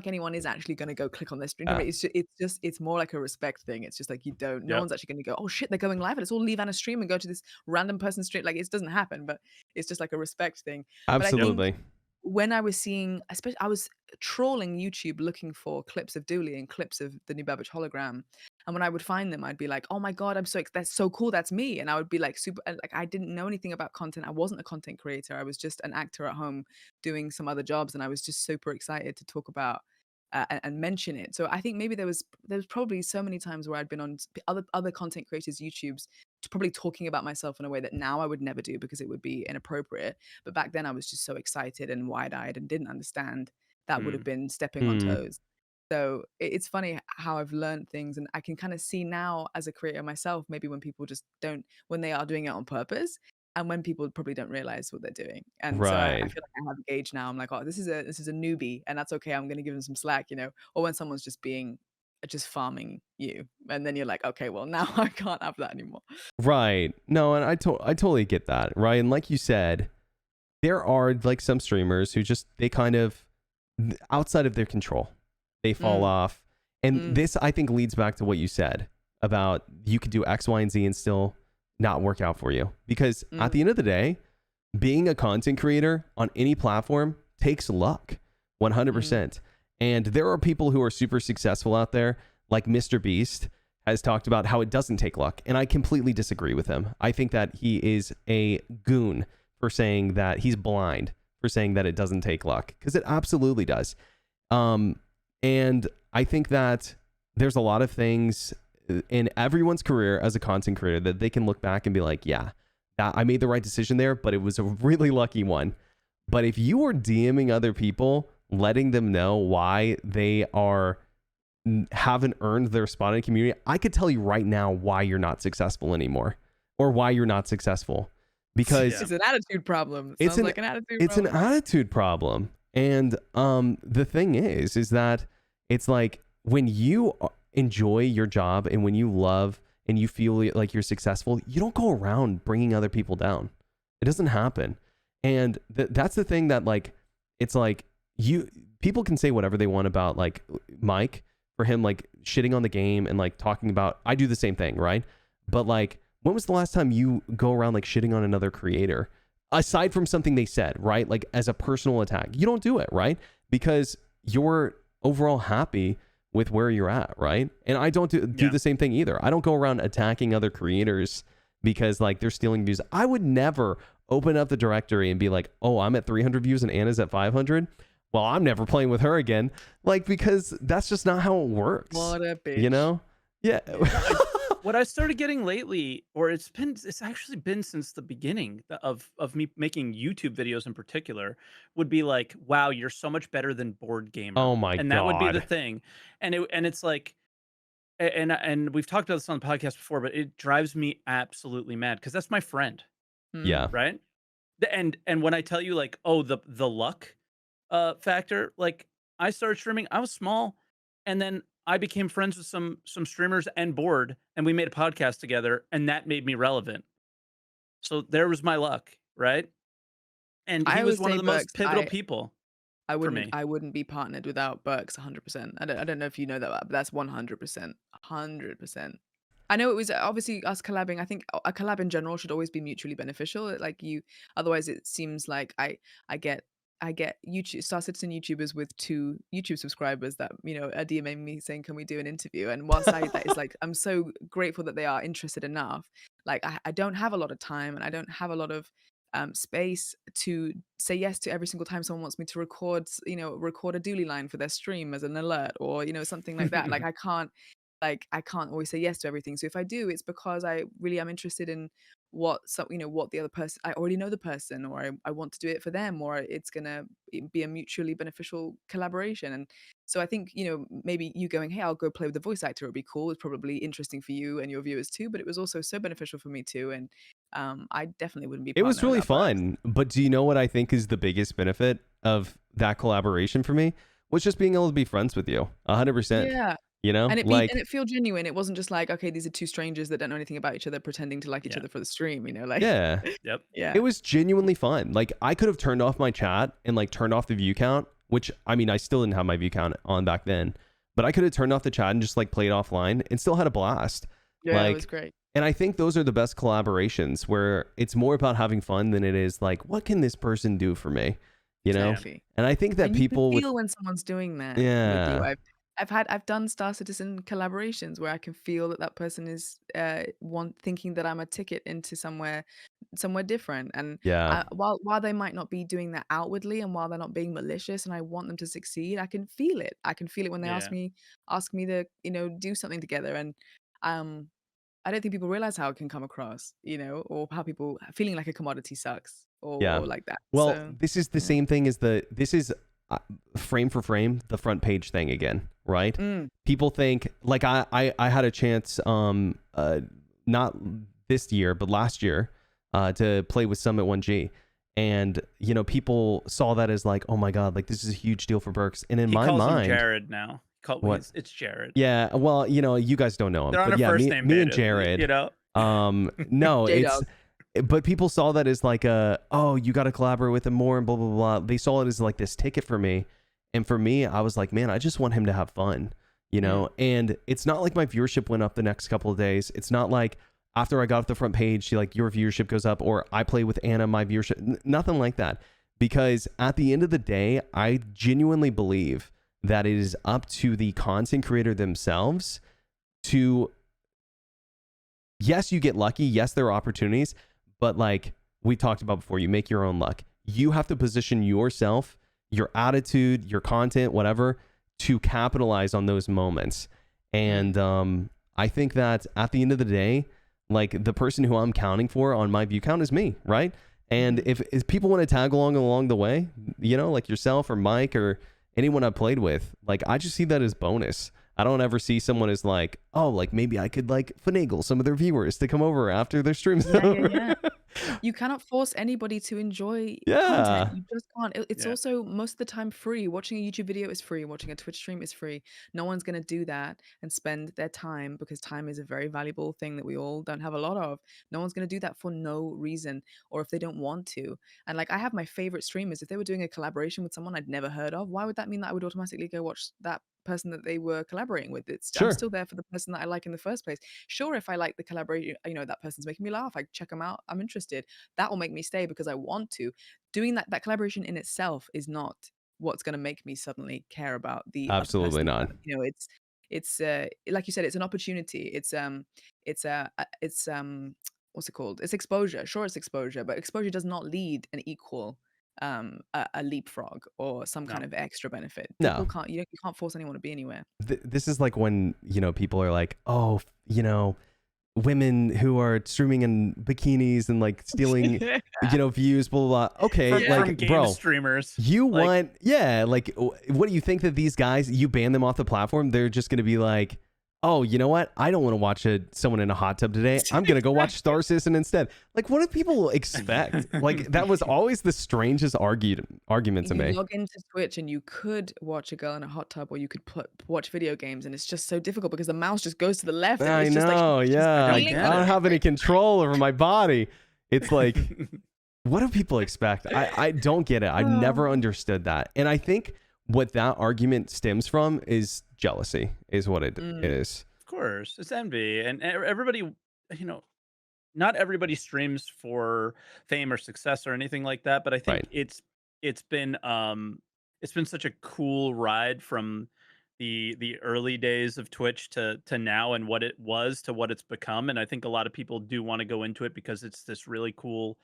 anyone is actually going to go click on this stream. It's more like a respect thing. It's just like, no Yep. one's actually going to go, oh shit, they're going live, and let's all leave Anna's stream and go to this random person's stream. Like, it doesn't happen, but it's just like a respect thing. But I think absolutely. when I was seeing, especially, I was trawling YouTube looking for clips of Dooley and clips of the new Babbage hologram. And when I would find them, I'd be like, oh my God, that's so cool. That's me. And I would be like super, like, I didn't know anything about content. I wasn't a content creator. I was just an actor at home doing some other jobs. And I was just super excited to talk about and mention it. So I think maybe there was probably so many times where I'd been on other content creators' YouTubes probably talking about myself in a way that now I would never do because it would be inappropriate. But back then I was just so excited and wide-eyed and didn't understand that would have been stepping on toes. So it's funny how I've learned things, and I can kind of see now as a creator myself, maybe when people just don't, when they are doing it on purpose, and when people probably don't realize what they're doing. And so I Right. feel like I have a gauge now. I'm like, oh, this is a newbie, and that's okay. I'm going to give them some slack, or when someone's just farming you, and then you're like, okay, well, now I can't have that anymore. Right. No, and I totally get that. Right. And like you said, there are like some streamers who just, they kind of outside of their control, they fall off. And this, I think, leads back to what you said about you could do X, Y, and Z and still not work out for you. Because at the end of the day, being a content creator on any platform takes luck, 100%. And there are people who are super successful out there, like Mr. Beast has talked about how it doesn't take luck. And I completely disagree with him. I think that he is a goon for saying that, he's blind for saying that it doesn't take luck, because it absolutely does. And I think that there's a lot of things in everyone's career as a content creator that they can look back and be like, yeah, I made the right decision there, but it was a really lucky one. But if you are DMing other people letting them know why they haven't earned their spot in the community, I could tell you right now why you're not successful anymore, or why you're not successful, because It's an attitude problem. It's Sounds like an attitude it's problem. an attitude problem. And the thing is that it's like, when you enjoy your job and when you love and you feel like you're successful, you don't go around bringing other people down. It doesn't happen. And that's the thing that, like, it's like, people can say whatever they want about, like, Mike, for him, like, shitting on the game and, like, talking about, I do the same thing, right? But, like, when was the last time you go around, like, shitting on another creator aside from something they said, right? Like, as a personal attack? You don't do it, right? Because you're overall happy with where you're at, right? And I don't do the same thing either. I don't go around attacking other creators because, like, they're stealing views. I would never open up the directory and be like, oh, I'm at 300 views and Anna's at 500. Well, I'm never playing with her again. Like, because that's just not how it works. What a bitch. You know? Yeah. What I started getting lately, or it's actually been since the beginning of me making YouTube videos in particular, would be like, wow, you're so much better than Board Gamer. Oh my and God. that would be the thing. And it's like, and we've talked about this on the podcast before, but it drives me absolutely mad because that's my friend. Yeah. Right. And when I tell you, like, oh, the luck factor, like, I started streaming, I was small, and then I became friends with some streamers and Board, and we made a podcast together, and that made me relevant. So there was my luck, right? And he was one of the most pivotal people. I wouldn't be partnered without Berks 100%. I don't know if you know that, but that's 100%. 100%. I know it was obviously us collabing. I think a collab in general should always be mutually beneficial. Like, otherwise it seems like I get YouTube Star Citizen YouTubers with 2 YouTube subscribers that, are DMing me saying, can we do an interview? And whilst that is like, I'm so grateful that they are interested enough. Like, I don't have a lot of time, and I don't have a lot of space to say yes to every single time someone wants me to record a dually line for their stream as an alert, or, something like that. Like, I can't always say yes to everything. So if I do, it's because I really am interested in what the other person, I already know the person, or I want to do it for them, or it's gonna be a mutually beneficial collaboration. And so I think, maybe you going, hey, I'll go play with the voice actor, it'd be cool. It's probably interesting for you and your viewers too, but it was also so beneficial for me too. And I definitely wouldn't be. It was really fun. But do you know what I think is the biggest benefit of that collaboration for me? Was just being able to be friends with you 100%. Yeah. And it feel genuine. It wasn't just like, okay, these are 2 strangers that don't know anything about each other pretending to like each other for the stream, like. Yeah. Yep. Yeah. It was genuinely fun. Like, I could have turned off my chat and, like, turned off the view count, which, I mean, I still didn't have my view count on back then, but I could have turned off the chat and just, like, played offline and still had a blast. Yeah, like, it was great. And I think those are the best collaborations, where it's more about having fun than it is like, what can this person do for me? Exactly. And I think that and people you can feel when someone's doing that. Yeah. With you. I've done Star Citizen collaborations where I can feel that person is thinking that I'm a ticket into somewhere different. And while they might not be doing that outwardly, and while they're not being malicious, and I want them to succeed, I can feel it. I can feel it when they ask me to do something together. And I don't think people realize how it can come across, or how people feeling like a commodity sucks, or like that. Well, so, this is the same thing as this is frame for frame, the front page thing again, right? People think, like, I had a chance, not this year, but last year, to play with Summit 1G. And, people saw that as like, oh my God, like, this is a huge deal for Berks. And in my mind, him Jared now. It's Jared. Yeah, well, you guys don't know him. They're on but a yeah, first name me and Jared. No, it's, but people saw that as like oh, you got to collaborate with him more and blah blah blah. They saw it as like this ticket for me, and for me, I was like, man, I just want him to have fun, And it's not like my viewership went up the next couple of days. It's not like after I got off the front page, like, your viewership goes up, or I play with Anna, my viewership, nothing like that. Because at the end of the day, I genuinely believe that it is up to the content creator themselves to, yes, you get lucky. Yes, there are opportunities, but like we talked about before, you make your own luck. You have to position yourself, your attitude, your content, whatever, to capitalize on those moments. And I think that at the end of the day, like, the person who I'm counting for on my view count is me, right? And if people want to tag along the way, like yourself or Mike or anyone I've played with, like I just see that as bonus. I don't ever see someone as like, oh, like maybe I could like finagle some of their viewers to come over after their stream's over. Yeah. You cannot force anybody to enjoy Yeah. content. You just can't. It's Yeah. also most of the time free. Watching a YouTube video is free. Watching a Twitch stream is free. No one's going to do that and spend their time, because time is a very valuable thing that we all don't have a lot of. No one's going to do that for no reason, or if they don't want to. And like, I have my favorite streamers. If they were doing a collaboration with someone I'd never heard of, why would that mean that I would automatically go watch that person that they were collaborating with? I'm Sure. still there for the person that I like in the first place. Sure, if I like the collaboration, that person's making me laugh, I check them out, I'm interested. That will make me stay because I want to. Doing that collaboration in itself is not what's going to make me suddenly care about the other Absolutely person. not. It's like you said, it's an opportunity. It's what's it called? It's exposure. Sure, it's exposure, but exposure does not lead an equal a leapfrog or some kind No. of extra benefit. No. People can't you can't force anyone to be anywhere. This is like when, people are like, oh, women who are streaming in bikinis and like stealing, views, blah, blah, blah. Okay, From like, game bro, streamers. you like- want, like, what do you think that these guys, you ban them off the platform, they're just going to be like, oh, you know what? I don't want to watch someone in a hot tub today. I'm going to go watch Star Citizen instead. Like, what do people expect? Like, that was always the strangest argument to You me. log into Twitch and you could watch a girl in a hot tub, or you could watch video games, and it's just so difficult because the mouse just goes to the left. And I it's just know, like, she's yeah. I feeling don't have any control over my body. It's like, what do people expect? I don't get it. I've never understood that. And I think what that argument stems from is jealousy, is what it is. Of course, it's envy, and everybody, not everybody streams for fame or success or anything like that. But I think Right. it's been such a cool ride from the early days of Twitch to now, and what it was to what it's become. And I think a lot of people do want to go into it because it's this really cool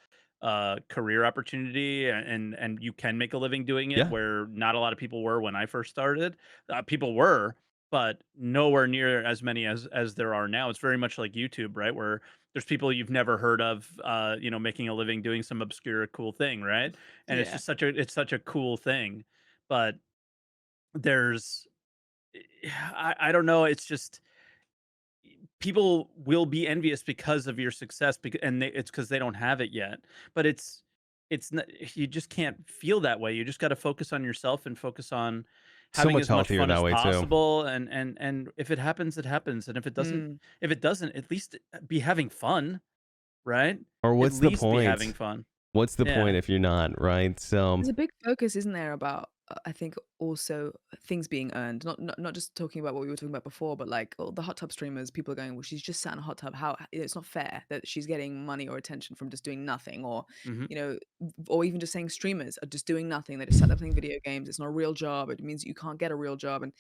career opportunity, and you can make a living doing it, Yeah. where not a lot of people were when I first started. People were, but nowhere near as many as there are now. It's very much like YouTube, right? Where there's people you've never heard of, making a living doing some obscure cool thing, right? And it's Yeah. just such a cool thing. But there's I don't know, it's just people will be envious because of your success, and it's because they don't have it yet. But it's not, you just can't feel that way. You just got to focus on yourself and focus on So having much as much healthier fun that as way, too. possible. And if it happens, it happens. And if it doesn't, at least be having fun, right? Or what's At the least be having point? fun. What's the Yeah. point if you're not, right? So, There's a big focus, isn't there, about I think also things being earned. Not just talking about what we were talking about before, but like the hot tub streamers. People are going, well, she's just sat in a hot tub. How it's not fair that she's getting money or attention from just doing nothing, or Mhm. or even just saying streamers are just doing nothing. They just sat there playing video games. It's not a real job. It means you can't get a real job, and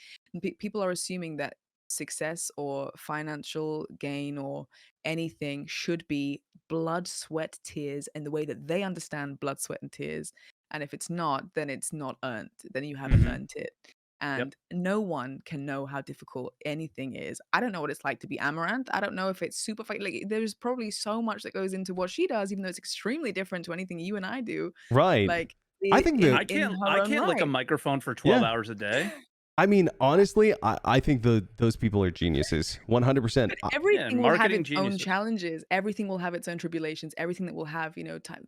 people are assuming that success or financial gain or anything should be blood, sweat, tears, and the way that they understand blood, sweat, and tears. And if it's not, then it's not earned. Then you haven't Mhm. earned it. And no one can know how difficult anything is. I don't know what it's like to be Amaranth. I don't know if it's super like there's probably so much that goes into what she does, even though it's extremely different to anything you and I do. right. Like I think that- I can't lick a right. microphone for 12 Yeah. hours a day. I mean, honestly, I think those people are geniuses. 100%. Everything will have marketing its own geniuses. challenges. Everything will have its own tribulations. Everything that will have,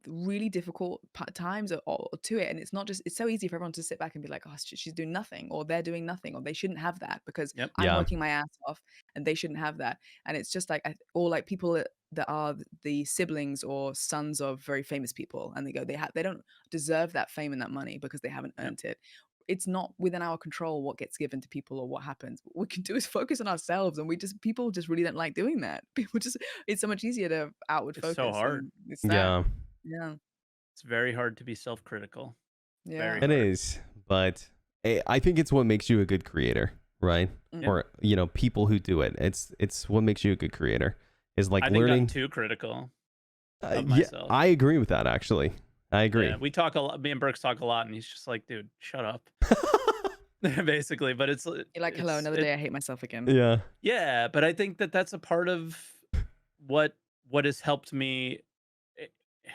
really difficult times or to it. And it's not just, it's so easy for everyone to sit back and be like, oh, she's doing nothing, or they're doing nothing, or they shouldn't have that because Yep. I'm Yeah. working my ass off and they shouldn't have that. And it's just like, or like people that are the siblings or sons of very famous people, and they don't deserve that fame and that money because they haven't earned it. It's not within our control what gets given to people or what happens. What we can do is focus on ourselves, and people just really don't like doing that. It's so much easier to outward It's focus. so hard. And it's Yeah, yeah, It's very hard to be self-critical. yeah. Very it hard. is. But I think it's what makes you a good creator, right? Yeah. Or, people who do it. It's what makes you a good creator is like I think learning. I'm too critical of Yeah, myself. I agree with that, actually. I agree. Yeah, we talk a lot. Me and Berks talk a lot, and he's just like, "Dude, shut up." Basically, but it's You're like, hello, another day I hate myself again. Yeah. Yeah, but I think that's a part of what has helped me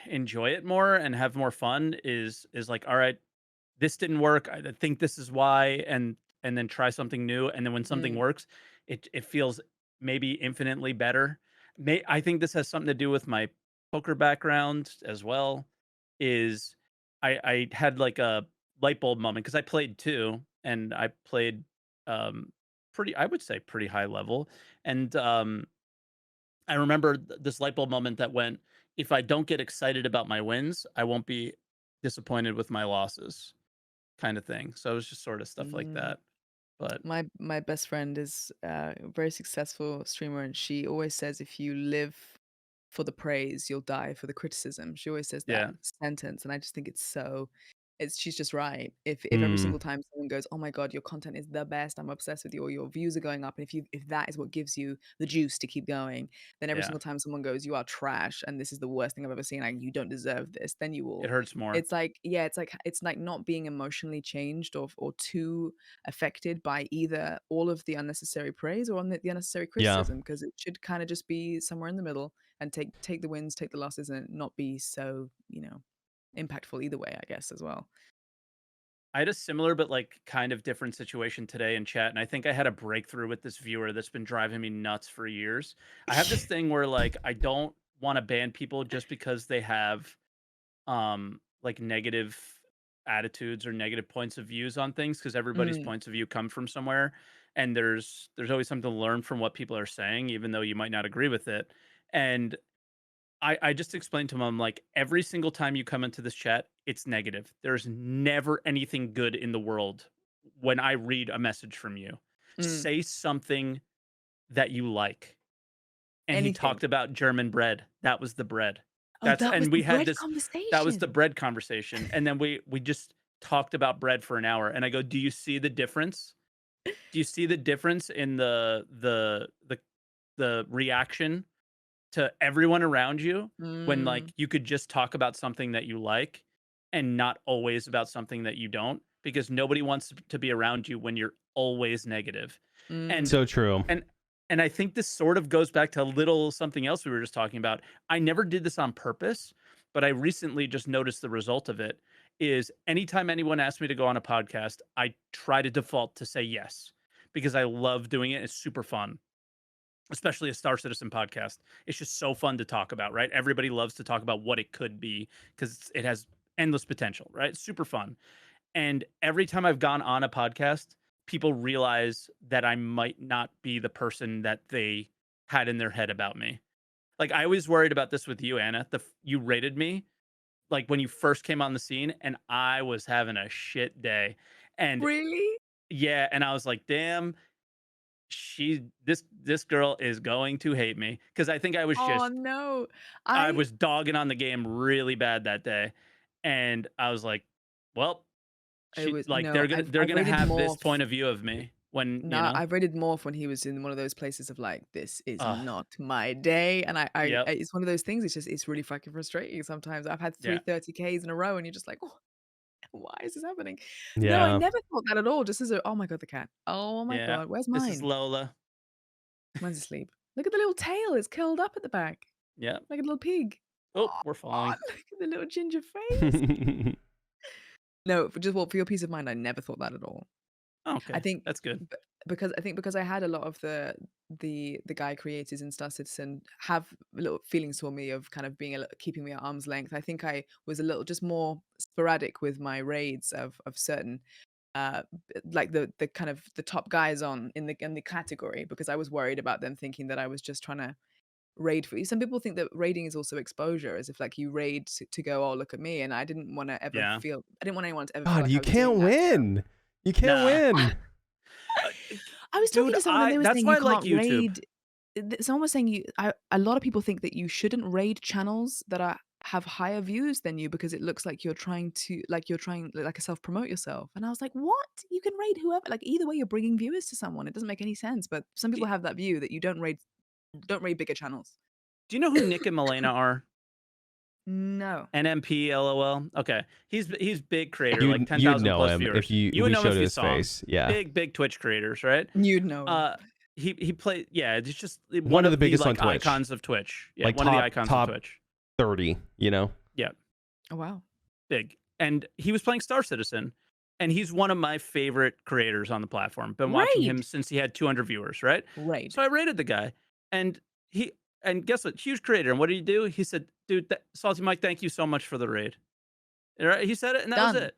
enjoy it more and have more fun is like, all right, this didn't work. I think this is why, and then try something new. And then when something Mm, works, it feels maybe infinitely better. I think this has something to do with my poker background as well. Is I had like a light bulb moment because I played too, and I played um pretty, I would say, pretty high level. And I remember this light bulb moment that went, if I don't get excited about my wins, I won't be disappointed with my losses, kind of thing. So it was just sort of stuff like mm. that. But My best friend is a very successful streamer, and she always says, if you live for the praise, you'll die for the criticism. She always says that yeah, sentence, and I just think it's so. It's she's just right. If every Hmm. single time someone goes, "Oh my god, your content is the best. I'm obsessed with you," or your views are going up, and if that is what gives you the juice to keep going, then every yeah, single time someone goes, "You are trash, and this is the worst thing I've ever seen. Like you don't deserve this," then you it will. hurts more. It's like yeah, it's like not being emotionally changed or too affected by either all of the unnecessary praise or on the unnecessary Yeah. criticism, because it should kind of just be somewhere in the middle and take the wins, take the losses, and not be so impactful either way, I guess, as well. I had a similar but like kind of different situation today in chat, and I think I had a breakthrough with this viewer that's been driving me nuts for years. I have this thing where like I don't want to ban people just because they have like negative attitudes or negative points of views on things, because everybody's Mm, points of view come from somewhere, and there's always something to learn from what people are saying, even though you might not agree with it. And I just explained to him, I'm like, every single time you come into this chat, it's negative. There's never anything good in the world when I read a message from you. mm. Say something that you like. And he Anything. talked about German bread. That was the bread. Oh, that was And the we had bread this, that was the conversation. bread conversation. And then we just talked about bread for an hour. And I go, do you see the difference? Do you see the difference in the reaction to everyone around you when Mm, like you could just talk about something that you like and not always about something that you don't, because nobody wants to be around you when you're always negative. And So true. and and I think this sort of goes back to a little something else we were just talking about. I never did this on purpose, but I recently just noticed the result of it is anytime anyone asks me to go on a podcast, I try to default to say yes because I love doing it. It's super fun, especially a Star Citizen podcast. It's just so fun to talk about, right? Everybody loves to talk about what it could be because it has endless potential, right? It's super fun. And every time I've gone on a podcast, people realize that I might not be the person that they had in their head about me. Like I was worried about this with you, Anna. You rated me like when you first came on the scene, and I was having a shit day. And really? yeah, and I was like, damn, this girl is going to hate me because I think Oh no. I I was dogging on the game really bad that day, and I was like, well, it she was like no, they're I've gonna rated have this Morph. point of view of me when No, I've rated Morph when he was in one of those places of like, this is uh not my day. And yep, it's one of those things, it's really fucking frustrating sometimes. I've had yeah, 330Ks in a row and you're just like, "Oh, why is this happening?" No, I Yeah. never thought that at all. Just as a, oh my god, the cat. Oh my yeah. god, where's This is mine? Lola. Mine's asleep. Look at the little tail, it's curled up at the back, Yeah. like a little pig. Oh, Oh we're god, falling. look at the little ginger face. No, for just well, for your peace of mind, I never thought that at all. I Okay, think that's good. because I had a lot of the guy creators in Star Citizen have little feelings for me of kind of being keeping me at arm's length. I think I was a little just more sporadic with my raids of certain like the kind of the top guys on in the category, because I was worried about them thinking that I was just trying to raid for you. Some people think that raiding is also exposure, as if like you raid to go, oh look at me, and Yeah. I didn't want anyone to ever feel God, like I you was doing can't that. win. You can't Nah, win. uh, I was talking dude. to someone and I they were That's saying why you I like can't YouTube. raid. Someone was saying a lot of people think that you shouldn't raid channels that have higher views than you, because it looks like you're trying like a self promote yourself. And I was like, what? You can raid whoever. Like either way, you're bringing viewers to someone. It doesn't make any sense. But some Do, people have that view that you don't raid bigger channels. do you know who Nick and Milena are? No. NMP LOL. Okay. He's big creator, like You'd 10,000 know plus him if viewers. You if would we know him showed if you his saw him. face. Yeah. Big Twitch creators, right? You'd know him. Uh he played, yeah, it's just One one of the of the biggest on like Twitch. icons of Twitch. Yeah, Like one of the top icons of top Twitch. 30, you know? Yeah, Oh wow. big. And he was playing Star Citizen and he's one of my favorite creators on the platform. Been watching him Raid. since he had 200 viewers, right? Raid. So I rated the guy, and guess what? Huge creator. And what did he do? He said, "Dude, Salty Mike, thank you so much for the raid." Right? He said it, and that was Done. it.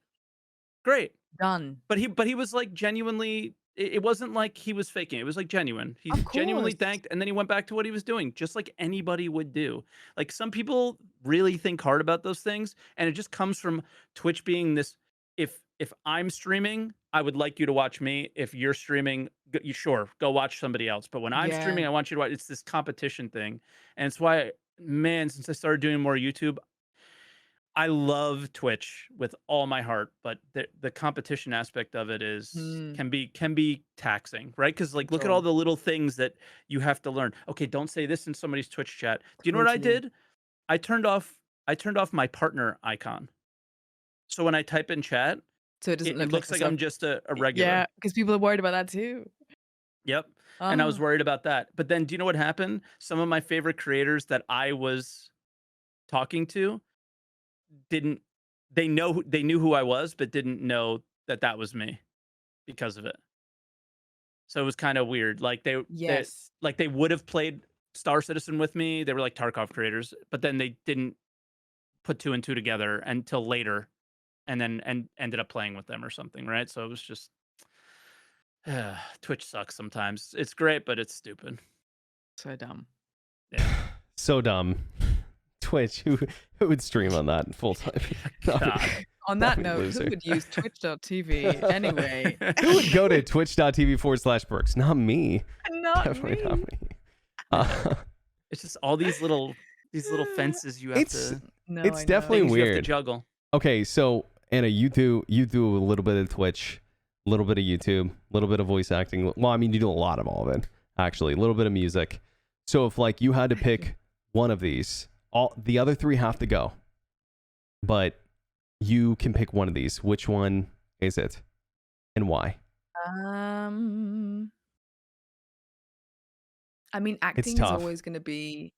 Great. Done. But he was like genuinely. It wasn't like he was faking. It was like genuine. He Of genuinely course. thanked, and then he went back to what he was doing, just like anybody would do. Like some people really think hard about those things, and it just comes from Twitch being this. If I'm streaming, I would like you to watch me. If you're streaming, you sure go watch somebody else. But when I'm Yeah. streaming, I want you to watch. It's this competition thing, and it's why, man, since I started doing more YouTube, I love Twitch with all my heart, but the competition aspect of it is Mm, can be taxing, right? Because like look at all sure. the little things that you have to learn. Okay, don't say this in somebody's Twitch chat. Do you know what I Totally. did? I turned off my partner icon. So when I type in chat, So it doesn't it look like looks like I'm just a regular. Yeah, because people are worried about that too. Yep. And I was Oh, worried about that. But then do you know what happened? Some of my favorite creators that I was talking to didn't they knew who I was, but didn't know that that was me because of it. So it was kind of weird. Like yes. they would have played Star Citizen with me. They were like Tarkov creators, but then they didn't put two and two together until later, and then ended up playing with them or something, right? So it was just Twitch sucks sometimes. It's great, but it's stupid. So dumb. Yeah. So dumb. Twitch, who would stream on that full time? God. On that That'd be note, loser. who would use twitch.tv anyway? Who would go to twitch.tv/Berks? Not me. Not Definitely me. not me. It's just all these little fences you have It's- to No, It's I know. definitely things you have to weird. juggle. Okay, so Anna, you do a little bit of Twitch, a little bit of YouTube, a little bit of voice acting. Well, I mean, you do a lot of all of it, actually. A little bit of music. So if like you had to pick one of these, all the other three have to go. But you can pick one of these. Which one is it, and why? I mean, acting is tough. always going to be.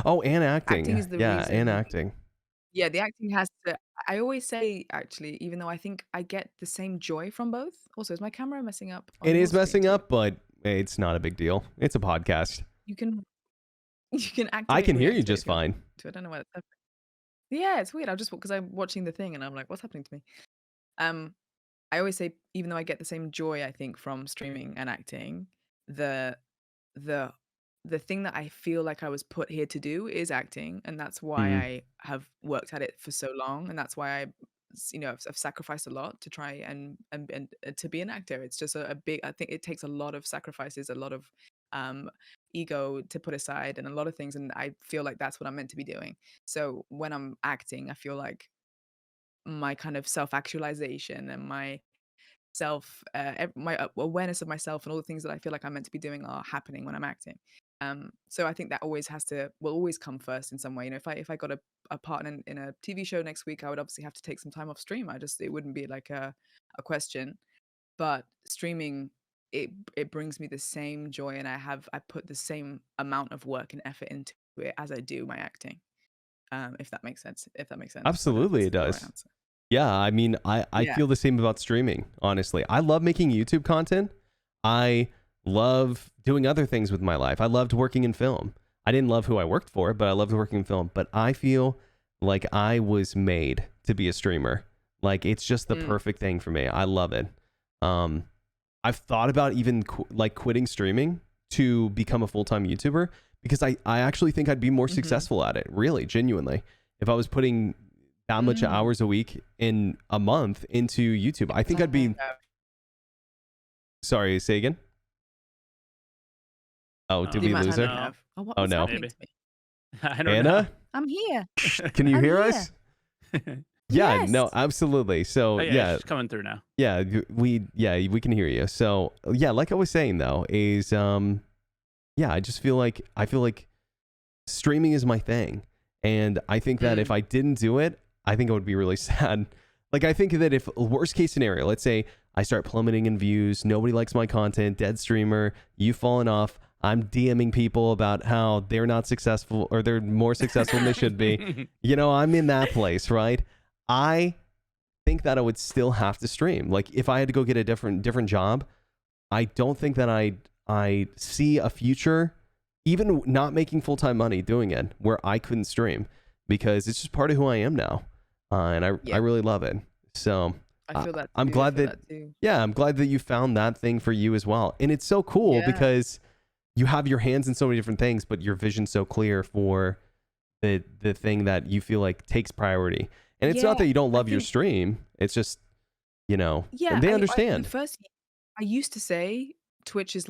Oh, and acting. Acting is the yeah, and reason. acting. Yeah, the acting has to. I always say, actually, even though I think I get the same joy from both. Also, is my camera messing up? on It your is screen messing too? up, but it's not a big deal. It's a podcast. You can activate. I can hear you reactivate just if you want fine. to. I don't know why that's happening. Yeah, it's weird. Because I'm watching the thing and I'm like, what's happening to me? I always say, even though I get the same joy, I think, from streaming and acting, the the thing that I feel like I was put here to do is acting, and that's why Mhm. I have worked at it for so long, and that's why I've sacrificed a lot to try and to be an actor. It's just a big. I think it takes a lot of sacrifices, a lot of um, ego to put aside, and a lot of things, and I feel like that's what I'm meant to be doing. So when I'm acting, I feel like my kind of self-actualization and my awareness of myself and all the things that I feel like I'm meant to be doing are happening when I'm acting. So I think that will always come first in some way. If I got a part in a TV show next week, I would obviously have to take some time off stream. It wouldn't be like a question. But streaming, it brings me the same joy, and I put the same amount of work and effort into it as I do my acting. If that makes sense. I don't know if Absolutely, it that's the right does. answer. Yeah, I mean, I Yeah. feel the same about streaming, honestly. I love making YouTube content. I love doing other things with my life. I loved working in film. I didn't love who I worked for, but I loved working in film. But I feel like I was made to be a streamer. Like, it's just the perfect thing for me. I love it. I've thought about even quitting streaming to become a full-time YouTuber because I actually think I'd be more successful at it, really, genuinely. If I was putting that much hours a week in a month into YouTube, I think I'd be. Sorry, say again. Oh, did we lose her? No. What's no. happening to me? I don't Anna, I'm here. can you I'm hear here. us? Yeah, Yes. no, absolutely. So Oh, yeah, she's coming through now. yeah, we can hear you. So yeah, like I was saying though, is yeah, I feel like streaming is my thing, and I think that if I didn't do it, I think I would be really sad. Like, I think that if worst case scenario, let's say I start plummeting in views, nobody likes my content, dead streamer, you've fallen off, I'm DMing people about how they're not successful or they're more successful than they should be. I'm in that place, right? I think that I would still have to stream. Like if I had to go get a different job, I don't think that I see a future, even not making full-time money doing it, where I couldn't stream, because it's just part of who I am now, and I Yeah, really love it. So I feel that I'm too. I glad feel that that too. yeah, I'm glad that you found that thing for you as well, and it's so cool Yeah, because you have your hands in so many different things, but your vision's so clear for the thing that you feel like takes priority. And it's not yeah. that you don't I love your think stream. It's just, yeah. and they I the understand. first I used to say Twitch was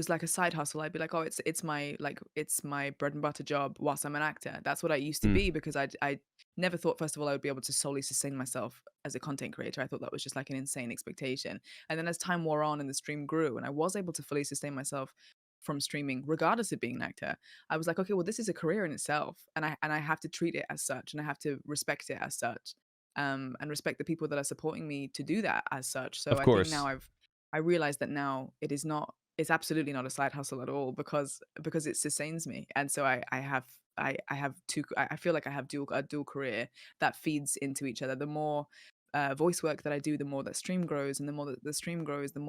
like a side hustle. I'd be like, oh, it's my it's my bread and butter job whilst I'm an actor. That's what I used to Mm, be because I never thought first of all I would be able to solely sustain myself as a content creator. I thought that was just like an insane expectation. And then as time wore on and the stream grew and I was able to fully sustain myself from streaming, regardless of being an actor, I was like, okay, well, this is a career in itself, and I have to treat it as such, and I have to respect it as such, and respect the people that are supporting me to do that as such. So of I think now course. I realize that now it's absolutely not a side hustle at all because it sustains me. And so I have I feel like I have a dual career that feeds into each other. The more voice work that I do, the more that stream grows, and the more that the stream grows, the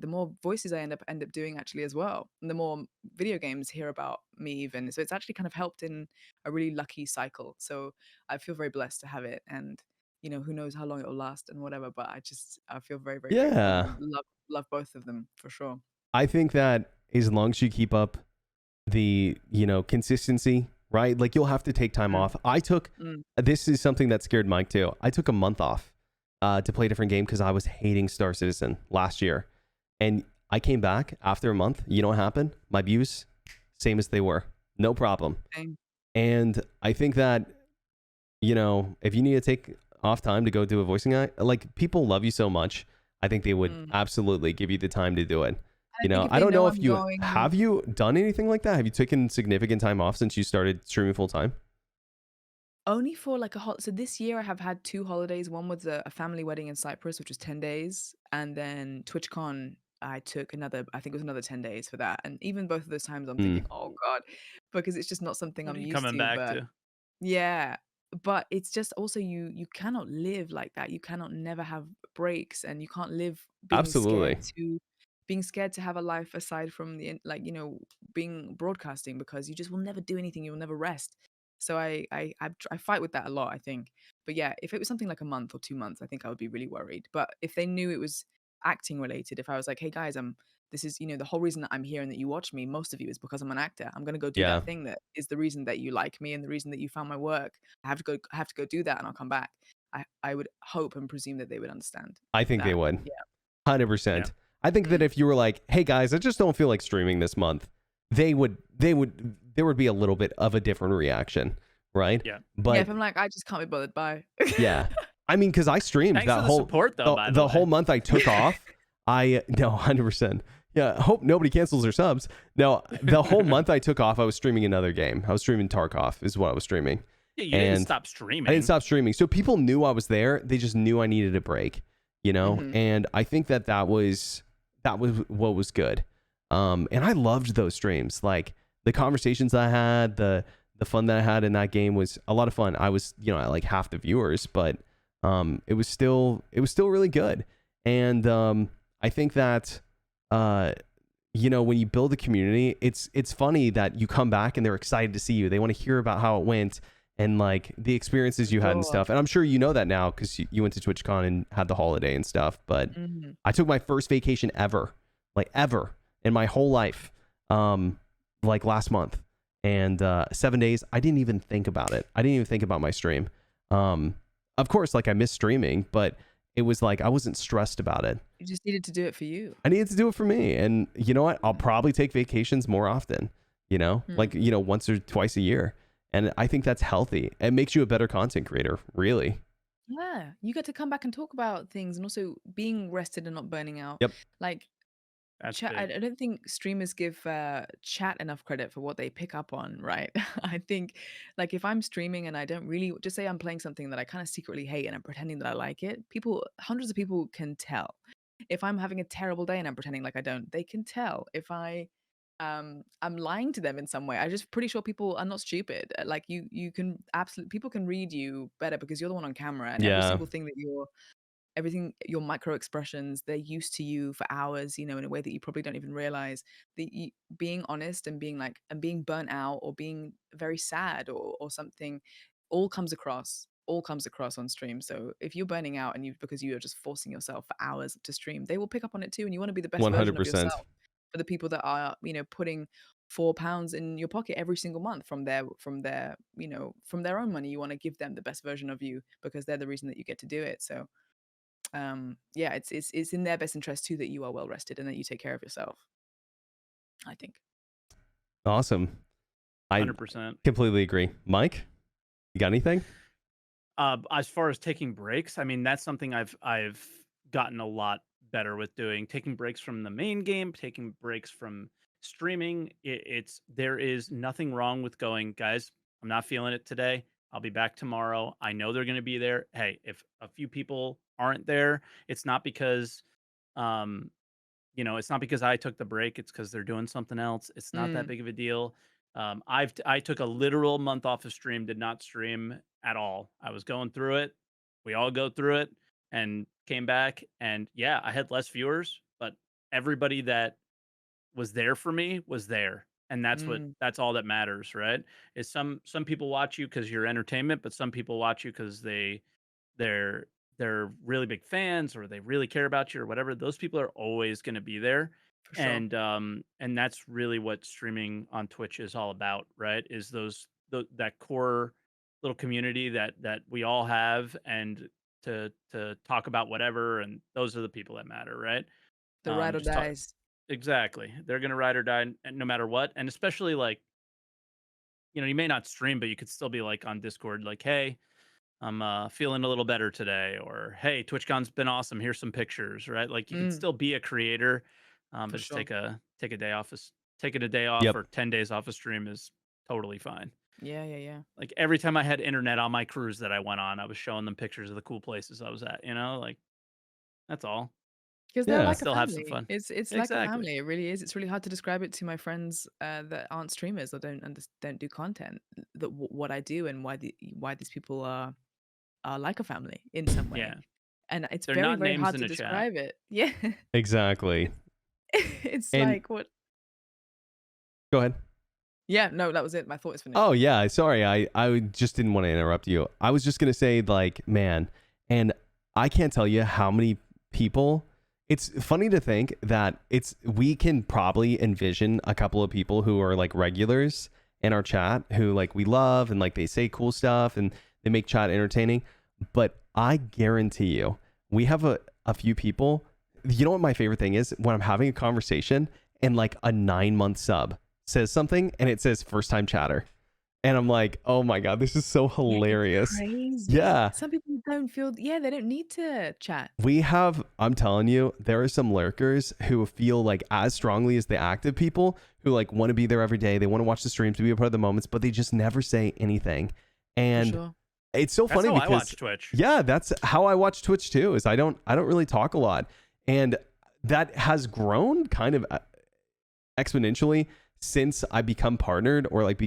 more voices I end up doing actually as well, and the more video games hear about me even. So it's actually kind of helped in a really lucky cycle. So I feel very blessed to have it, and who knows how long it'll last and whatever, but I feel very, very grateful, and I Yeah. love both of them for sure. I think that as long as you keep up the, consistency, right? Like you'll have to take time Mm, off. I took, mm, this is something that scared Mike too. I took a month off to play a different game because I was hating Star Citizen last year. And I came back after a month. You know what happened? My views, same as they were. No problem. same. And I think that, if you need to take off time to go do a voicing act, like people love you so much, I think they would Mm. absolutely give you the time to do it. I think if I they don't know know if I'm going. have you done anything like that? Have you taken significant time off since you started streaming full time? Only for like so this year I have had two holidays. One was a family wedding in Cyprus, which was 10 days. And then TwitchCon, I took I think it was another 10 days for that. And even both of those times I'm Hmm. thinking, oh God, because it's just not something What I'm are you used coming to. back But to? yeah, but it's just also you cannot live like that. You cannot never have breaks, and you can't live Absolutely. being scared to have a life aside from being broadcasting, because you just will never do anything. You will never rest. So I fight with that a lot, I think. But yeah, if it was something like a month or 2 months, I think I would be really worried. But if they knew it was acting related, if I was like, hey guys, this is, the whole reason that I'm here and that you watch me, most of you, is because I'm an actor. I'm going to go do Yeah, that thing that is the reason that you like me and the reason that you found my work. I have to go do that, and I'll come back. I would hope and presume that they would understand I think they that. would. Yeah. Yeah. 100%. I think that Mm. if you were like, "Hey guys, I just don't feel like streaming this month," there would be a little bit of a different reaction, right? Yeah. Yeah, But if I'm like, I just can't be bothered, bye. yeah. I mean, cuz I streamed Thanks that for the whole support though, by the the way. whole month I took off. I no 100%. Yeah, I hope nobody cancels their subs. No, the whole month I took off, I was streaming another game. I was streaming Tarkov is what I was streaming. Yeah, you didn't And stop I didn't streaming. stop streaming. So people knew I was there. They just knew I needed a break, Mhm. And I think that was what was good. And I loved those streams. Like the conversations I had, the fun that I had in that game was a lot of fun. I was, at like half the viewers, but it was still really good. And I think that when you build a community, it's funny that you come back and they're excited to see you. They want to hear about how it went and like the experiences For you had and sure. stuff. And I'm sure you know that now because you went to TwitchCon and had the holiday and stuff. But Mhm. I took my first vacation ever, like ever in my whole life, like last month. And 7 days, I didn't even think about it. I didn't even think about my stream. Of course, like I miss streaming, but it was like I wasn't stressed about it. You just needed to do it for you. I needed to do it for me. And you know what? I'll probably take vacations more often, like, Mm. once or twice a year. And I think that's healthy. It makes you a better content creator, really. Yeah, you get to come back and talk about things, and also being rested and not burning out. Yep. Like That's chat, I big. don't think streamers give chat enough credit for what they pick up on, right? I think, like, if I'm streaming and I don't really, just say I'm playing something that I kind of secretly hate and I'm pretending that I like it, hundreds of people can tell. If I'm having a terrible day and I'm pretending like I don't, they can tell. If I I'm lying to them in some way. I'm just pretty sure people are not stupid. Like you can absolutely people can read you better because you're the one on camera, and every Yeah. single thing that everything, your micro expressions, they're used to you for hours, in a way that you probably don't even realize. Being honest and being burnt out or being very sad or something, all comes across on stream. So if you're burning out and because you are just forcing yourself for hours to stream, they will pick up on it too, and you want to be the best version of 100%. yourself for the people that are, putting £4 in your pocket every single month from their own money. You want to give them the best version of you because they're the reason that you get to do it. So yeah, it's in their best interest too that you are well rested and that you take care of yourself, I think. Awesome. I 100%. completely agree. Mike, you got anything? As far as taking breaks, I mean, that's something I've gotten a lot better with doing. Taking breaks from the main game, taking breaks from streaming. There is nothing wrong with going, guys, I'm not feeling it today. I'll be back tomorrow. I know they're going to be there. Hey, if a few people aren't there, it's not because um it's not because I took the break. It's because they're doing something else. It's not that Mm, big of a deal. I took a literal month off of stream, did not stream at all. I was going through it. We all go through it, and came back. And yeah, I had less viewers, but everybody that was there for me was there. And mm, that's all that matters, right? Is some people watch you because you're entertainment, but some people watch you because they're they're really big fans or they really care about you or whatever. Those people are always going to be there. for sure. And that's really what streaming on Twitch is all about, right? Is that core little community that we all have, and to talk about whatever, and those are the people that matter, right? The ride or Just talk dies. exactly. They're going to ride or die no matter what. And especially like, you may not stream, but you could still be like on Discord, like, hey, I'm feeling a little better today, or hey, TwitchCon's been awesome. Here's some pictures, right? Like you can Mm, still be a creator, for but just sure. take a day off. Taking a day off Yep. or 10 days off a stream is totally fine. Yeah, yeah, yeah. Like every time I had internet on my cruise that I went on, I was showing them pictures of the cool places I was at. Like that's all. Because they're Yeah. like a Still have some family. fun. It's like a Exactly. family. It really is. It's really hard to describe it to my friends that aren't streamers or don't do content. What I do and why these people are like a family in some way. Yeah, And it's they're very, not very names hard in to a chat. describe it. Yeah. Exactly. It's And like what? go ahead. Yeah, no, that was it. My thought is finished. Oh yeah, sorry. I just didn't want to interrupt you. I was just gonna say, like, man, and I can't tell you how many people. It's funny to think that we can probably envision a couple of people who are like regulars in our chat who like we love and like they say cool stuff and they make chat entertaining. But I guarantee you, we have a few people. You know what my favorite thing is? When I'm having a conversation and like a 9-month sub says something and it says first time chatter. And I'm like, oh my God, this is so Yeah, it's hilarious. crazy. Yeah. Some people don't feel, yeah, they don't need to chat. I'm telling you, there are some lurkers who feel like as strongly as the active people who like want to be there every day. They want to watch the streams to be a part of the moments, but they just never say anything. For And sure. it's so That's funny how I because watch Twitch. yeah, that's how I watch Twitch too, is I don't really talk a lot. And that has grown kind of exponentially since I become partnered or like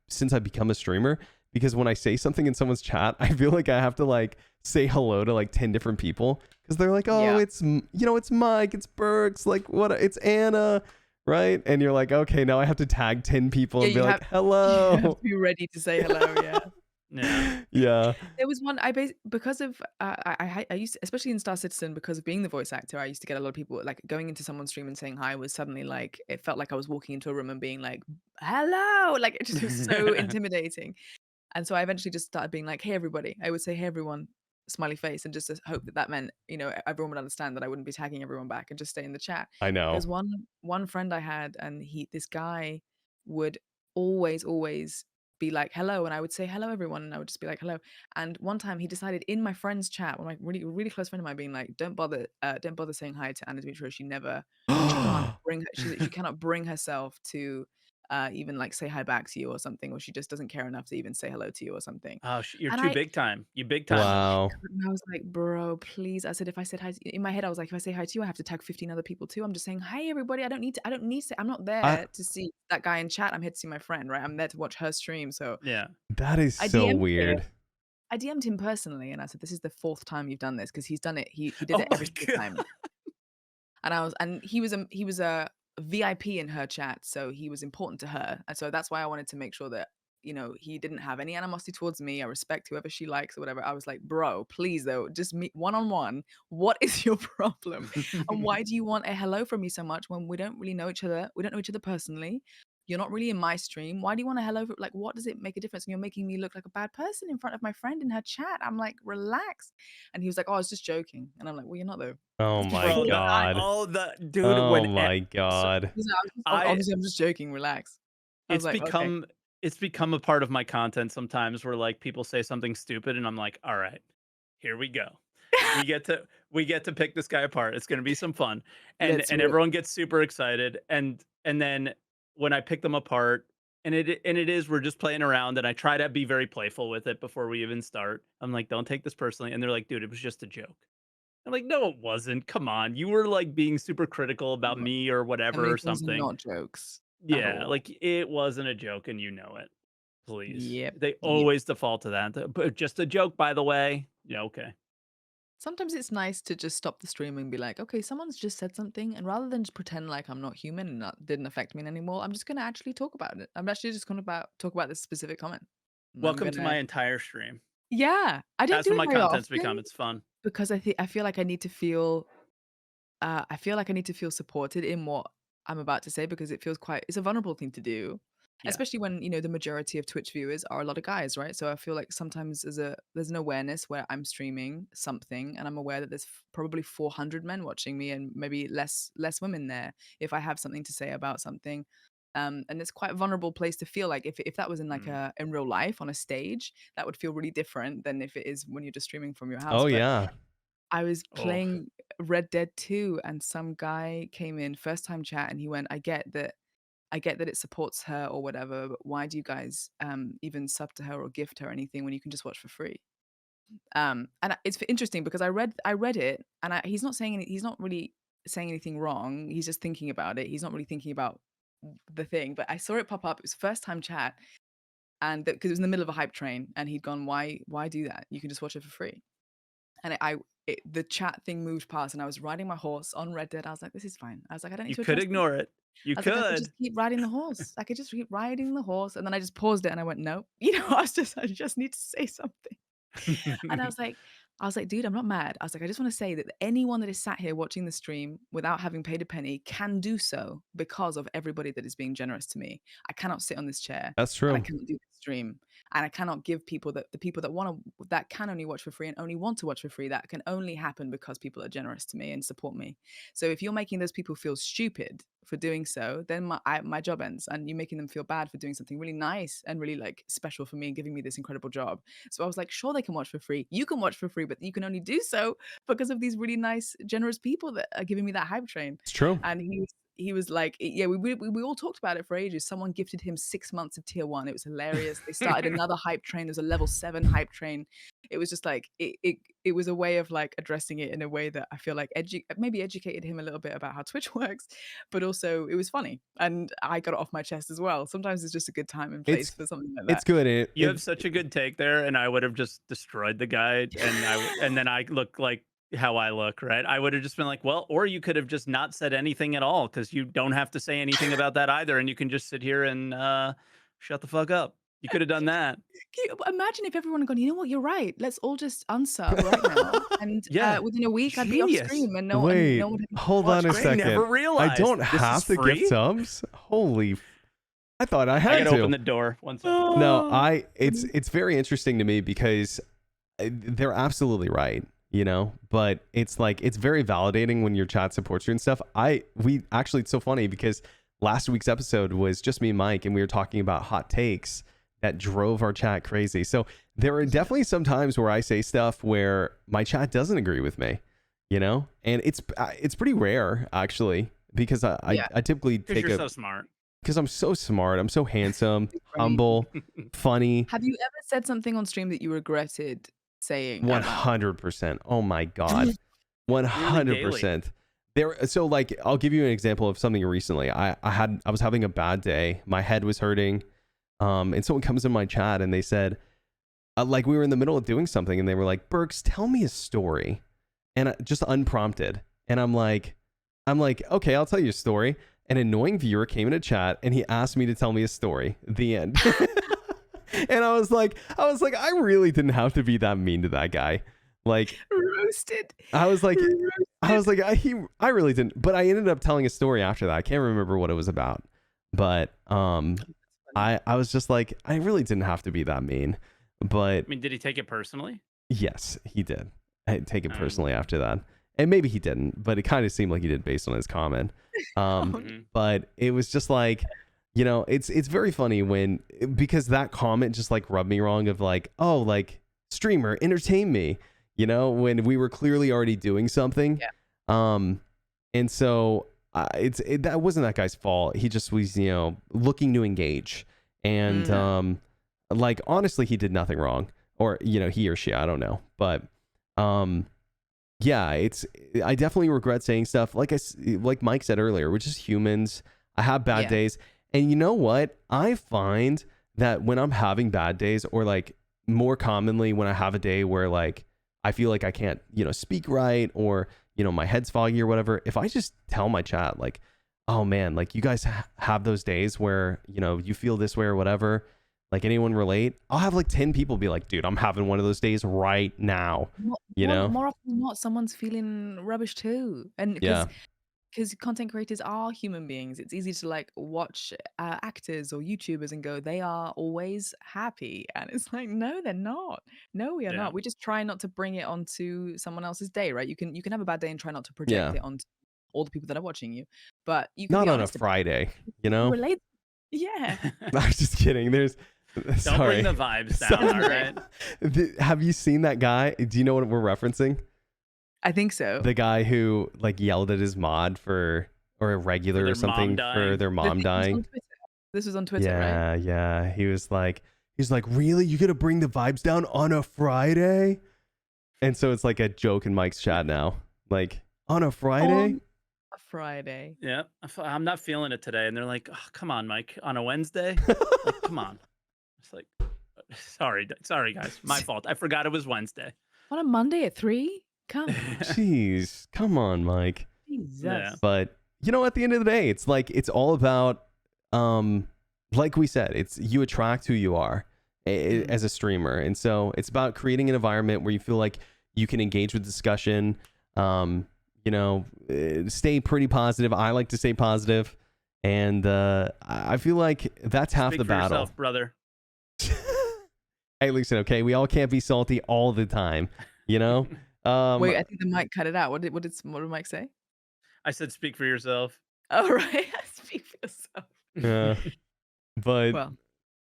since I become a streamer, because when I say something in someone's chat, I feel like I have to like say hello to like 10 different people because they're like, oh, Yeah. it's it's Mike, it's Berks, like what, it's Anna, right? And you're like, okay, now I have to tag 10 people Yeah, and be you like, have hello. to be ready to say hello. Yeah. Yeah. Yeah. There was one because of I used to, especially in Star Citizen, because of being the voice actor, I used to get a lot of people like going into someone's stream and saying hi was suddenly like it felt like I was walking into a room and being like hello, like it just was so intimidating. And so I eventually just started being like, hey everybody. I would say hey everyone, smiley face, and just to hope that meant everyone would understand that I wouldn't be tagging everyone back and just stay in the chat. I know. There's one friend I had, and this guy would always be like hello, and I would say hello everyone, and I would just be like hello. And one time he decided in my friend's chat, one of my really close friend of mine, being like, don't bother saying hi to Anna Demetriou. She cannot bring herself to even like say hi back to you or something, or she just doesn't care enough to even say hello to you or something. Oh, you're And too I big time. You big time. Wow. and I was like, bro, please. I said, if I said hi in my head, I was like, if I say hi to you, I have to tag 15 other people too. I'm just saying, hi everybody. I don't need to, I'm not I, there to see that guy in chat. I'm here to see my friend, right? I'm there to watch her stream. So Yeah. that is I so DM'd him. weird. I DM'd him personally and I said, this is the 4th time you've done this, because he's done it. He did Oh it my every single God. time. And he was a VIP in her chat, so he was important to her. And so that's why I wanted to make sure that, he didn't have any animosity towards me. I respect whoever she likes or whatever. I was like, bro, please though, just meet one-on-one. What is your problem? And why do you want a hello from me so much when we don't really know each other? We don't know each other personally. You're not really in my stream. Why do you want a hello? Like, what does it make a difference? And you're making me look like a bad person in front of my friend in her chat. I'm like, relax. And he was like, oh, I was just joking. And I'm like, well, you're not though. Oh my Bro, God. dude, Oh my God. He's like, I obviously, I'm just joking. Relax. I was it's like, okay. become a part of my content sometimes where like people say something stupid and I'm like, all right, here we go. We get to pick this guy apart. It's gonna be some fun. And Let's and rip. everyone gets super excited. And then when I pick them apart, and it is we're just playing around and I try to be very playful with it before we even start. I'm like, don't take this personally. And they're like, dude, it was just a joke. I'm like, no, it wasn't. Come on. You were like being super critical about No, me or so whatever many or things are something. not jokes at Yeah, all. like it wasn't a joke and you know it. Please. Yep. They Yep. always default to that. But just a joke, by the way. Yeah, okay. Sometimes it's nice to just stop the stream and be like, okay, someone's just said something, and rather than just pretend like I'm not human and that didn't affect me anymore, I'm just gonna actually talk about it. I'm actually just gonna talk about this specific comment. And I'm Welcome to gonna, my entire stream. yeah, I don't That's do what it my very content's become. often It's fun. because I feel like I need to feel I feel like I need to feel supported in what I'm about to say, because it's a vulnerable thing to do, Yeah. especially when, the majority of Twitch viewers are a lot of guys, right? So I feel like sometimes there's an awareness where I'm streaming something and I'm aware that there's probably 400 men watching me and maybe less women there if I have something to say about something. And it's quite a vulnerable place to feel. Like if that was in like Mm. in real life on a stage, that would feel really different than if it is when you're just streaming from your house. Oh But yeah. I was Oh. playing Red Dead 2 and some guy came in first time chat and he went, I get that it supports her or whatever, but why do you guys even sub to her or gift her anything when you can just watch for free? It's interesting because I read it and he's not he's not really saying anything wrong. He's just thinking about it. He's not really thinking about the thing, but I saw it pop up. It was first time chat, and because it was in the middle of a hype train, and he'd gone, why do that? You can just watch it for free. And the chat thing moved past, and I was riding my horse on Red Dead. I was like, this is fine. I was like, I don't need You to could address this. ignore it. You I was like, I could could. just keep riding the horse. I could just keep riding the horse. And then I just paused it and I went, no. I just need to say something. And I was like, dude, I'm not mad. I was like, I just want to say that anyone that is sat here watching the stream without having paid a penny can do so because of everybody that is being generous to me. I cannot sit on this chair That's and I true. cannot do this stream. And I cannot give people the people that can only watch for free and only want to watch for free, that can only happen because people are generous to me and support me. So if you're making those people feel stupid for doing so, then my job ends, and you're making them feel bad for doing something really nice and really like special for me and giving me this incredible job. So I was like, sure, they can watch for free. You can watch for free, but you can only do so because of these really nice, generous people that are giving me that hype train. It's true. And he was like, yeah, we all talked about it for ages. Someone gifted him 6 months of tier 1. It was hilarious. They started another hype train. There's a level 7 hype train. It was just like it was a way of like addressing it in a way that I feel like maybe educated him a little bit about how Twitch works, but also it was funny and I got it off my chest as well. Sometimes it's just a good time and place for something like that. It's good. You have such a good take there, and I would have just destroyed the guy, and then I look like how I look, right? I would have just been like, well, or you could have just not said anything at all, because you don't have to say anything about that either, and you can just sit here and shut the fuck up. You could have done that. Imagine if everyone had gone, you know what, you're right. Let's all just unsub right now. And Yeah, within a week, I'd be off genius. stream and Wait, no one had hold on watched a it. I second. never I realized. don't This have is to free? gift subs. Holy! I thought I I had gotta to. open the door. One second. No, it's very interesting to me because they're absolutely right, but it's like it's very validating when your chat supports you and stuff. It's so funny because last week's episode was just me and Mike, and we were talking about hot takes that drove our chat crazy. So there are definitely some times where I say stuff where my chat doesn't agree with me, and it's pretty rare actually, because I typically Because take you're so smart. Because I'm so smart. I'm so handsome, Right. humble, funny. Have you ever said something on stream that you regretted saying out loud? 100%. Oh my God. 100%. So like, I'll give you an example of something recently. I was having a bad day. My head was hurting. And someone comes in my chat and they said, like we were in the middle of doing something and they were like, Berks, tell me a story. And just unprompted. And I'm like, okay, I'll tell you a story. An annoying viewer came in a chat and he asked me to tell me a story. The end. And I was like, I really didn't have to be that mean to that guy. Like, Roasted. I was like, I really didn't. But I ended up telling a story after that. I can't remember what it was about. But I was just like, I really didn't have to be that mean. But I mean, did he take it personally? yes, he did. I take it personally after that. And maybe he didn't, but it kind of seemed like he did based on his comment. But it was just like, you know, it's very funny because that comment just like rubbed me wrong of like, oh, like streamer, entertain me, you know, when we were clearly already doing something. Yeah. And so that wasn't that guy's fault. He just was, you know, looking to engage. And like, honestly, he did nothing wrong. Or, you know, he or she, I don't know. But yeah, I definitely regret saying stuff like Mike said earlier, we're just humans. I have bad days. And you know what? I find that when I'm having bad days, or like more commonly when I have a day where like I feel like I can't, you know, speak right, or, you know, my head's foggy or whatever, if I just tell my chat like, oh man, like you guys have those days where, you know, you feel this way or whatever, like anyone relate, I'll have like 10 people be like, dude, I'm having one of those days right now. You know, more often than not, someone's feeling rubbish too. And because content creators are human beings, it's easy to like watch actors or YouTubers and go, they are always happy. And it's like, no, they're not. No, we are not. We just try not to bring it onto someone else's day, right? You can have a bad day and try not to project it onto all the people that are watching you. But you can not be on a honest Friday, you know? Relate. Yeah. I'm just kidding. Don't bring the vibes down, all right? Have you seen that guy? Do you know what we're referencing? I think so. The guy who like yelled at his mod or a regular or something for their mom dying. This was on Twitter, right? Yeah. He's like, really? You gonna bring the vibes down on a Friday? And so it's like a joke in Mike's chat now. Like, on a Friday? On a Friday. Yeah. I'm not feeling it today. And they're like, oh, come on, Mike. On a Wednesday? Like, come on. It's like, sorry, guys. My fault. I forgot it was Wednesday. On a Monday at 3? Come. Jeez. Come on, Mike. Jesus. Yeah. But, you know, at the end of the day, it's like, it's all about, like we said, it's you attract who you are as a streamer. And so it's about creating an environment where you feel like you can engage with discussion, you know, stay pretty positive. I like to stay positive. And I feel like that's half Speak the for battle. yourself, brother. Hey, listen, okay, we all can't be salty all the time, you know? Wait, I think the mic cut it out. What did Mike say? I said speak for yourself. Oh, right. Speak for yourself. Yeah. But well,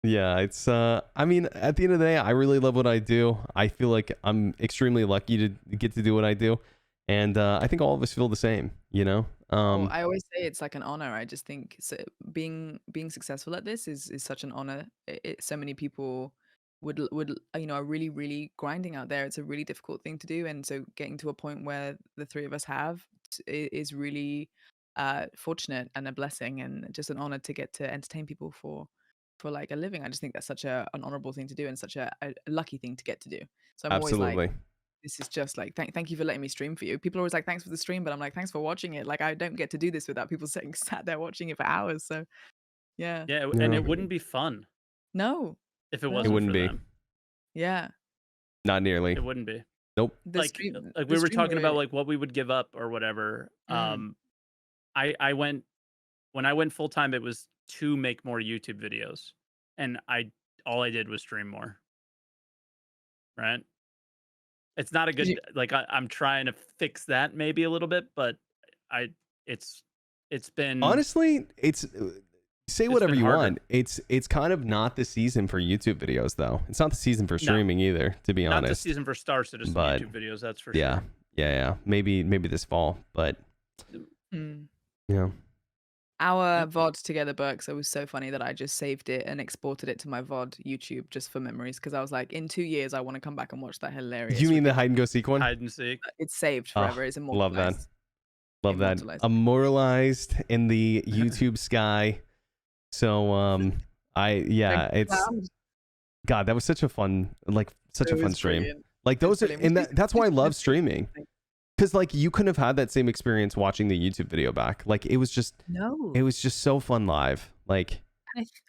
yeah, it's I mean, at the end of the day, I really love what I do. I feel like I'm extremely lucky to get to do what I do. And I think all of us feel the same, you know? I always say it's like an honor. I just think being successful at this is such an honor. So many people would you know, are really, really grinding out there. It's a really difficult thing to do. And so getting to a point where the three of us have is really fortunate and a blessing, and just an honor to get to entertain people for like a living. I just think that's such an honorable thing to do, and such a lucky thing to get to do. So I'm always like, this is just like, thank you for letting me stream for you. People are always like, thanks for the stream, but I'm like, thanks for watching it. Like, I don't get to do this without people sat there watching it for hours. So yeah. And it wouldn't be fun. No. If it wasn't for them. Yeah. Not nearly. It wouldn't be. Nope. Like we were talking about like what we would give up or whatever. I went when I went full time, it was to make more YouTube videos, and all I did was stream more. Right? It's not a good like I'm trying to fix that maybe a little bit, but it's been honestly, say whatever you want. It's kind of not the season for YouTube videos though. It's not the season for streaming either, to be honest. Not the season for Star Citizen YouTube videos, that's for sure. Yeah. Maybe this fall, but yeah. Our Yep. VOD together, Berks, it was so funny that I just saved it and exported it to my VOD YouTube just for memories because I was like, in 2 years, I want to come back and watch that You hilarious, mean the ridiculous. hide and go seek one? Hide and seek. It's saved Oh, forever. It's love that. immortalized. Love that. Immortalized. Immortalized in the YouTube sky. So it's God, that was such a fun stream. Brilliant. Like those are, Brilliant. and We that's why I love should- streaming. Because like you couldn't have had that same experience watching the YouTube video back. Like it was just No. so fun live. Like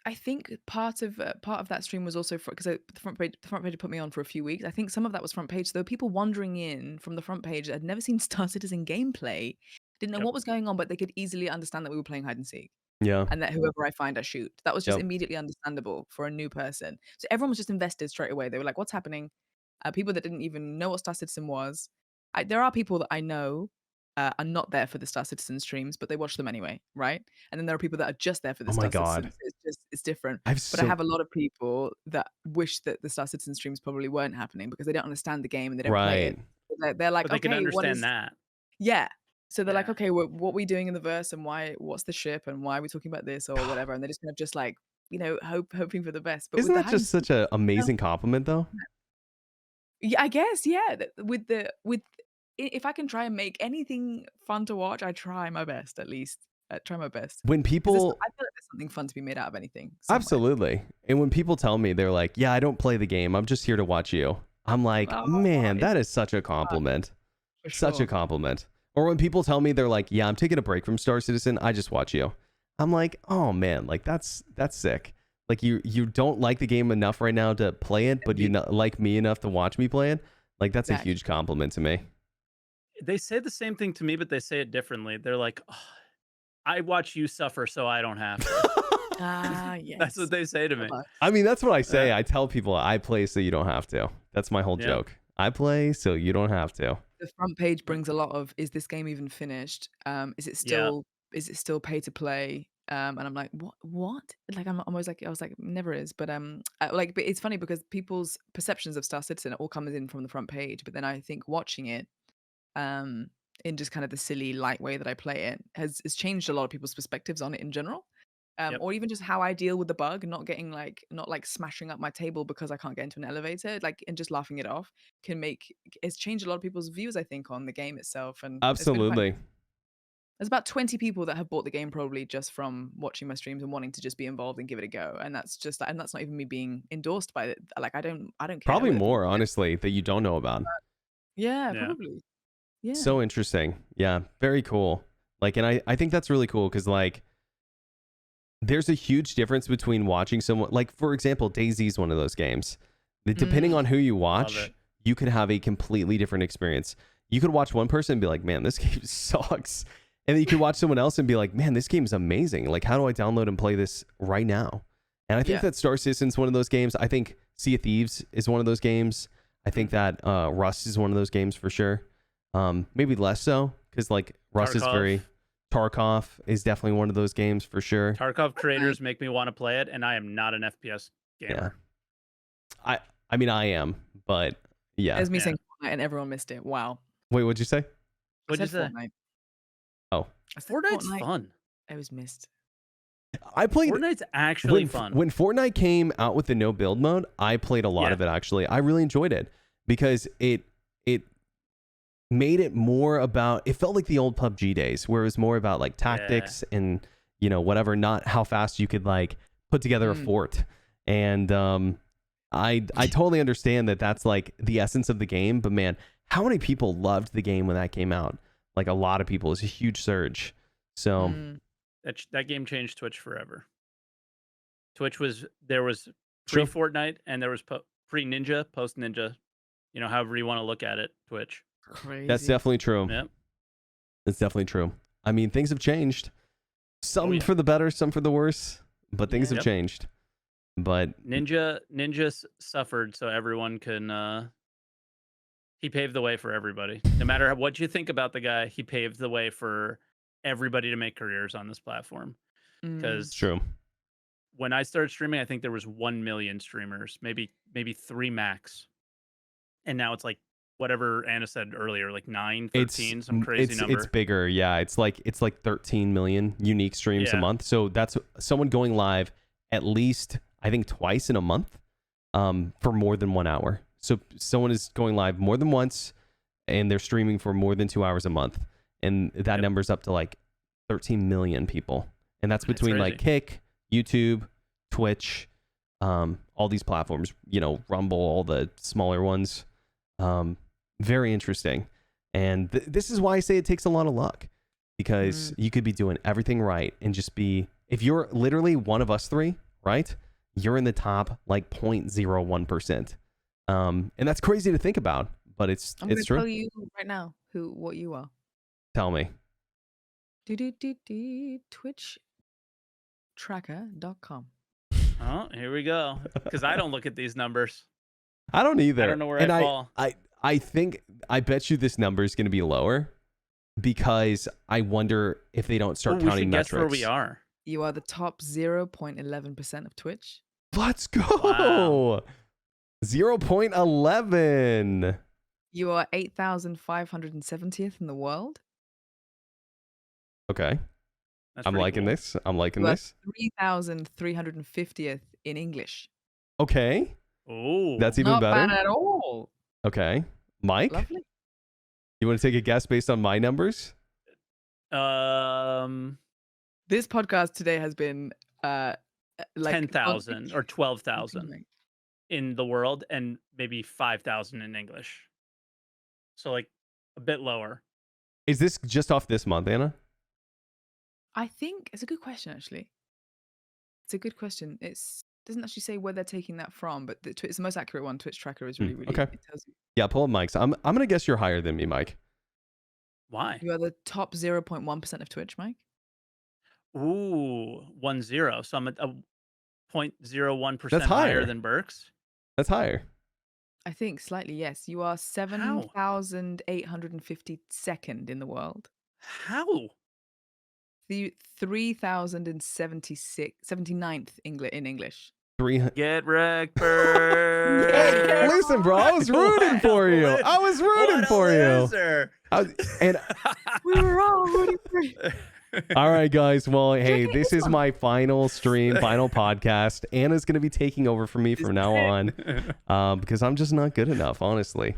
I think part of that stream was also because the front page had put me on for a few weeks. I think some of that was front page. So there were people wandering in from the front page that had never seen Star Citizen gameplay, didn't know Yep. what was going on, but they could easily understand that we were playing hide and seek. yeah, And that whoever I find, I shoot. That was just Yep. immediately understandable for a new person. So everyone was just invested straight away. They were like, "What's happening?" People that didn't even know what Star Citizen was. There are people that I know are not there for the Star Citizen streams, but they watch them anyway, right? And then there are people that are just there for the Oh my Star God. Citizen. It's different. I But I have a lot of people that wish that the Star Citizen streams probably weren't happening because they don't understand the game and they don't play it. They're like, But they can okay, what understand is that. yeah. So they're like, Yeah. okay, what are we doing in the verse and what's the ship and why are we talking about this or whatever? And they're just kind of just like, hoping for the best. But Isn't with the that hide and just such an amazing compliment though? yeah, I guess, yeah. If I can try and make anything fun to watch, I try my best at least. I try my best. When 'Cause people I feel like there's something fun to be made out of anything. somewhere. absolutely, and when people tell me they're like, "Yeah, I don't play the game. I'm just here to watch you." I'm like, Oh, "Man, it's that is such a compliment." for Such a sure. compliment. Or when people tell me they're like, "Yeah, I'm taking a break from Star Citizen. I just watch you." I'm like, "Oh man, like that's sick." Like you don't like the game enough right now to play it, but you like me enough to watch me play it. Like that's a Exactly. huge compliment to me. They say the same thing to me, but they say it differently. They're like, "Oh, I watch you suffer so I don't have to." Yes. That's what they say to me. I mean, that's what I say. Yeah. I tell people I play so you don't have to. That's my whole Yeah. joke. I play so you don't have to. The front page brings a lot of, is this game even finished? Is it still pay to play? And I'm like, what? Like I'm always like, I was like, never is. But but it's funny because people's perceptions of Star Citizen all comes in from the front page. But then I think watching it, in just kind of the silly light way that I play it has changed a lot of people's perspectives on it in general. Yep. Or even just how I deal with the bug, not smashing up my table because I can't get into an elevator, and just laughing it off it's changed a lot of people's views, I think, on the game itself. And Absolutely. there's about 20 people that have bought the game probably just from watching my streams and wanting to just be involved and give it a go. And that's not even me being endorsed by it. Like I don't care. Probably whether more, people- honestly, that you don't know about. Yeah, Yeah. probably. Yeah. So interesting. Yeah, very cool. Like, and I think that's really cool because like there's a huge difference between watching someone, like for example, DayZ is one of those games. Depending on who you watch, it. you could have a completely different experience. You could watch one person and be like, "Man, this game sucks," and then you could watch someone else and be like, "Man, this game's amazing. Like, how do I download and play this right now?" And I think Yeah. that Star Citizen's one of those games. I think Sea of Thieves is one of those games. I think that Rust is one of those games for sure. Maybe less so because like Rust is very. Tarkov is definitely one of those games for sure. Tarkov creators make me want to play it, and I am not an FPS gamer. Yeah. I mean, I am, but yeah. There's me Yeah. saying Fortnite and everyone missed it. Wow. Wait, what'd you say? What'd I you said say? Fortnite. Oh, I said Fortnite's Fortnite. fun. It was missed. I played Fortnite's actually when, fun. when Fortnite came out with the no build mode. I played a lot Yeah. of it actually. I really enjoyed it because it made it more about. It felt like the old PUBG days where it was more about like tactics and whatever, not how fast you could like put together a fort. And I totally understand that that's like the essence of the game. But man, how many people loved the game when that came out? Like a lot of people. It was a huge surge. So That game changed Twitch forever. There was True. pre-Fortnite and there was pre-Ninja, post-Ninja. However you want to look at it, Twitch. Crazy. that's definitely true. Yep. That's definitely true. I mean, things have changed. Some yeah. for the better, some for the worse, but things have Yep. changed. But Ninja suffered so everyone can he paved the way for everybody. No matter what you think about the guy, he paved the way for everybody to make careers on this platform. Because it's true. when I started streaming, I think there was 1 million streamers, maybe 3 max. And now it's like whatever Anna said earlier, like 9, 13, some crazy number. It's bigger. Yeah, it's like 13 million unique streams a month. So that's someone going live at least, I think, twice in a month, for more than 1 hour. So someone is going live more than once, and they're streaming for more than 2 hours a month, and that number's up to like 13 million people, and that's between like Kick, YouTube, Twitch, all these platforms, Rumble, all the smaller ones. Very interesting. And this is why I say it takes a lot of luck, because you could be doing everything right and just be, if you're literally one of us three, right? You're in the top like 0.01%. And that's crazy to think about, but it's true. I'm going to tell you right now what you are. Tell me. TwitchTracker.com. Oh, here we go. Because I don't look at these numbers. I don't either. I don't know where I fall. I bet you this number is going to be lower, because I wonder if they don't start counting metrics. Guess where we are. You are the top 0.11% of Twitch. Let's go. Wow. 0.11. You are 8,570th in the world. Okay. I'm liking this. I'm liking this. 3,350th in English. Okay. Oh, that's even better. Not bad at all. Okay, Mike. Lovely. You want to take a guess based on my numbers? This podcast today has been like 10,000 or 12,000 in the world, and maybe 5,000 in English. So like a bit lower. Is this just off this month, Anna? I think it's a good question, actually. It's a good question. It doesn't actually say where they're taking that from, but it's the most accurate one. Twitch Tracker is really, okay. It tells you. Yeah, pull up Mike's. I'm gonna guess you're higher than me, Mike. Why? You are the top 0.1% of Twitch, Mike. Ooh, 10. So I'm at a 0.01% higher than Berks. That's higher. I think slightly, yes. You are 7,852nd in the world. How? The 3,079th in English. Get wrecked, Berks. Listen, bro, I was rooting for you. I was rooting for you. And we were all rooting for you. All right, guys. Well, hey, this is my final stream, final podcast. Anna's going to be taking over for me from now on, because I'm just not good enough, honestly.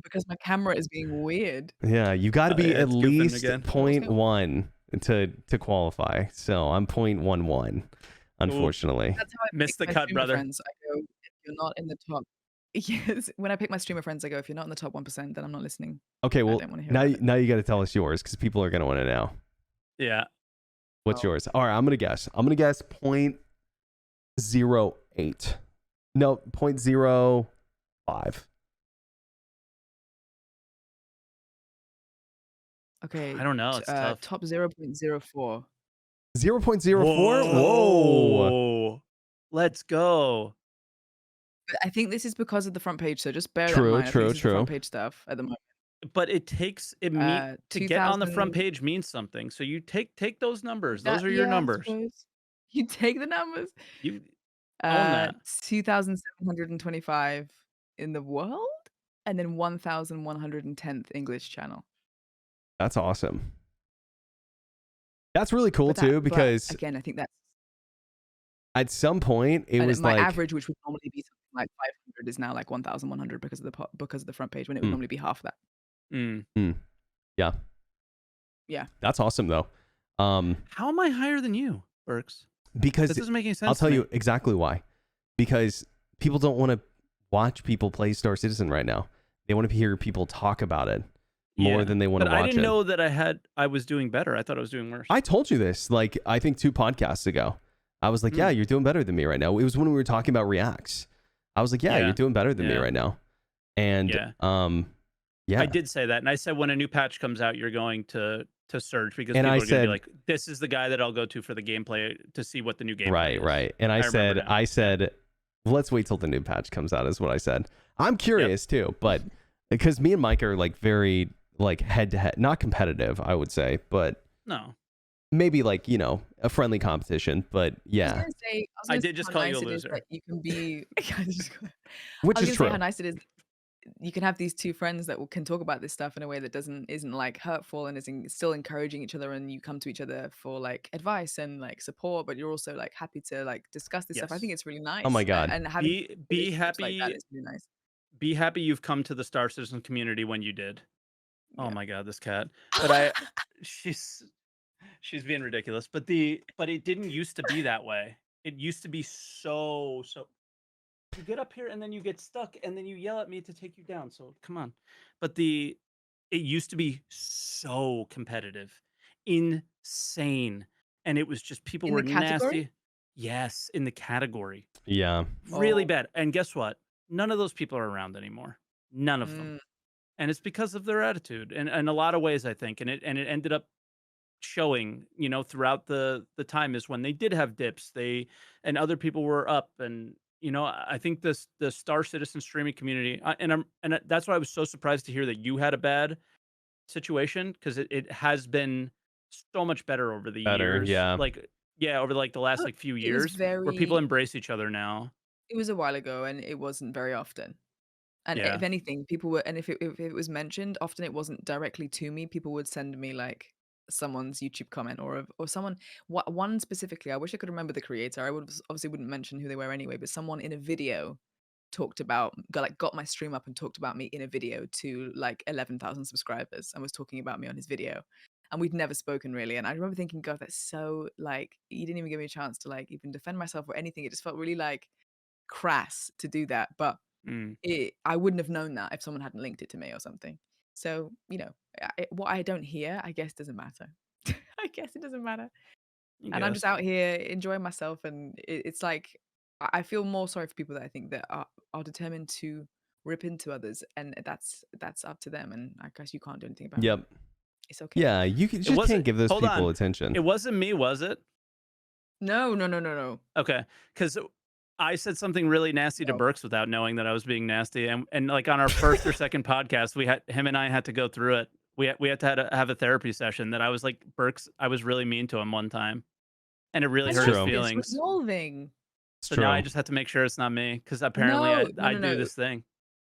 Because my camera is being weird. Yeah, you got to be at least 0.1 to qualify. So I'm 0.11, unfortunately. That's how I missed the cut, brother. Friends. I go, if you're not in the top. Yes, when I pick my streamer friends, I go, if you're not in the top 1%, then I'm not listening. Okay, well, now you got to tell us yours, because people are going to want to know. Yeah. What's yours? All right, I'm going to guess. I'm going to guess 0.08. No, 0.05. Okay. I don't know. It's tough. Top 0.04. 0.04? Whoa. Let's go. I think this is because of the front page, so just bear that in mind. True. Front page stuff at the moment. But it takes to get on the front page means something. So you take those numbers. Those are your numbers. You take the numbers. You own that. 2,725 in the world, and then 1,110th English channel. That's awesome. That's really cool too, because again, I think that's at some point it was my like average, which would normally be something like 500, is now like 1,100 because of the front page, when it would normally be half that. Yeah. That's awesome though. How am I higher than you, Berks? Because this doesn't make any sense. I'll tell you exactly why. Because people don't want to watch people play Star Citizen right now. They want to hear people talk about it more than they want to watch it. I didn't know that I was doing better. I thought I was doing worse. I told you this, like, I think 2 podcasts ago. I was like, yeah, you're doing better than me right now. It was when we were talking about reacts. I was like, yeah. You're doing better than me right now. And I did say that. And I said, when a new patch comes out, you're going to surge, because people are going to be like, this is the guy that I'll go to for the gameplay, to see what the new gameplay is. Right. And I said, let's wait till the new patch comes out, is what I said. I'm curious too, but because me and Mike are like very like head to head, not competitive, I would say, but no, maybe like, a friendly competition, but yeah. I did just call you a loser. You can be, which is true. how nice it is you can have these two friends that can talk about this stuff in a way that isn't like hurtful and still encouraging each other, and you come to each other for like advice and like support, but you're also like happy to like discuss this stuff. I think Yes. it's really Oh my nice, God. and having Be relationships like that happy. is really nice. Be happy you've come to the Star Citizen community when you did. Oh Yeah. my God, this cat. But she's she's being ridiculous. But it didn't used to be that way. It used to be so. You get up here and then you get stuck and then you yell at me to take you down. So come on. But it used to be so competitive, insane, and it was just people In were the category? nasty. Yes, in the category, Yeah. really Oh. bad. And guess what? None of those people are around anymore. None of them. Mm. And it's because of their attitude, and in a lot of ways, I think. And it ended up showing, throughout the time is when they did have dips. And other people were up, and I think the Star Citizen streaming community, that's why I was so surprised to hear that you had a bad situation, because it has been so much better over the Better. years. Yeah. Like, yeah, over like the last Oh, like few it was years, where people very embrace each other now. it was a while ago, and it wasn't very often. And if Yeah. anything, people were and if it was mentioned, often it wasn't directly to me. People would send me, like, someone's YouTube comment or someone one specifically, I wish I could remember the creator. I would obviously wouldn't mention who they were anyway, but someone in a video got my stream up and talked about me in a video to, like, 11,000 subscribers and was talking about me on his video. And we'd never spoken really, and I remember thinking, "God, that's so, like, you didn't even give me a chance to, like, even defend myself or anything." It just felt really, like, crass to do that, but Mm, I wouldn't have known that if someone hadn't linked it to me or something. So, what I don't hear, I guess doesn't matter. I guess it doesn't matter. I And I'm guess. just out here enjoying myself, and it's like I feel more sorry for people that I think that are determined to rip into others, and that's up to them, and I guess you can't do anything about it. Yep. It's okay. Yeah. You It just can't wasn't. give those Hold people on. attention. It wasn't me, was it? No, no, no, no, no. Okay, because I said something really nasty to No. Berks without knowing that I was being nasty, and like on our first or second podcast, him and I had to go through it. We had to have a therapy session that I was like, Berks, I was really mean to him one time, and it really It's When hurt his was true. this? feelings. Resolving? It's So now I true. just have to make sure it's not me, because apparently No, I no, I no, do no. this thing.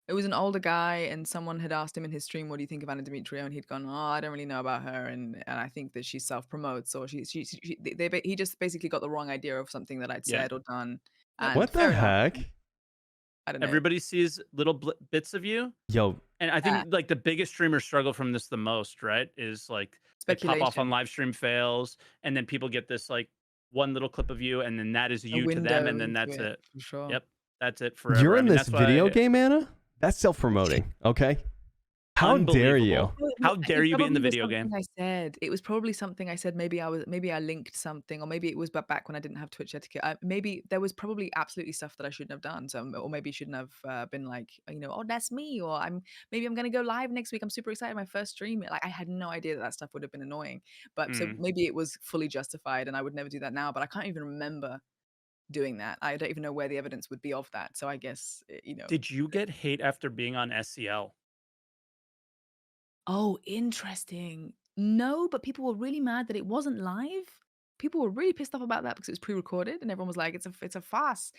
It was an older guy, and someone had asked him in his stream, "What do you think of Anna Demetriou?" And he'd gone, "Oh, I don't really know about her, and I think that she self promotes, or he just basically got the wrong idea of something that I'd Yeah. said or done." Yep. And What the fair enough. heck? I don't know. Everybody sees little bits of you, Yo. and I Yeah, think like the biggest streamers struggle from this the most, right? Is like they pop off on speculation, live stream fails, and then people get this like one little clip of you, and then that is a you to them, window and then into that's it it. for sure. Yep, that's it You're forever. I in mean, this that's video why game, Anna? That's self-promoting. Okay. How dare you? unbelievable. How dare It you be in the probably was video something game? I said. It was probably something I said. Maybe I linked something, or maybe it was back when I didn't have Twitch etiquette. Maybe there was probably absolutely stuff that I shouldn't have done. So, or maybe shouldn't have been like, oh, that's me, or maybe I'm gonna go live next week. I'm super excited. My first stream. Like, I had no idea that that stuff would have been annoying. But so Mm. maybe it was fully justified, and I would never do that now. But I can't even remember doing that. I don't even know where the evidence would be of that. So I guess Did you get hate after being on SCL? Oh, interesting. No, but people were really mad that it wasn't live. People were really pissed off about that because it was pre-recorded, and everyone was like, "It's a farce.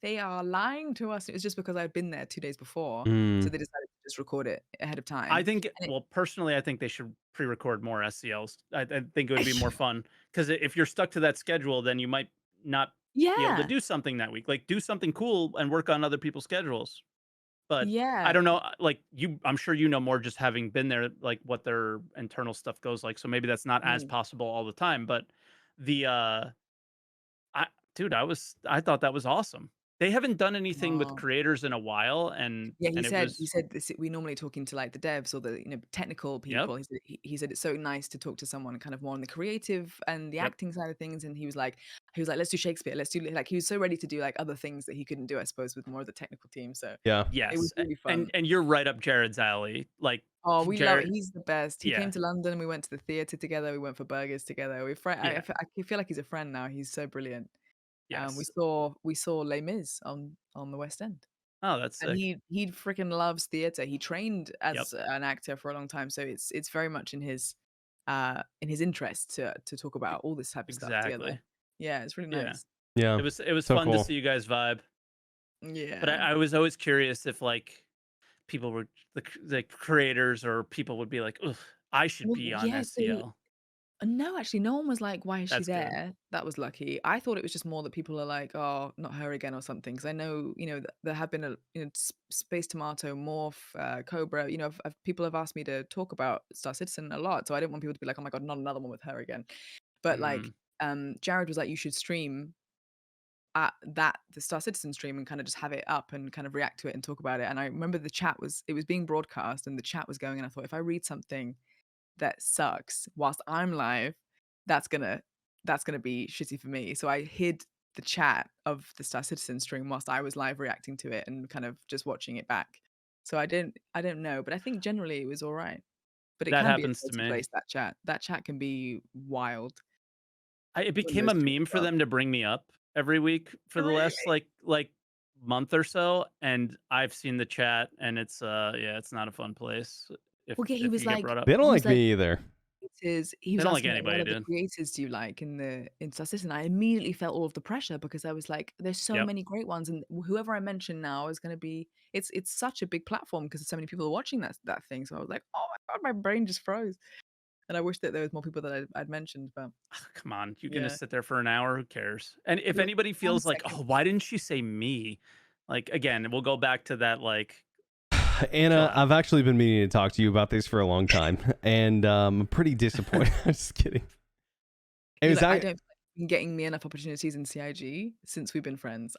They are lying to us." It was just because I'd been there 2 days before, so Mm. they decided to just record it ahead of I time. think, And well, personally, I think they should pre-record more SCLs. I think it would be more it fun, because if you're stuck to that schedule, then you might not be able to Yeah, do something that week. Like, do something cool and work on other people's schedules. But I yeah. don't know, like I'm sure you know more just having been there, like what their internal stuff goes like. So maybe that's not as Mm. possible all the time. But the I dude, I thought that was awesome. They haven't done anything with Oh. creators in a while, and Yeah, he and it said he was said this we normally talking to, like, the devs or the, technical yep, people. He said it's so nice to talk to someone kind of more on the creative and the yep, acting side of things, and he was like, "Let's do Shakespeare, let's do," like, he was so ready to do, like, other things that he couldn't do, I suppose, with more of the technical team, so Yeah. it was yes, really and fun. you're right up Jared's alley. Like Oh, we love it. Jared, He's the best. He came yeah, to London, we went to the theater together, we went for burgers together, yeah, I feel like he's a friend now, he's so brilliant. We yes. saw Les Mis on the West End. Oh, that's And sick. he freaking loves theater. He trained Yep, as an actor for a long time, so it's very much in his interest to talk e- about all this type of stuff together. exactly. Yeah, it's really Yeah, nice. Yeah. it was So fun to cool. see you guys vibe. But Yeah. I was always curious if like people were the creators or people would be like, ugh, I should Well, be on yeah, so SCL. no, actually, no one was like, "Why is she That's good. there?" That was lucky. I thought it was just more that people are like, "Oh, not her again," or something. Because I know, there have been Space Tomato, Morph, Cobra. People have asked me to talk about Star Citizen a lot, so I didn't want people to be like, "Oh my god, not another one with her again." But like, Mhm. Jared was like, "You should stream the Star Citizen stream and kind of just have it up and kind of react to it and talk about it." And I remember it was being broadcast and the chat was going, and I thought if I read something that sucks whilst I'm live, that's gonna be shitty for me. So I hid the chat of the Star Citizen stream whilst I was live reacting to it and kind of just watching it back. So I don't know, but I think generally it was all right. But it That can be a happens to dirty me. place, that chat. That chat can be wild It when became those a streams meme for are up. them to bring me up every week for Oh, the last really? like month or so, and I've seen the chat, and it's yeah, it's not a fun place Well, yeah, if you get brought up. They don't he was like like, me either. he They was don't like asking me, like, what anybody, other dude. creators do you like in Star Citizen? I immediately felt all of the pressure because I was like, there's so Yep. many great ones, and whoever I mention now is going to be. It's such a big platform because so many people are watching that thing. So I was like, oh my god, my brain just froze, and I wish that there was more people that I'd mentioned, but Come on, you're gonna yeah. sit there for an hour. Who cares? And if Look, anybody one feels like, second. oh, why didn't she say me? Like again, we'll go back to that. Like, chill Anna, out. I've actually been meaning to talk to you about this for a long time, and I'm pretty disappointed. I'm just kidding. It You're was like, I don't feel like you've been getting me enough opportunities in CIG since we've been friends.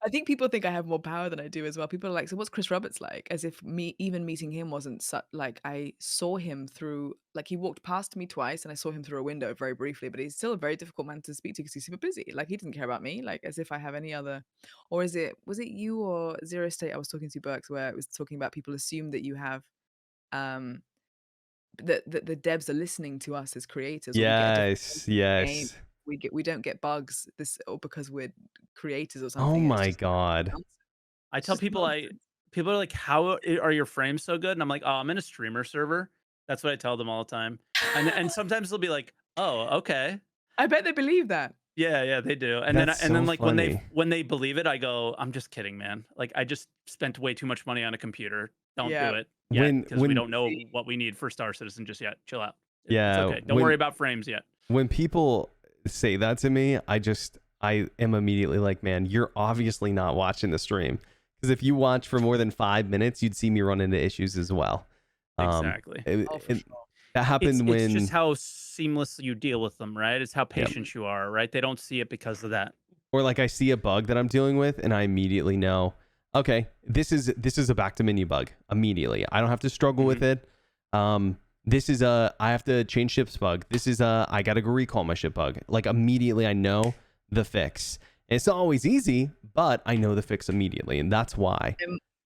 I think people think I have more power than I do as well. People are like, "So what's Chris Roberts like?" As if even meeting him wasn't like I saw him through like he walked past me twice and I saw him through a window very briefly, but he's still a very difficult man to speak to because he's super busy. Like he doesn't care about me, like as if I have any other or was it you or Zero State I was talking to Berks where it was talking about people assume that you have um that the devs are listening to us as creators or we get a different yes, content in the game. yes. We don't get bugs this or because we're creators or Oh something. And my god. I it's tell just people nonsense. people are like, how are your frames so good? And I'm like, oh, I'm in a streamer server. That's what I tell them all the time. And sometimes they'll be like, oh, okay. I bet they believe that. Yeah, they do. And That's then so like funny. when they believe it, I go, I'm just kidding, man. Like I just spent way too much money on a computer. Don't do Yeah. it yet because we When don't know See, what we need for Star Citizen just yet. Chill out. It's yeah, okay. Don't worry about frames yet. when people say that to me, I am immediately like, man, you're obviously not watching the stream. Because if you watch for more than 5 minutes, you'd see me run into issues as well. Exactly. oh, for sure. That happened It's when, just how seamless you deal with them, right? It's how yeah, patient you are, right? They don't see it because of that. or like I see a bug that I'm dealing with, and I immediately know, okay, this is a back to menu bug immediately. I don't have to struggle with it. This is I have to change ships bug. This is I gotta go recall my ship bug. Like immediately, I know the fix. And it's not always easy, but I know the fix immediately, and that's why.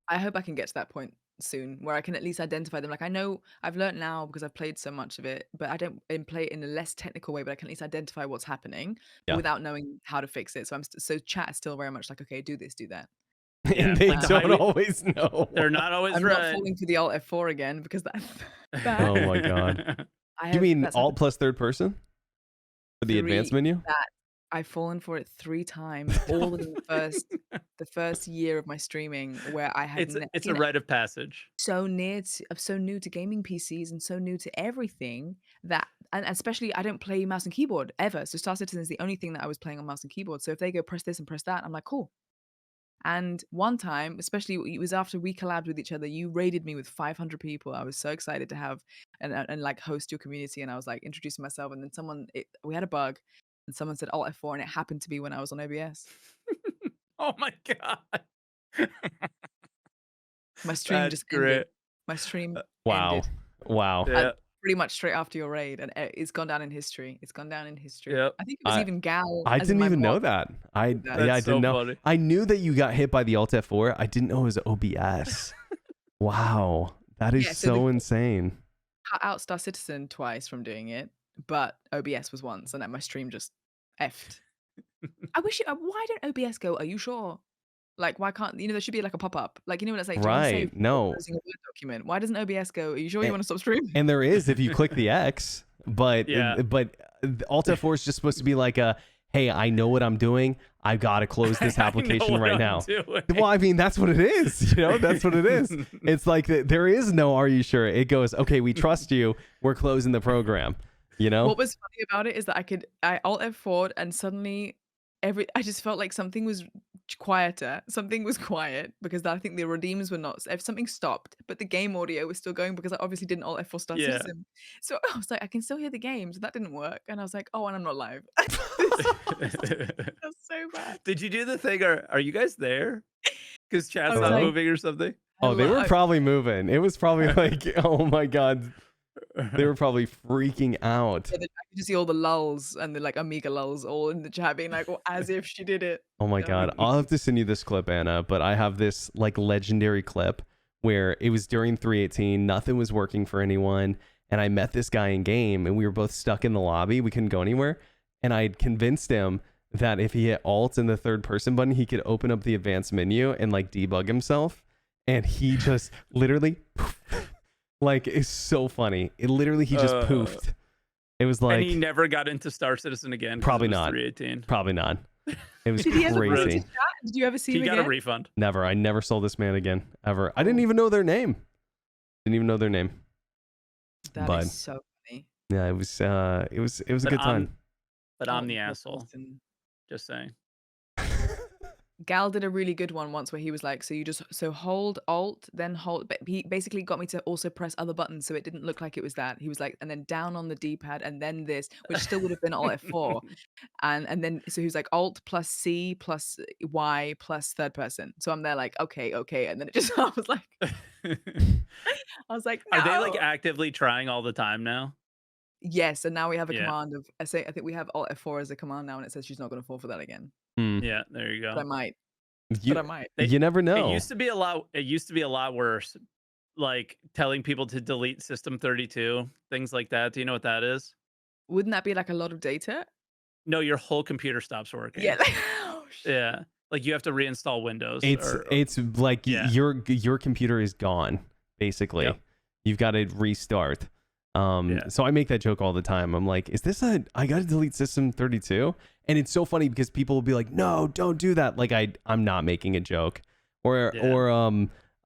I hope I can get to that point soon where I can at least identify them. Like I know I've learned now because I've played so much of it, but I don't play it in a less technical way, but I can at least identify what's happening, but Yeah, without knowing how to fix it. So so chat is still very much like, okay, do this, do that. and Yeah, they like the don't highway, always know. they're not always I'm not right. falling for the Alt F4 again because that Oh my god. I You have mean that's alt happened plus third person for the advanced 3 menu? that I've fallen for it 3 times, all in the first year of my streaming where I had It's a rite of passage. I'm so new to gaming PCs and so new to everything that and especially I don't play mouse and keyboard ever. So Star Citizen is the only thing that I was playing on mouse and keyboard. So if they go press this and press that, I'm like, cool. And one time, especially it was after we collabed with each other, you raided me with 500 people. I was so excited to have and like host your community. And I was like introducing myself. And then we had a bug and someone said Alt F4 and it happened to be when I was on OBS. Oh my god. My stream That's just ended. great. My stream Wow. ended. Wow. Yeah. Pretty much straight after your raid, and it's gone down in history. It's gone down in history. Yep. I think it was I even Gal, I as in didn't my even mod, know that. did that. Yeah, I That's didn't so know. funny. I knew that you got hit by the Alt F4. I didn't know it was OBS. Wow. That is Yeah, so the so game insane. cut out Star Citizen twice from doing it, but OBS was once, and then my stream just effed. I wish why don't OBS go, "Are you sure?" Like, why can't there should be like a pop-up. Like, when it's like, "Do you want to save Right. No. using a Word document?" Why doesn't OBS go, "Are you sure you And, want to stop streaming?" and there is if you click the X, but Yeah. Alt F4 is just supposed to be like a, hey, I know what I'm doing. I got to close this application right now. Well, I mean, that's what it is. That's what it is. It's like there is no, are you sure? It goes, okay, we trust you. We're closing the program. What was funny about it is that I Alt F4 and suddenly I just felt like something was quieter. Something was quiet because I think the redeems were not. If something stopped, but the game audio was still going because I obviously didn't Alt F4 Star Citizen. So I was like, I can still hear the game. So that didn't work. And I was like, oh, and I'm not live. That's so bad. Did you do the thing? Are you guys there? Because chat's not moving or something? Oh, they were probably moving. It was probably like, oh my God. They were probably freaking out. I could just see all the lulls and the like Amiga lulls all in the chat being like, well, as if she did it. Oh my God. I'll have to send you this clip, Anna, but I have this like legendary clip where it was during 3.18. Nothing was working for anyone. And I met this guy in game and we were both stuck in the lobby. We couldn't go anywhere. And I had convinced him that if he hit Alt and the third person button, he could open up the advanced menu and like debug himself. And he just literally... Like, it's so funny. It literally, he just poofed. It was like... And he never got into Star Citizen again. Probably not. 3.18. Probably not. It was Did he ever crazy. Did you ever see him again? He got a refund. Never. I never saw this man again, ever. I didn't even know their name. Didn't even know their name. That is so funny. Yeah, it was a good time. But I'm the asshole. Just saying. Gal did a really good one once where he was like, so hold Alt, then hold, but he basically got me to also press other buttons so it didn't look like it was that. He was like, and then down on the D-pad and then this, which still would have been Alt F4. And then, so he was like Alt plus C plus Y plus third person. So I'm there like, okay. And then it just, I was like, no. Are they like actively trying all the time now? Yes. And now we have a command of, I think we have Alt F4 as a command now and it says she's not going to fall for that again. Yeah, there you go. But I might. You never know. It used to be a lot worse. Like telling people to delete System 32, things like that. Do you know what that is? Wouldn't that be like a lot of data? No, your whole computer stops working. Yeah. Yeah. Like you have to reinstall Windows. It's like your computer is gone, basically. Yep. You've got to restart. So I make that joke all the time. I'm like, I gotta delete System 32? And it's so funny because people will be like, no, don't do that. Like I'm not making a joke. Or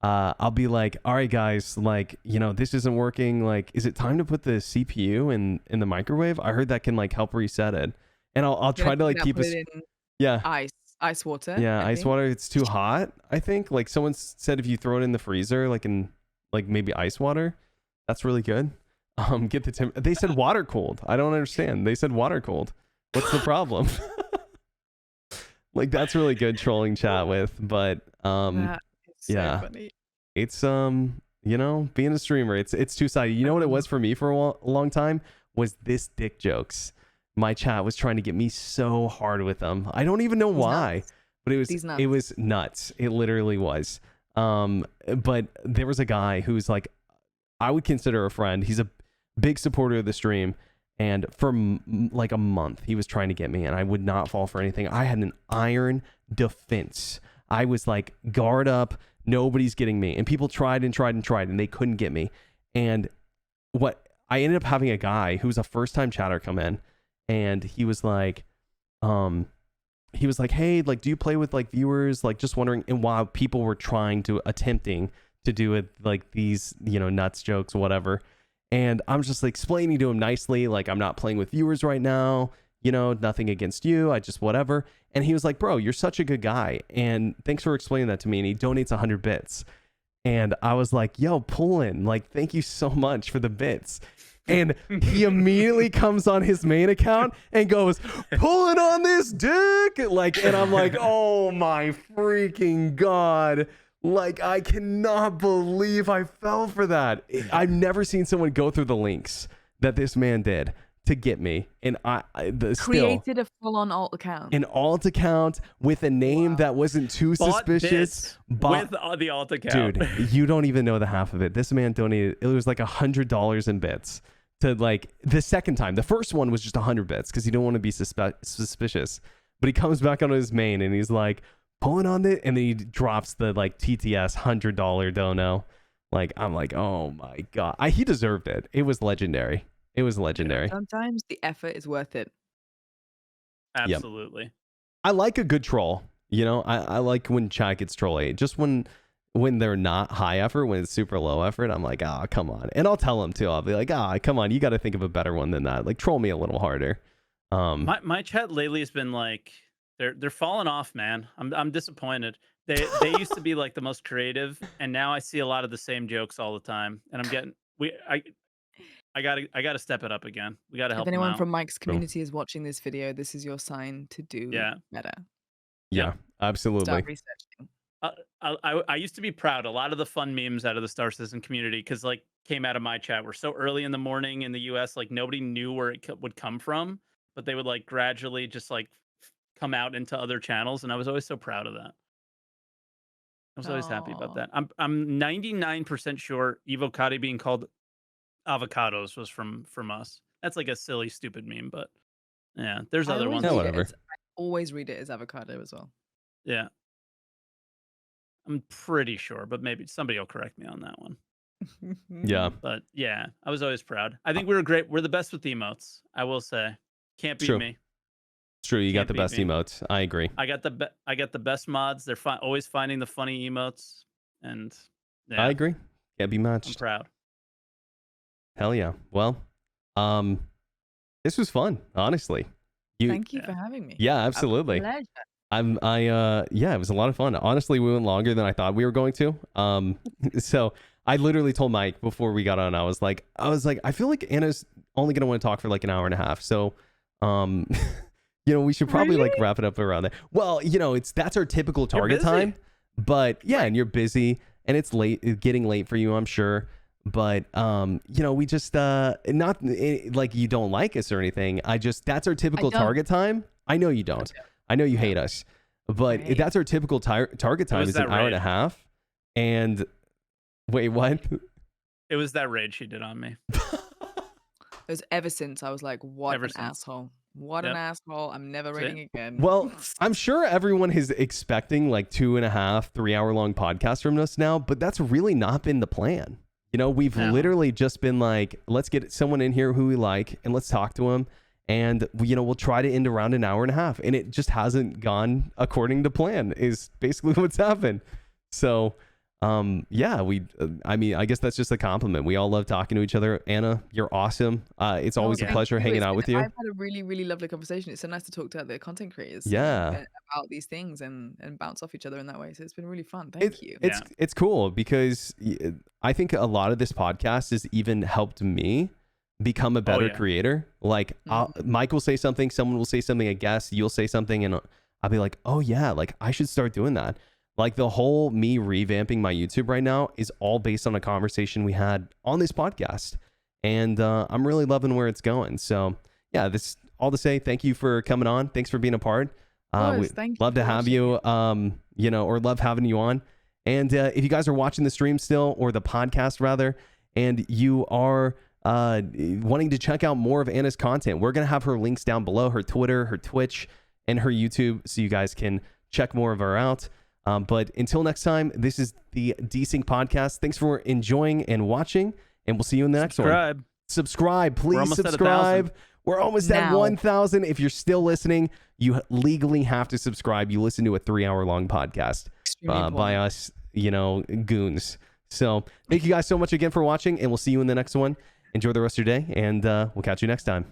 I'll be like, all right guys, like, this isn't working. Like, is it time to put the CPU in the microwave? I heard that can like help reset it. And I'll try to like keep it in ice water. Yeah, ice water. It's too hot, I think. Like someone said if you throw it in the freezer, like in like maybe ice water, that's really good. Get the they said water cooled. I don't understand. They said water cooled. What's the problem? Like that's really good trolling chat with, but so funny. It's being a streamer, it's two-sided. You know what it was for me for a long time was this dick jokes. My chat was trying to get me so hard with them. I don't even know why, but it was nuts. It literally was. But there was a guy who's like, I would consider a friend. He's a big supporter of the stream, and for like a month he was trying to get me and I would not fall for anything. I had an iron defense. I was like, guard up, nobody's getting me, and people tried and they couldn't get me. And what I ended up having a guy who was a first-time chatter come in, and he was like, hey, like, do you play with like viewers, like just wondering. And while people were attempting to do it like these nuts jokes, whatever, and I'm just like explaining to him nicely, like, I'm not playing with viewers right now, nothing against you, I just whatever. And he was like, bro, you're such a good guy, and thanks for explaining that to me. And he donates 100 bits, and I was like, yo, pull in, like, thank you so much for the bits. And he immediately comes on his main account and goes, pulling on this dick, like, and I'm like, oh my freaking God. Like, I cannot believe I fell for that. I've never seen someone go through the links that this man did to get me. And created a full-on alt account. An alt account with a name that wasn't too suspicious. With the alt account. Dude, you don't even know the half of it. This man donated, it was like $100 in bits to like the second time. The first one was just 100 bits because he didn't want to be suspicious. But he comes back on his main and he's like, pulling on it, and then he drops the like TTS $100 dono. Like, I'm like, oh my God, he deserved it. It was legendary. Sometimes the effort is worth it. Absolutely. I like a good troll. You know, I like when chat gets trolly. Just when they're not high effort, when it's super low effort, I'm like, come on. And I'll tell them too. I'll be like, come on, you got to think of a better one than that. Like, troll me a little harder. My chat lately has been like, they're falling off, man. I'm disappointed. They used to be like the most creative, and now I see a lot of the same jokes all the time, and I'm getting I gotta step it up again. We gotta help If them anyone out. from Mike's community is watching this video, this is your sign to do better. Yeah, absolutely. Start researching. I used to be proud. A lot of the fun memes out of the Star Citizen community, because like came out of my chat, were so early in the morning in the US, like nobody knew where it would come from, but they would like gradually just like come out into other channels, and I was always so proud of that. I was always happy about that. I'm 99% sure Evocati being called avocados was from us. That's like a silly, stupid meme, but yeah, there's other ones. No, whatever. I always read it as avocado as well. Yeah. I'm pretty sure, but maybe somebody will correct me on that one. Yeah. But yeah, I was always proud. I think we were great. We're the best with emotes, I will say. Can't beat me. It's true. You got Can't the beat best me. emotes. I agree. I got the best mods. They're always finding the funny emotes, and yeah, I agree. Can't be I'm matched. proud. Hell yeah. Well, this was fun, honestly. Thank you for having me. Yeah, absolutely. A pleasure. Yeah, it was a lot of fun. Honestly, we went longer than I thought we were going to. So I literally told Mike before we got on, I was like, I feel like Anna's only gonna want to talk for like an hour and a half. So, we should probably like wrap it up around there. Well, that's our typical target time. But yeah, and you're busy, and it's getting late for you, I'm sure. But we just not like you don't like us or anything. That's our typical target time. I know you don't. I know you hate us, but that's our typical target time is an hour and a half. And wait, what? It was that raid she did on me. It was ever since I was like, what an asshole. What an asshole. I'm never raiding again. Well, I'm sure everyone is expecting like 2.5, 3 hour long podcasts from us now, but that's really not been the plan. We've literally just been like, let's get someone in here who we like and let's talk to them. And, we'll try to end around an hour and a half. And it just hasn't gone according to plan is basically what's happened. So, I guess that's just a compliment. We all love talking to each other. Anna, you're awesome. It's always a pleasure hanging out with you. I've had a really, really lovely conversation. It's so nice to talk to other content creators about these things and bounce off each other in that way. So it's been really fun. Thank you. It's cool because I think a lot of this podcast has even helped me become a better creator. Like Mike will say something, someone will say something, a guest, you'll say something, and I'll be like, oh yeah, like I should start doing that. Like the whole me revamping my YouTube right now is all based on a conversation we had on this podcast. And I'm really loving where it's going. So yeah, this all to say, thank you for coming on. Thanks for being a part. We'd love to have you, or love having you on. And if you guys are watching the stream still, or the podcast rather, and you are wanting to check out more of Anna's content, we're going to have her links down below, her Twitter, her Twitch, and her YouTube, so you guys can check more of her out. But until next time, this is the DESYNC podcast. Thanks for enjoying and watching, and we'll see you in the next one. Subscribe, please subscribe. We're almost at 1,000. If you're still listening, you legally have to subscribe. You listen to a 3-hour-long podcast by us, goons. So thank you guys so much again for watching, and we'll see you in the next one. Enjoy the rest of your day, and we'll catch you next time.